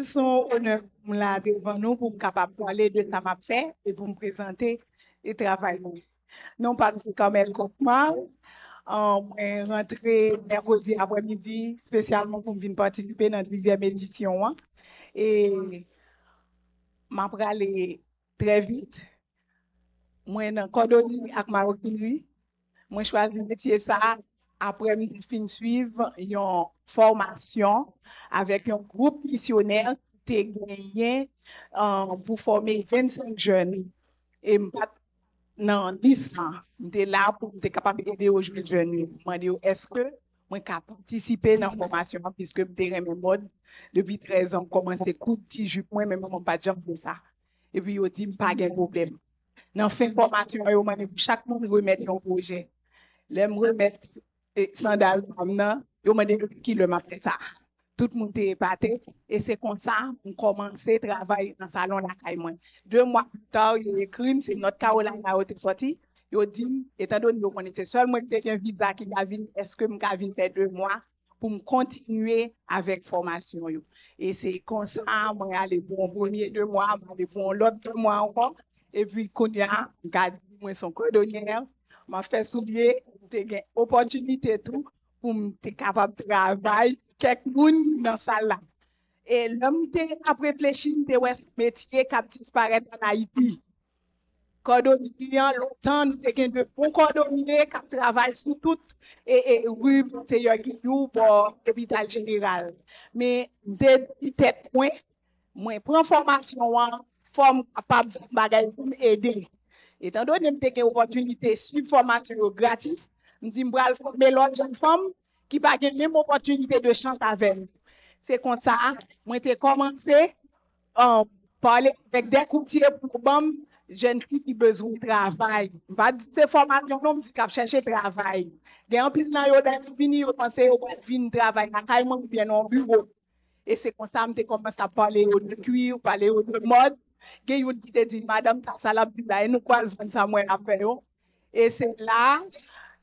Son honneur pour me la devant nous pour me capable de parler de ça m'a fait et pour me présenter et travail. Non pas c'est quand même comme moi. Moi rentré mercredi après-midi spécialement pour venir participer dans la 10e édition. Hein. Et m'a parlé très vite. Moi dans cordonnerie avec maroquinerie. Moi choisi métier ça après me fin suivre une formation avec un groupe missionnaire qui a gagné pour former 25 jeunes. Et non, 10 ans, j'étais là pour être capable d'aider aux jeunes. Je me demandé est-ce que moi capable participer dans la formation puisque je suis mode depuis 13 ans, commencé coup de petit jupe, moi même mon pas de jambe de ça. Et puis il dit pas de problème. Dans fin formation, yo m'a dit chaque monde remettre un projet. Les me remettre sandales maintenant, yo m'a dit qui le m'a fait ça. Tout le monde est épaté et c'est comme ça on commencé à travailler dans le salon la caille moi. 2 mois plus tard, il écrit c'est notre Carolina qui est sorti. Il dit étant donné que on était seul moi qui un visa qui va venir est-ce que m'ka venir faire 2 mois pour me continuer avec formation yo. Et c'est comme ça moi aller pour un premier 2 mois, aller pour l'autre 2 mois encore et puis qu'on y a moi son cordonnière m'a fait soulier te gen opportunité tout pour me capable de travailler quelques moun dans salle là et l'homme te après réfléchi te ouais métier qui a disparaît en Haïti cordonnier longtemps nous te gen de bons cordonniers qui travaillent sur tout et rue Monseigneur Guillou pour l'hôpital général mais de tête point moi prends formation forme capable bagay pour m'aider étant donné que j'ai une opportunité suivre formation gratis me dit m'bral former l'autre jeune femme qui pas la même opportunité de chanter avec nous. C'est comme ça moi j'ai commencé parler avec des courtiers pour bam jeune fille qui besoin de travail pas c'est formation non dit qu'à chercher travail gen en plus nan yo dans fini yo penser yo venir travail na kay moi bien en bureau et c'est comme ça me commencé à parler de cuir parler de mode gen yon qui te dit madame ça la bizarre nous quoi vendre ça moi à faire et c'est là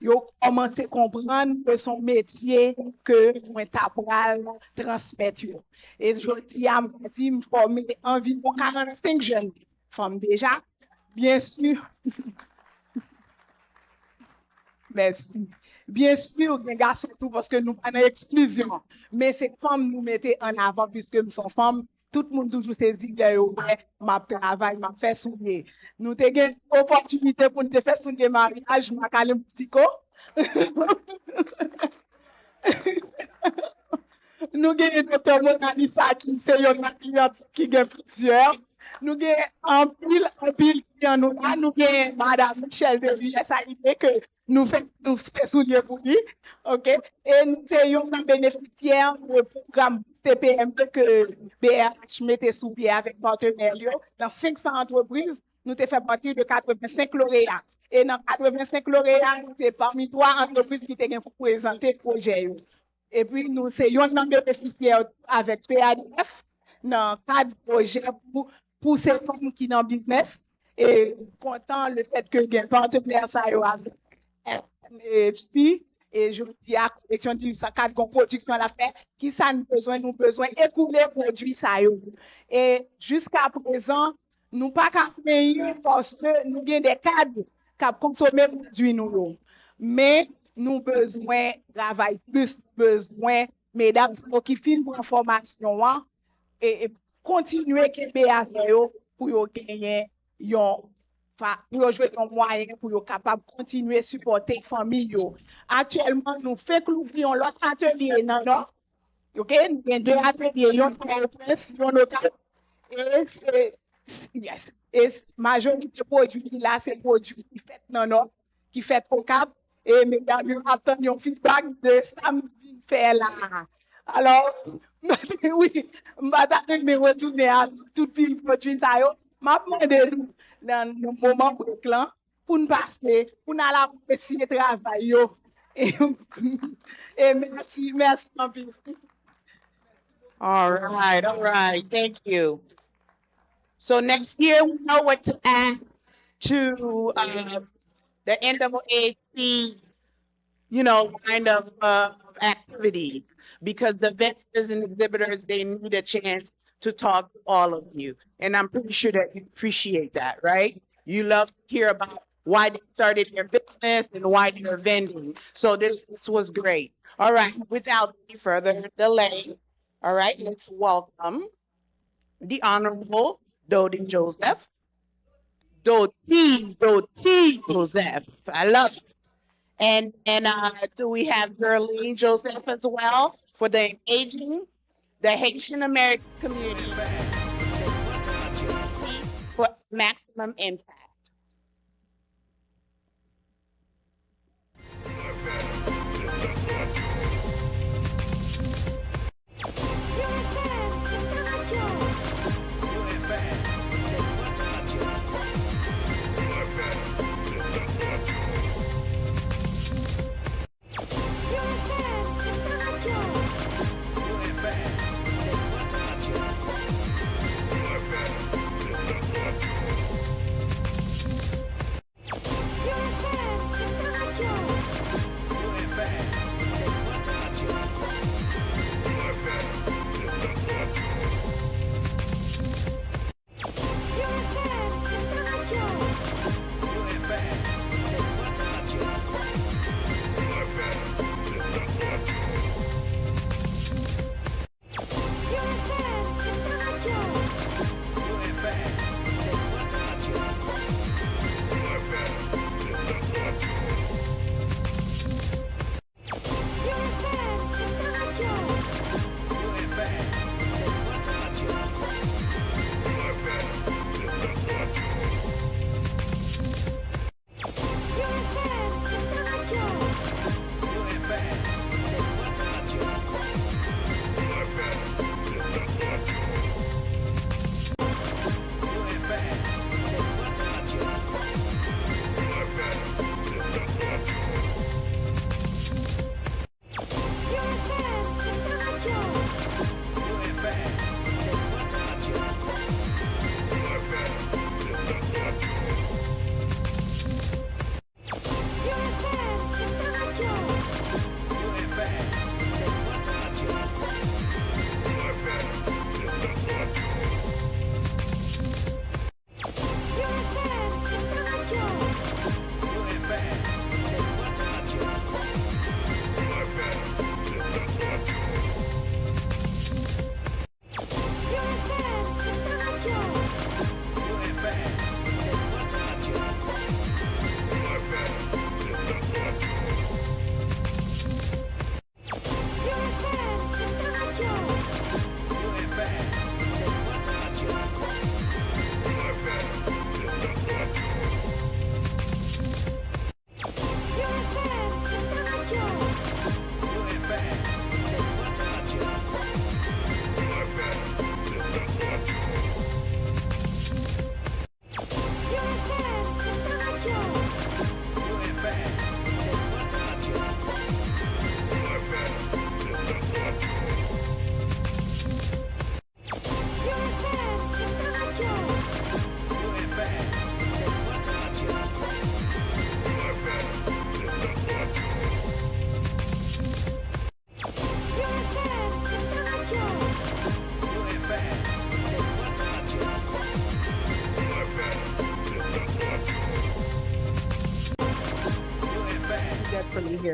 yo commencé à comprendre que son métier que moi t'apprendre transmettre yo. Et je dis à me former environ 45 jeunes femmes déjà bien sûr. Merci. Bien sûr, les garçons tout parce que nous pas dans exclusion, mais c'est femmes nous mettez en avant puisque nous sommes femmes. Tout le monde toujours saisi m'a travail, m'a fait soulier. Nous avons une opportunité pour nous faire soulier mariage, m'a calé psycho. Nous avons docteur Monalisa qui c'est une cliente qui a plusieurs. Nous avons un pile client nous là. Nous avons madame Michel de l'USAID que nous faisons soulier pour lui. OK? Et nous sommes un bénéficiaire du programme TPMP que BRH mettait sous pied avec partenaires. Dans 500 entreprises, nous avons fait partie de 85 lauréats. Et dans 85 lauréats, nous sommes parmi 3 entreprises qui ont présenté le projet. Et puis, nous sommes un bénéficiaire avec PADF dans 4 projets pour ces femmes qui sont dans le business. Et content le fait que les partenaires ça avec NAAHP, et je dis à collection de 104 gon production la fait, qui ça nous besoin écouler produit ça yo. Et jusqu'à présent, nous pas qu'à payer parce que nous avons des cadres qui consommer produit nous yo. Mais nous besoin travail plus, besoin mesdames qui filment en formation hein, et continuer kembe avec yo pour yo gagner yon pour jouer un moyen pour être capable de continuer à supporter la famille. Actuellement, nous faisons l'ouvrir l'autre atelier. Non, non. OK? Nous avons deux ateliers. Un pour le prince, un local. Et c'est, yes. Et majorité de produits là, c'est produits qui fait non, non, qui fait au cap. Et mesdames, nous attendons un feedback de ça me fait là. Alors, oui, je vais me retourner à tout le produit ça. M'a demandé nous dans le moment pour nous passer, pour nous aller apprécier le travail. Yo. Et merci, merci. All right. Thank you. So next year, we know what to add to the NAAHP, kind of activities, because the vendors and exhibitors, they need a chance to talk to all of you. And I'm pretty sure that you appreciate that, right? You love to hear about why they started their business and why they're vending. So this was great. All right, without any further delay, all right, let's welcome the Honorable Dodi Joseph. Dodi Joseph. I love it. And do we have Gerline Joseph as well for the engaging the Haitian American community for maximum impact?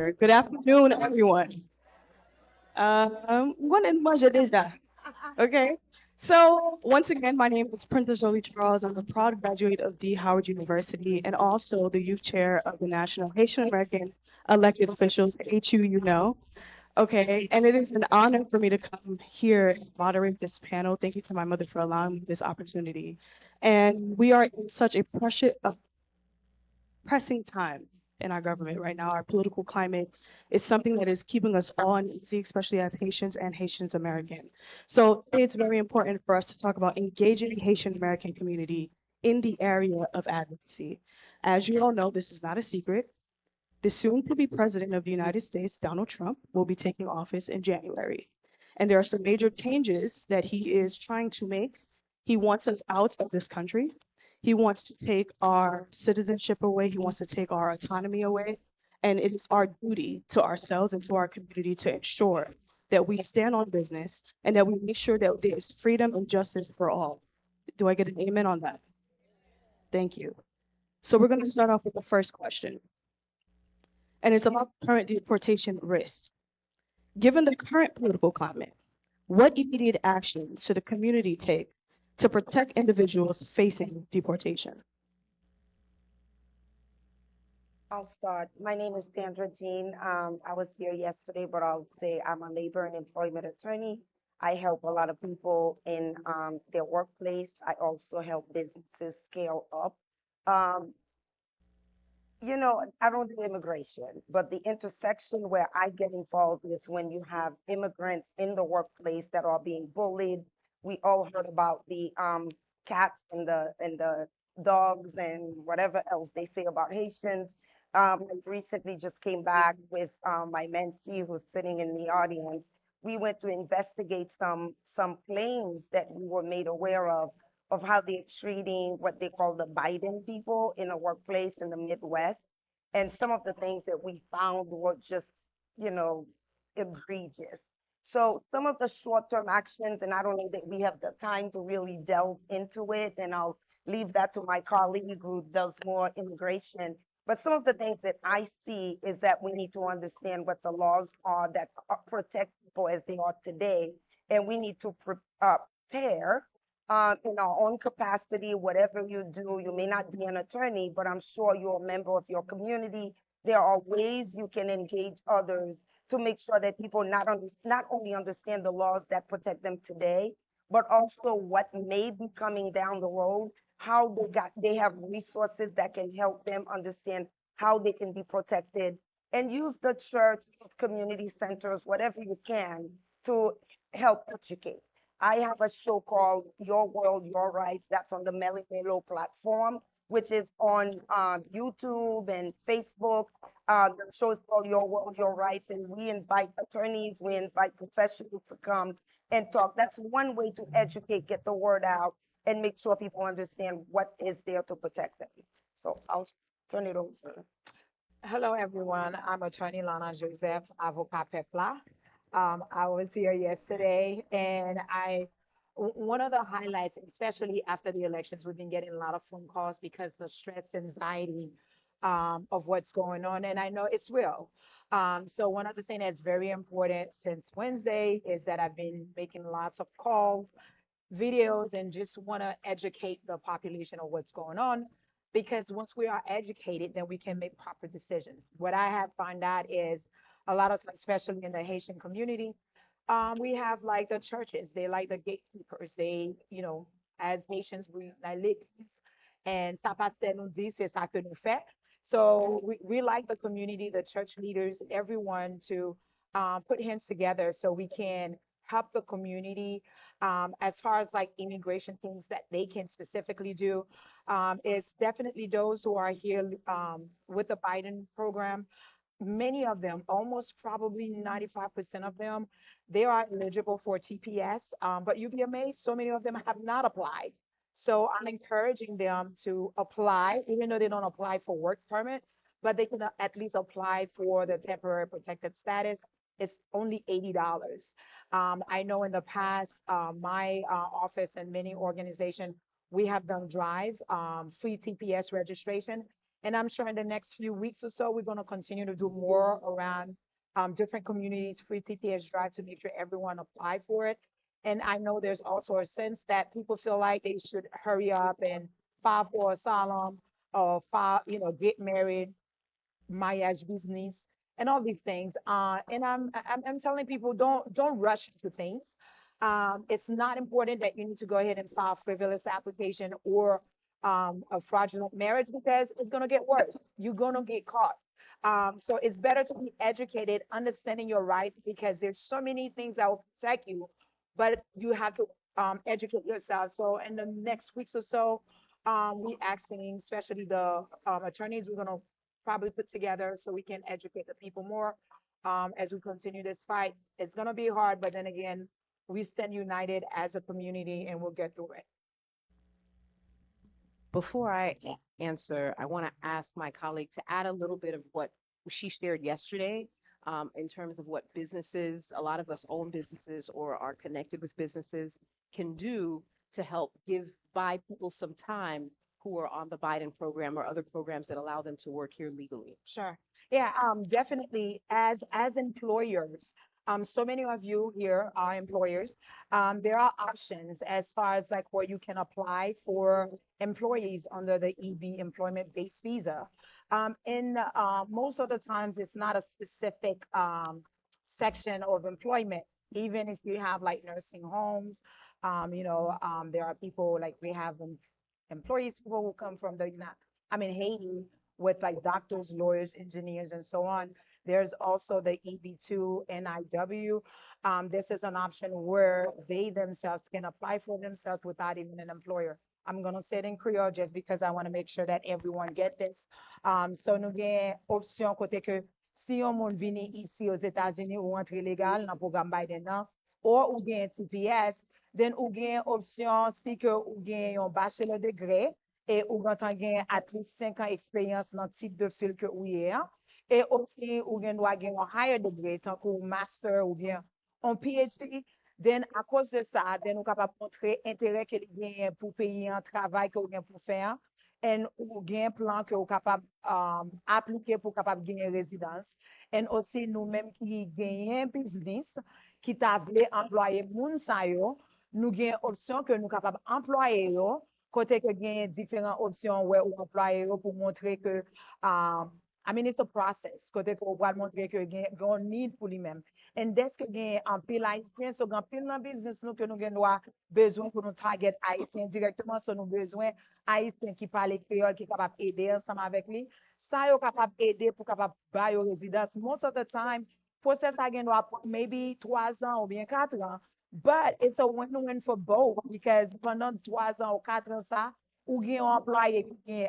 sir. Good afternoon, everyone. Bueno, manger déjà. Okay. So once again, my name is Princess Jolie Charles. I'm a proud graduate of D. Howard University and also the youth chair of the National Haitian American Elected Officials, HU, you know. Okay, and it is an honor for me to come here and moderate this panel. Thank you to my mother for allowing me this opportunity. And we are in such a pressing time in our government right now. Our political climate is something that is keeping us all uneasy, especially as Haitians and Haitians American. So it's very important for us to talk about engaging the Haitian American community in the area of advocacy. As you all know, this is not a secret. The soon-to-be president of the United States, Donald Trump, will be taking office in January. And there are some major changes that he is trying to make. He wants us out of this country. He wants to take our citizenship away. He wants to take our autonomy away. And it is our duty to ourselves and to our community to ensure that we stand on business and that we make sure that there is freedom and justice for all. Do I get an amen on that? Thank you. So we're going to start off with the first question. And it's about current deportation risks. Given the current political climate, what immediate actions should the community take to protect individuals facing deportation? I'll start. My name is Sandra Jean. I was here yesterday, but I'll say I'm a labor and employment attorney. I help a lot of people in their workplace. I also help businesses scale up. Um, you know, I don't do immigration, but the intersection where I get involved is when you have immigrants in the workplace that are being bullied. We all heard about the cats and the dogs and whatever else they say about Haitians. I recently just came back with my mentee who's sitting in the audience. We went to investigate some claims that we were made aware of how they're treating what they call the Biden people in a workplace in the Midwest. And some of the things that we found were just, you know, egregious. So some of the short-term actions, and I don't know that we have the time to really delve into it, and I'll leave that to my colleague who does more immigration. But some of the things that I see is that we need to understand what the laws are that protect people as they are today, and we need to prepare in our own capacity, whatever you do. You may not be an attorney, but I'm sure you're a member of your community. There are ways you can engage others to make sure that people not only understand the laws that protect them today, but also what may be coming down the road, how they have resources that can help them understand how they can be protected, and use the church, community centers, whatever you can to help educate. I have a show called Your World, Your Rights. That's on the Melly Melo platform, which is on YouTube and Facebook. The show is called Your World, Your Rights, and we invite attorneys, we invite professionals to come and talk. That's one way to educate, get the word out, and make sure people understand what is there to protect them. So I'll turn it over. Hello, everyone. I'm attorney Lana Joseph, avocat Pepla. I was here yesterday, and one of the highlights, especially after the elections, we've been getting a lot of phone calls because the stress, anxiety of what's going on, and I know it's real. So one of the things that's very important since Wednesday is that I've been making lots of calls, videos, and just want to educate the population of what's going on. Because once we are educated, then we can make proper decisions. What I have found out is a lot of, especially in the Haitian community, we have like the churches, they like the gatekeepers. They, you know, as Haitians, we like l'église, and ça pasteur nous dit, c'est ça que nous fait. So we like the community, the church leaders, everyone to put hands together so we can help the community as far as like immigration things that they can specifically do. Is definitely those who are here with the Biden program. Many of them, almost probably 95% of them, they are eligible for TPS, but you'd be amazed, so many of them have not applied. So I'm encouraging them to apply, even though they don't apply for work permit, but they can at least apply for the temporary protected status. It's only $80. I know in the past, my office and many organizations, we have done drive, free TPS registration, And I'm sure in the next few weeks or so, we're going to continue to do more around different communities, free TPS drive to make sure everyone apply for it. And I know there's also a sense that people feel like they should hurry up and file for asylum or file, get married, mariage business, and all these things. And I'm telling people don't rush into things. It's not important that you need to go ahead and file frivolous application or a fraudulent marriage because it's gonna get worse. You're gonna get caught. So it's better to be educated, understanding your rights because there's so many things that will protect you, but you have to educate yourself. So in the next weeks or so, we asking, especially the attorneys, we're gonna probably put together so we can educate the people more as we continue this fight. It's going to be hard, but then again, we stand united as a community and we'll get through it. Before I answer, I want to ask my colleague to add a little bit of what she shared yesterday in terms of what businesses, a lot of us own businesses or are connected with businesses, can do to help buy people some time who are on the Biden program or other programs that allow them to work here legally. Sure. Yeah, definitely. As employers, so many of you here are employers. There are options as far as like where you can apply for employees under the EB employment-based visa. And most of the times, it's not a specific section of employment. Even if you have like nursing homes, there are people like we have employees people who come from Haiti with like doctors, lawyers, engineers, and so on. There's also the EB2 NIW. This is an option where they themselves can apply for themselves without even an employer. I'm gonna say it in Creole just because I want to make sure that everyone get this. So nous gen option côté que si on moun vini ici aux États-Unis ou rentre légal dans programme Biden nan, ou gen TPS, then ou gen option si que ou gen un bachelor degré et ou gantan gen at least 5 ans expérience dans type de fil que ou yé, et aussi ou gen doit gen un higher degré tant que master ou bien un PhD. Then à cause de ça, then ou capable montrer intérêt que gen pour payer un travail que ou gen pour faire et ou gen plan que ou capable appliquer pour capable gagner résidence. Et aussi nous-mêmes qui gagnons business qui t'a voulu employer moun sa yo, nous gagnons option que nous capable employer yo côté que gagne différentes options ouais ou employer yo pour montrer que it's a process côté que on va montrer que gagne need pour lui-même. Et dès que gagne en pile haïtien so gagne pile dans business nous que nous gagne besoin pour nous target haïtien directement so nous besoin haïtien qui parle créole qui capable aider ensemble avec lui ça yo capable aider pour capable buy your résidence most of the time process again maybe 3 ans ou bien 4 ans. But it's a win-win for both because pendant 3 ans ou 4 ans ça, ou gen un employé qui gen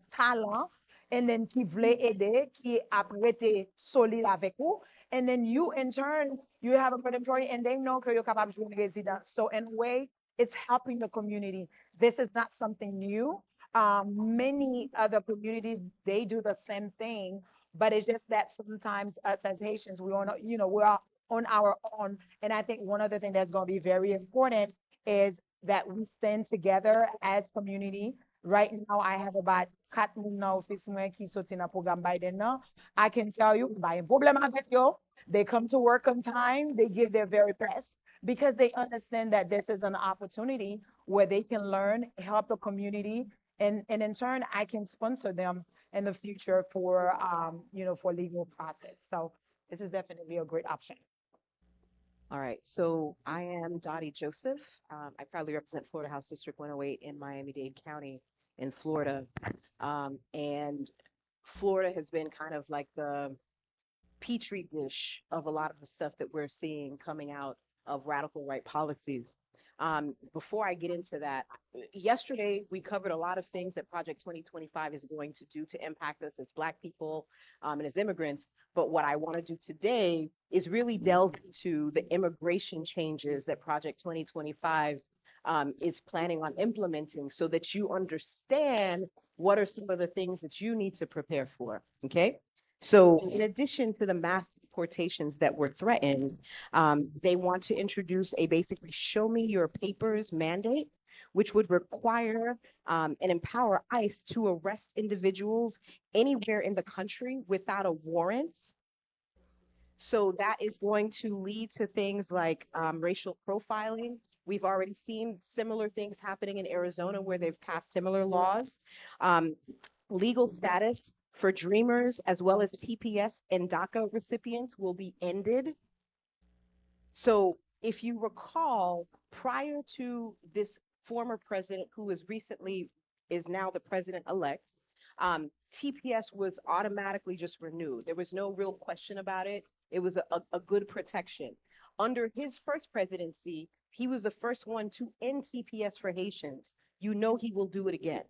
talent and then qui vle aider, qui après te solide avec vous, and then you in turn, you have a good employee and they know que you're capable de residence. So in a way, it's helping the community. This is not something new. Many other communities, they do the same thing, but it's just that sometimes us as Haitians, we are, we are on our own. And I think one other thing that's going to be very important is that we stand together as community. Right now, I have about 4 moun nan office mwen ki soti nan program Biden nan. I can tell you, ba yon problem avec yo. They come to work on time. They give their very best because they understand that this is an opportunity where they can learn, help the community, and in turn, I can sponsor them in the future for, for legal process. So this is definitely a great option. All right, so I am Dottie Joseph. I proudly represent Florida House District 108 in Miami-Dade County in Florida. And Florida has been kind of like the petri dish of a lot of the stuff that we're seeing coming out of radical right policies. Before I get into that, yesterday we covered a lot of things that Project 2025 is going to do to impact us as Black people and as immigrants. But what I want to do today is really delve into the immigration changes that Project 2025 is planning on implementing so that you understand what are some of the things that you need to prepare for, okay? So in addition to the mass deportations that were threatened, they want to introduce a basically show me your papers mandate, which would require and empower ICE to arrest individuals anywhere in the country without a warrant. So that is going to lead to things like racial profiling. We've already seen similar things happening in Arizona where they've passed similar laws. Legal status for Dreamers as well as TPS and DACA recipients will be ended. So if you recall, prior to this former president who is now the president-elect, TPS was automatically just renewed. There was no real question about it. It was a good protection. Under his first presidency, he was the first one to end TPS for Haitians. You know he will do it again.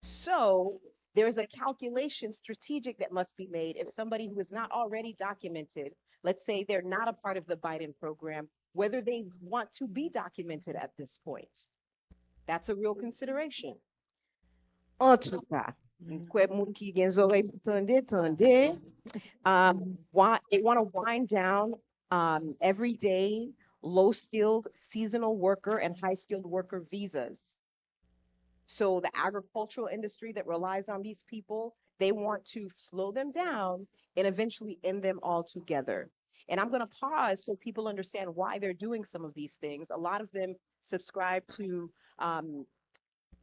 So there's a calculation strategic that must be made if somebody who is not already documented, let's say they're not a part of the Biden program, whether they want to be documented at this point. That's a real consideration. En tout cas, kwe moun ki gen zorey pou tande, they want to wind down everyday low-skilled seasonal worker and high-skilled worker visas. So the agricultural industry that relies on these people, they want to slow them down and eventually end them altogether. And I'm going to pause so people understand why they're doing some of these things. A lot of them subscribe to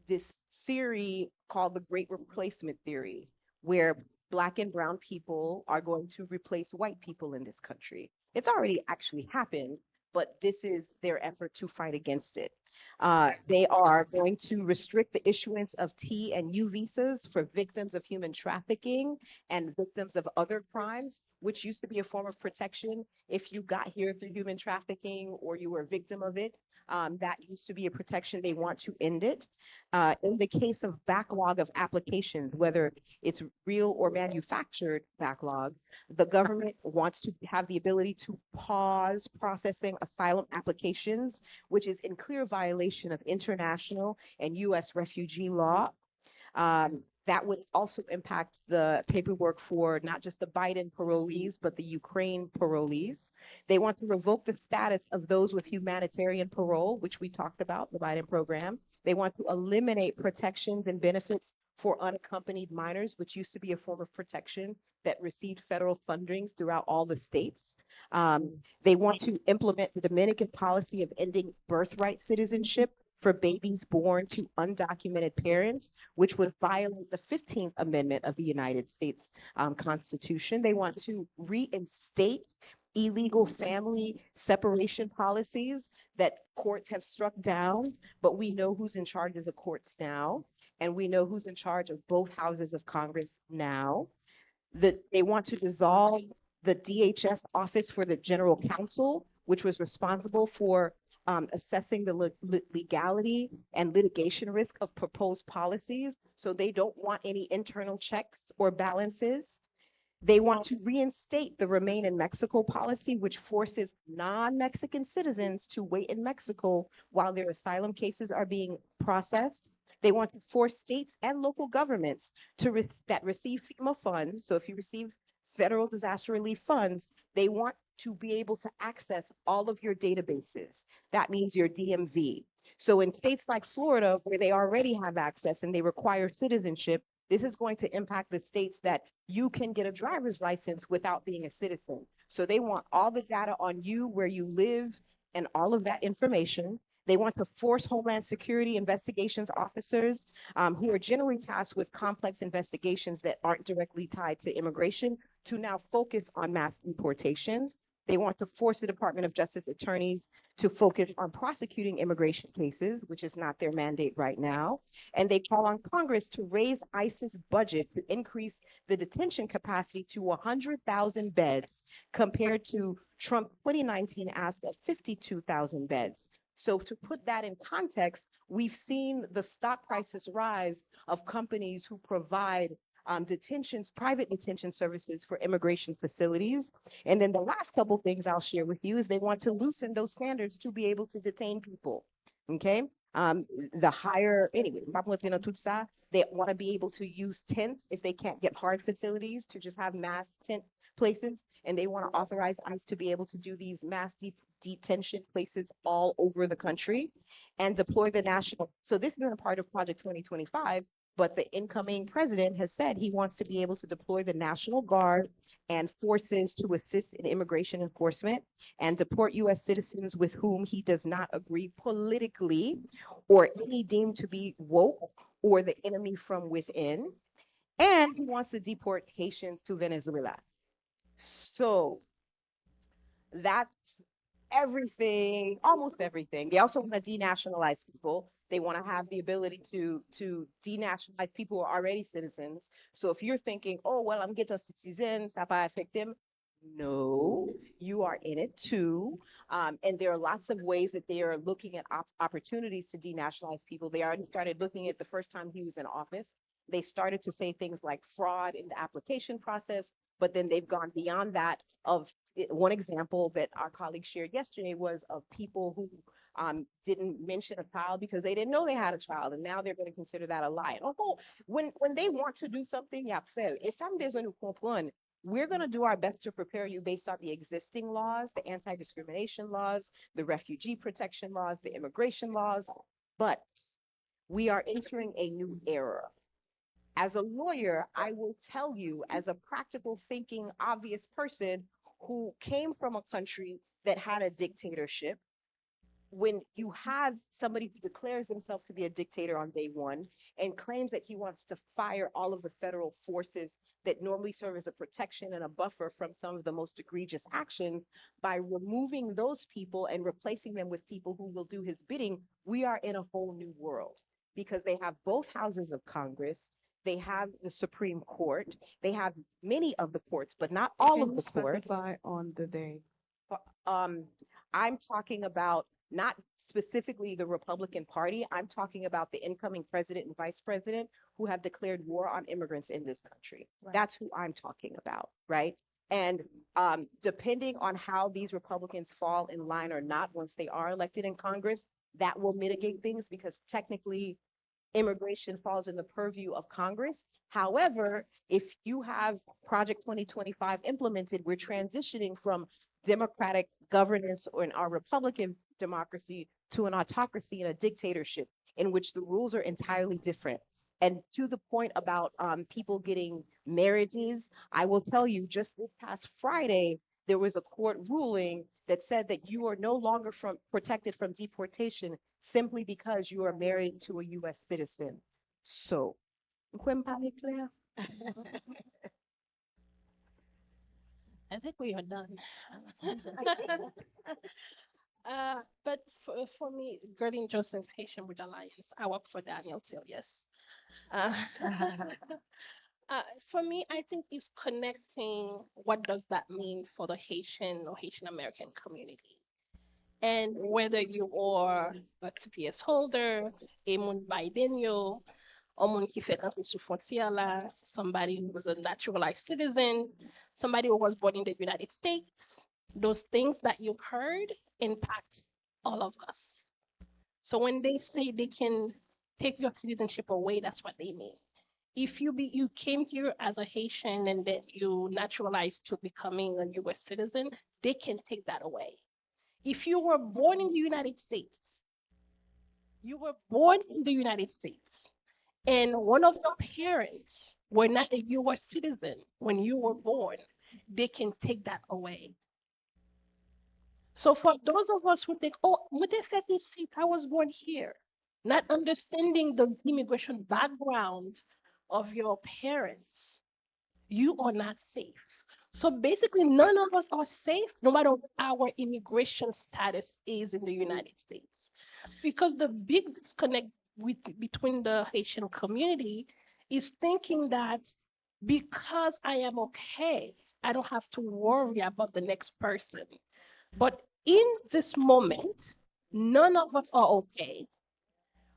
this theory called the Great Replacement Theory, where Black and brown people are going to replace white people in this country. It's already actually happened, but this is their effort to fight against it. They are going to restrict the issuance of T and U visas for victims of human trafficking and victims of other crimes, which used to be a form of protection. If you got here through human trafficking or you were a victim of it, that used to be a protection. They want to end it. In the case of backlog of applications, whether it's real or manufactured backlog, the government wants to have the ability to pause processing asylum applications, which is in clear violation of international and U.S. refugee law. That would also impact the paperwork for not just the Biden parolees, but the Ukraine parolees. They want to revoke the status of those with humanitarian parole, which we talked about, the Biden program. They want to eliminate protections and benefits for unaccompanied minors, which used to be a form of protection that received federal fundings throughout all the states. They want to implement the Dominican policy of ending birthright citizenship for babies born to undocumented parents, which would violate the 15th Amendment of the United States Constitution. They want to reinstate illegal family separation policies that courts have struck down, but we know who's in charge of the courts now, and we know who's in charge of both houses of Congress now. They want to dissolve the DHS Office for the General Counsel, which was responsible for assessing the legality and litigation risk of proposed policies. So they don't want any internal checks or balances. They want to reinstate the Remain in Mexico policy, which forces non-Mexican citizens to wait in Mexico while their asylum cases are being processed. They want to force states and local governments that receive FEMA funds. So if you receive federal disaster relief funds, they want to be able to access all of your databases. That means your DMV. So in states like Florida, where they already have access and they require citizenship, this is going to impact the states that you can get a driver's license without being a citizen. So they want all the data on you, where you live, and all of that information. They want to force Homeland Security investigations officers who are generally tasked with complex investigations that aren't directly tied to immigration to now focus on mass deportations. They want to force the Department of Justice attorneys to focus on prosecuting immigration cases, which is not their mandate right now. And they call on Congress to raise ICE's budget to increase the detention capacity to 100,000 beds compared to Trump 2019 ask of 52,000 beds. So to put that in context, we've seen the stock prices rise of companies who provide private detention services for immigration facilities. And then the last couple things I'll share with you is they want to loosen those standards to be able to detain people. Okay. The higher, anyway, they want to be able to use tents if they can't get hard facilities to just have mass tent places. And they want to authorize ICE to be able to do these mass detention places all over the country and deploy the national. So this isn't a part of Project 2025, but the incoming president has said he wants to be able to deploy the National Guard and forces to assist in immigration enforcement and deport U.S. citizens with whom he does not agree politically or any deemed to be woke or the enemy from within. And he wants to deport Haitians to Venezuela. So that's everything, almost everything. They also want to denationalize people. They want to have the ability to denationalize people who are already citizens. So if you're thinking, oh, well, I'm getting a citizen, ça va affect them. No, you are in it too. And there are lots of ways that they are looking at opportunities to denationalize people. They already started looking at the first time he was in office. They started to say things like fraud in the application process, but then they've gone beyond that. Of one example that our colleague shared yesterday was of people who didn't mention a child because they didn't know they had a child, and now they're going to consider that a lie. And when they want to do something, we're going to do our best to prepare you based on the existing laws, the anti-discrimination laws, the refugee protection laws, the immigration laws, but we are entering a new era. As a lawyer, I will tell you, as a practical thinking, obvious person who came from a country that had a dictatorship, when you have somebody who declares himself to be a dictator on day one and claims that he wants to fire all of the federal forces that normally serve as a protection and a buffer from some of the most egregious actions, by removing those people and replacing them with people who will do his bidding, we are in a whole new world because they have both houses of Congress. They have the Supreme Court. They have many of the courts, but not all of the courts. Specify on the day? I'm talking about not specifically the Republican Party. I'm talking about the incoming president and vice president who have declared war on immigrants in this country. Right. That's who I'm talking about, right? And depending on how these Republicans fall in line or not once they are elected in Congress, that will mitigate things because technically immigration falls in the purview of Congress. However, if you have Project 2025 implemented, we're transitioning from democratic governance or in our Republican democracy to an autocracy and a dictatorship in which the rules are entirely different. And to the point about people getting marriages, I will tell you just this past Friday, there was a court ruling that said that you are no longer protected from deportation simply because you are married to a U.S. citizen. So, I think we are done. But for me, Geraldine Joseph, Haitian Wood Alliance, I work for Daniel Till, yes. Uh, for me, I think it's connecting what does that mean for the Haitian or Haitian American community. And whether you are a TPS holder, a moun Bidenio, or moun qui fait rentrer sous frontière là, somebody who was a naturalized citizen, somebody who was born in the United States, those things that you've heard impact all of us. So when they say they can take your citizenship away, that's what they mean. If you came here as a Haitian and then you naturalized to becoming a US citizen, they can take that away. If you were born in the United States, and one of your parents were not a US citizen when you were born, they can take that away. So for those of us who think, oh, I was born here, not understanding the immigration background of your parents, you are not safe. So basically, none of us are safe, no matter what our immigration status is in the United States. Because the big disconnect between the Haitian community is thinking that because I am okay, I don't have to worry about the next person. But in this moment, none of us are okay.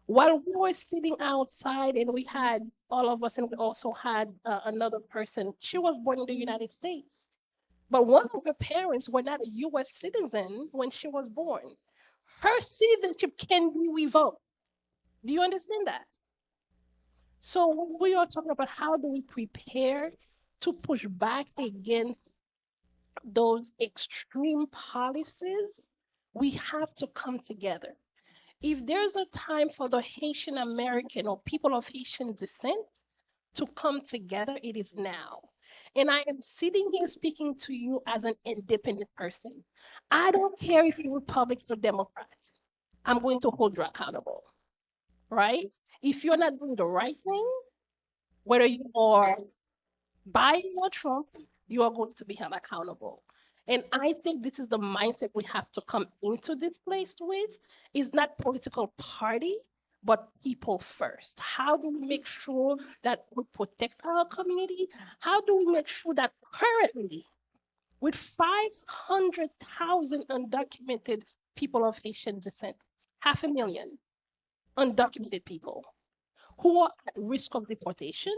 While we were sitting outside and we had all of us, and we also had another person, she was born in the United States. But one of her parents were not a US citizen when she was born. Her citizenship can be revoked. Do you understand that? So when we are talking about how do we prepare to push back against those extreme policies, we have to come together. If there's a time for the Haitian American or people of Haitian descent to come together, it is now. And I am sitting here speaking to you as an independent person. I don't care if you're Republican or Democrat. I'm going to hold you accountable, right? If you're not doing the right thing, whether you are Biden or Trump, you are going to be held accountable. And I think this is the mindset we have to come into this place with. Is not political party, but people first. How do we make sure that we protect our community? How do we make sure that currently, with 500,000 undocumented people of Haitian descent, 500,000 undocumented people who are at risk of deportation,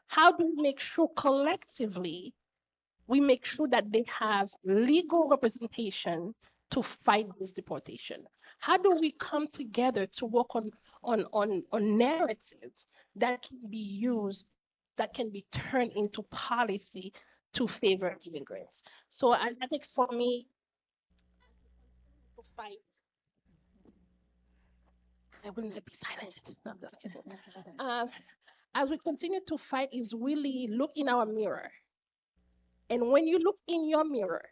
how do we make sure collectively we make sure that they have legal representation to fight this deportation? How do we come together to work on narratives that can be used, that can be turned into policy to favor immigrants? So I think for me, to fight, I will not be silent. No, I'm just kidding. Um, as we continue to fight, is really look in our mirror. And when you look in your mirror,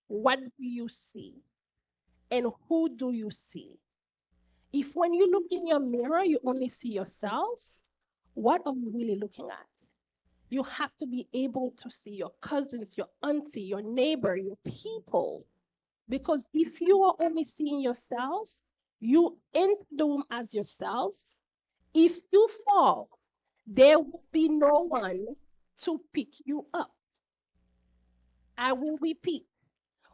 what do you see? And who do you see? If when you look in your mirror, you only see yourself, what are you really looking at? You have to be able to see your cousins, your auntie, your neighbor, your people. Because if you are only seeing yourself, you enter the room as yourself. If you fall, there will be no one to pick you up. I will repeat,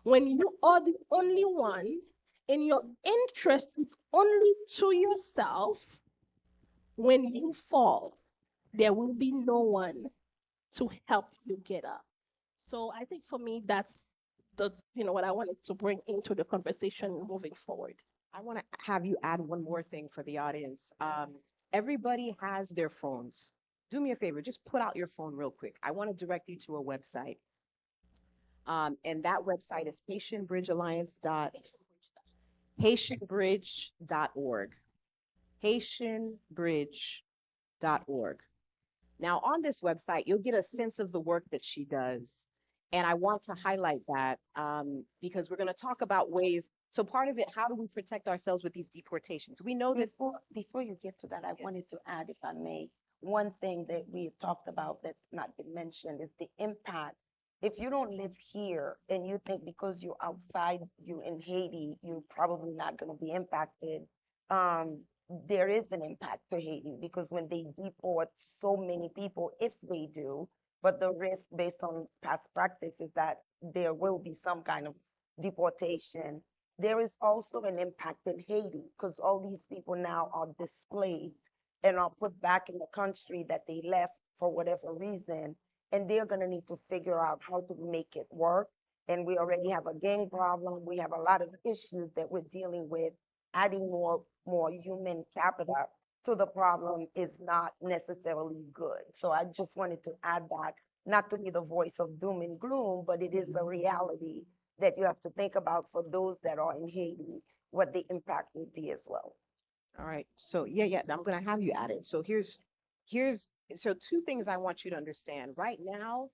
when you are the only one and your interest is only to yourself, when you fall, there will be no one to help you get up. So I think for me, that's what I wanted to bring into the conversation moving forward. I want to have you add one more thing for the audience. Everybody has their phones. Do me a favor, just put out your phone real quick. I want to direct you to a website. And that website is haitianbridge.org. Haitianbridge.org. Now, on this website, you'll get a sense of the work that she does. And I want to highlight that because we're going to talk about ways. So part of it, how do we protect ourselves with these deportations? We know that. Before you get to that, I wanted to add, if I may, one thing that we have talked about that's not been mentioned is the impact. If you don't live here and you think because you're outside, you in Haiti, you're probably not going to be impacted, um, there is an impact to Haiti because when they deport so many people, if they do, but the risk based on past practice is that there will be some kind of deportation. There is also an impact in Haiti because all these people now are displaced and are put back in the country that they left for whatever reason, and they're going to need to figure out how to make it work. And we already have a gang problem. We have a lot of issues that we're dealing with. Adding more human capital to the problem is not necessarily good. So I just wanted to add that, not to be the voice of doom and gloom, but it is a reality that you have to think about for those that are in Haiti, what the impact would be as well. All right. So yeah, I'm gonna have you add it. So here's two things I want you to understand. Right now,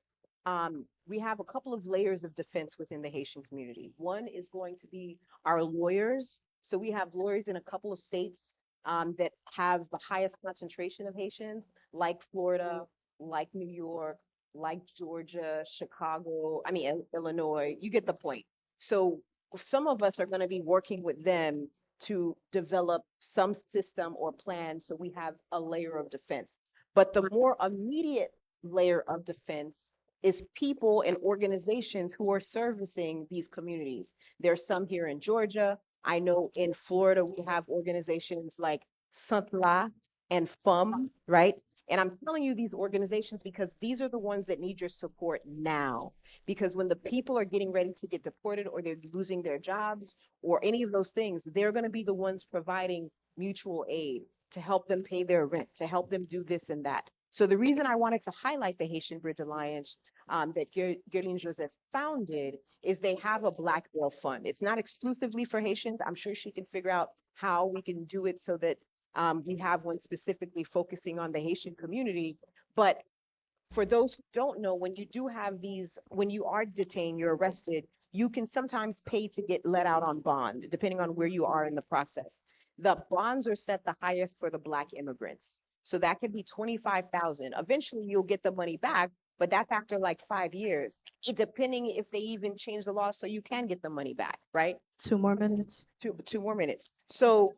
we have a couple of layers of defense within the Haitian community. One is going to be our lawyers. So we have lawyers in a couple of states that have the highest concentration of Haitians, like Florida, like New York, like Georgia, Chicago, I mean, Illinois. You get the point. So some of us are going to be working with them to develop some system or plan so we have a layer of defense. But the more immediate layer of defense is people and organizations who are servicing these communities. There's some here in Georgia. I know in Florida we have organizations like Santla and FUM, right? And I'm telling you these organizations because these are the ones that need your support now. Because when the people are getting ready to get deported or they're losing their jobs or any of those things, they're going to be the ones providing mutual aid. to help them pay their rent, to help them do this and that. So the reason I wanted to highlight the Haitian Bridge Alliance that Gerline Joseph founded is they have a Black Girl Fund. It's not exclusively for Haitians. I'm sure she can figure out how we can do it so that we have one specifically focusing on the Haitian community. But for those who don't know, when you do have these, when you are detained, you're arrested, you can sometimes pay to get let out on bond, depending on where you are in the process. The bonds are set the highest for the Black immigrants. So that could be 25,000. Eventually you'll get the money back, but that's after like 5 years, depending if they even change the law so you can get the money back, right? 2 more minutes. Two more minutes. So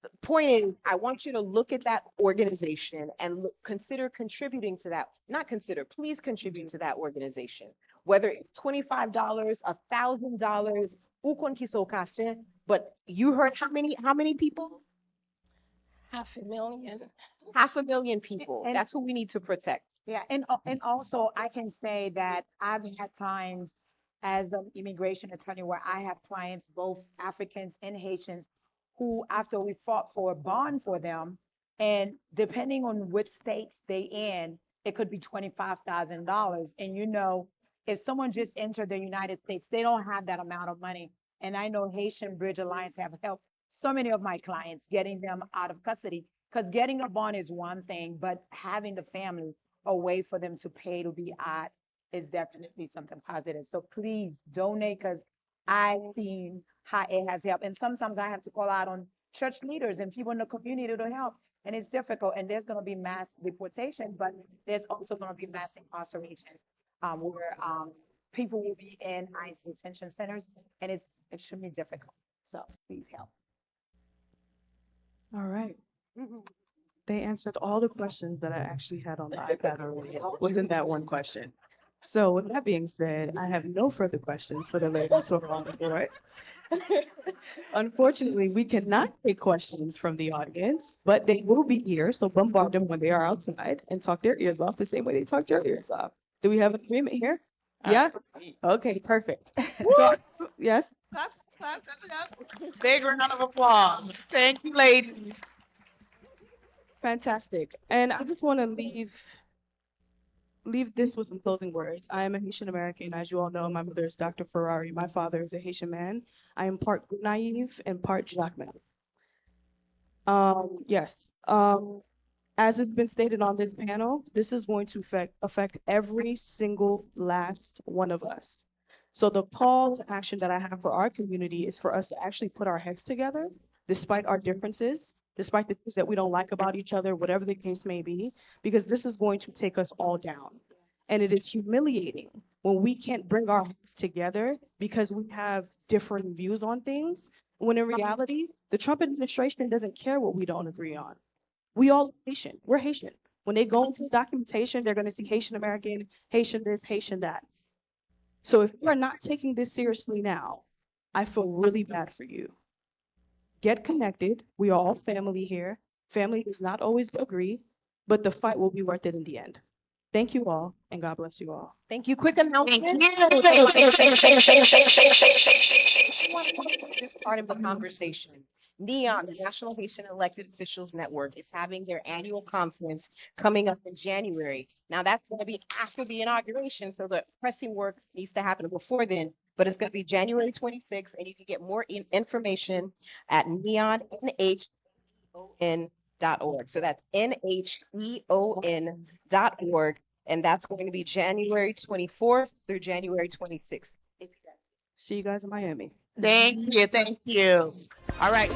the point is, I want you to look at that organization and consider contributing to that. Not consider, please contribute to that organization. Whether it's $25, $1,000, ou kon ki so ka fe, but you heard how many people? 500,000. 500,000 people. And- That's who we need to protect. Yeah, and also I can say that I've had times as an immigration attorney where I have clients, both Africans and Haitians, who after we fought for a bond for them, and depending on which states they in, it could be $25,000. And you know, if someone just entered the United States, they don't have that amount of money. And I know Haitian Bridge Alliance have helped so many of my clients getting them out of custody. Because getting a bond is one thing, but having the family a way for them to pay to be at is definitely something positive. So please donate, because I've seen how it has helped. And sometimes I have to call out on church leaders and people in the community to help. And it's difficult. And there's going to be mass deportation, but there's also going to be mass incarceration where people will be in ICE detention centers, and it's extremely difficult. So please help. All right. They answered all the questions that I actually had on the iPad already within that one question. So with that being said, I have no further questions for the ladies who are on the board. Unfortunately, we cannot take questions from the audience, but they will be here. So bombard them when they are outside and talk their ears off the same way they talked your ears off. Do we have an agreement here? Yeah? Okay, perfect. So, yes? Big round of applause. Thank you, ladies. Fantastic. And I just want to leave this with some closing words. I am a Haitian American. As you all know, my mother is Dr. Ferrari. My father is a Haitian man. I am part naive and part Jacquemin. Yes. As has been stated on this panel, this is going to affect every single last one of us. So the call to action that I have for our community is for us to actually put our heads together, despite our differences, despite the things that we don't like about each other, whatever the case may be, because this is going to take us all down. And it is humiliating when we can't bring our heads together because we have different views on things, when in reality, the Trump administration doesn't care what we don't agree on. We all Haitian. We're Haitian. When they go into the documentation, they're going to see Haitian American, Haitian this, Haitian that. So if you are not taking this seriously now, I feel really bad for you. Get connected. We are all family here. Family does not always agree, but the fight will be worth it in the end. Thank you all, and God bless you all. Thank you. Quick announcement. This part of the conversation. NEON, the National Haitian Elected Officials Network, is having their annual conference coming up in January. Now that's going to be after the inauguration, so the pressing work needs to happen before then, but it's going to be January 26th, and you can get more information at neon.org. So that's NHEON.org, and that's going to be January 24th through January 26th. See you guys in Miami. Thank you. Thank you. All right.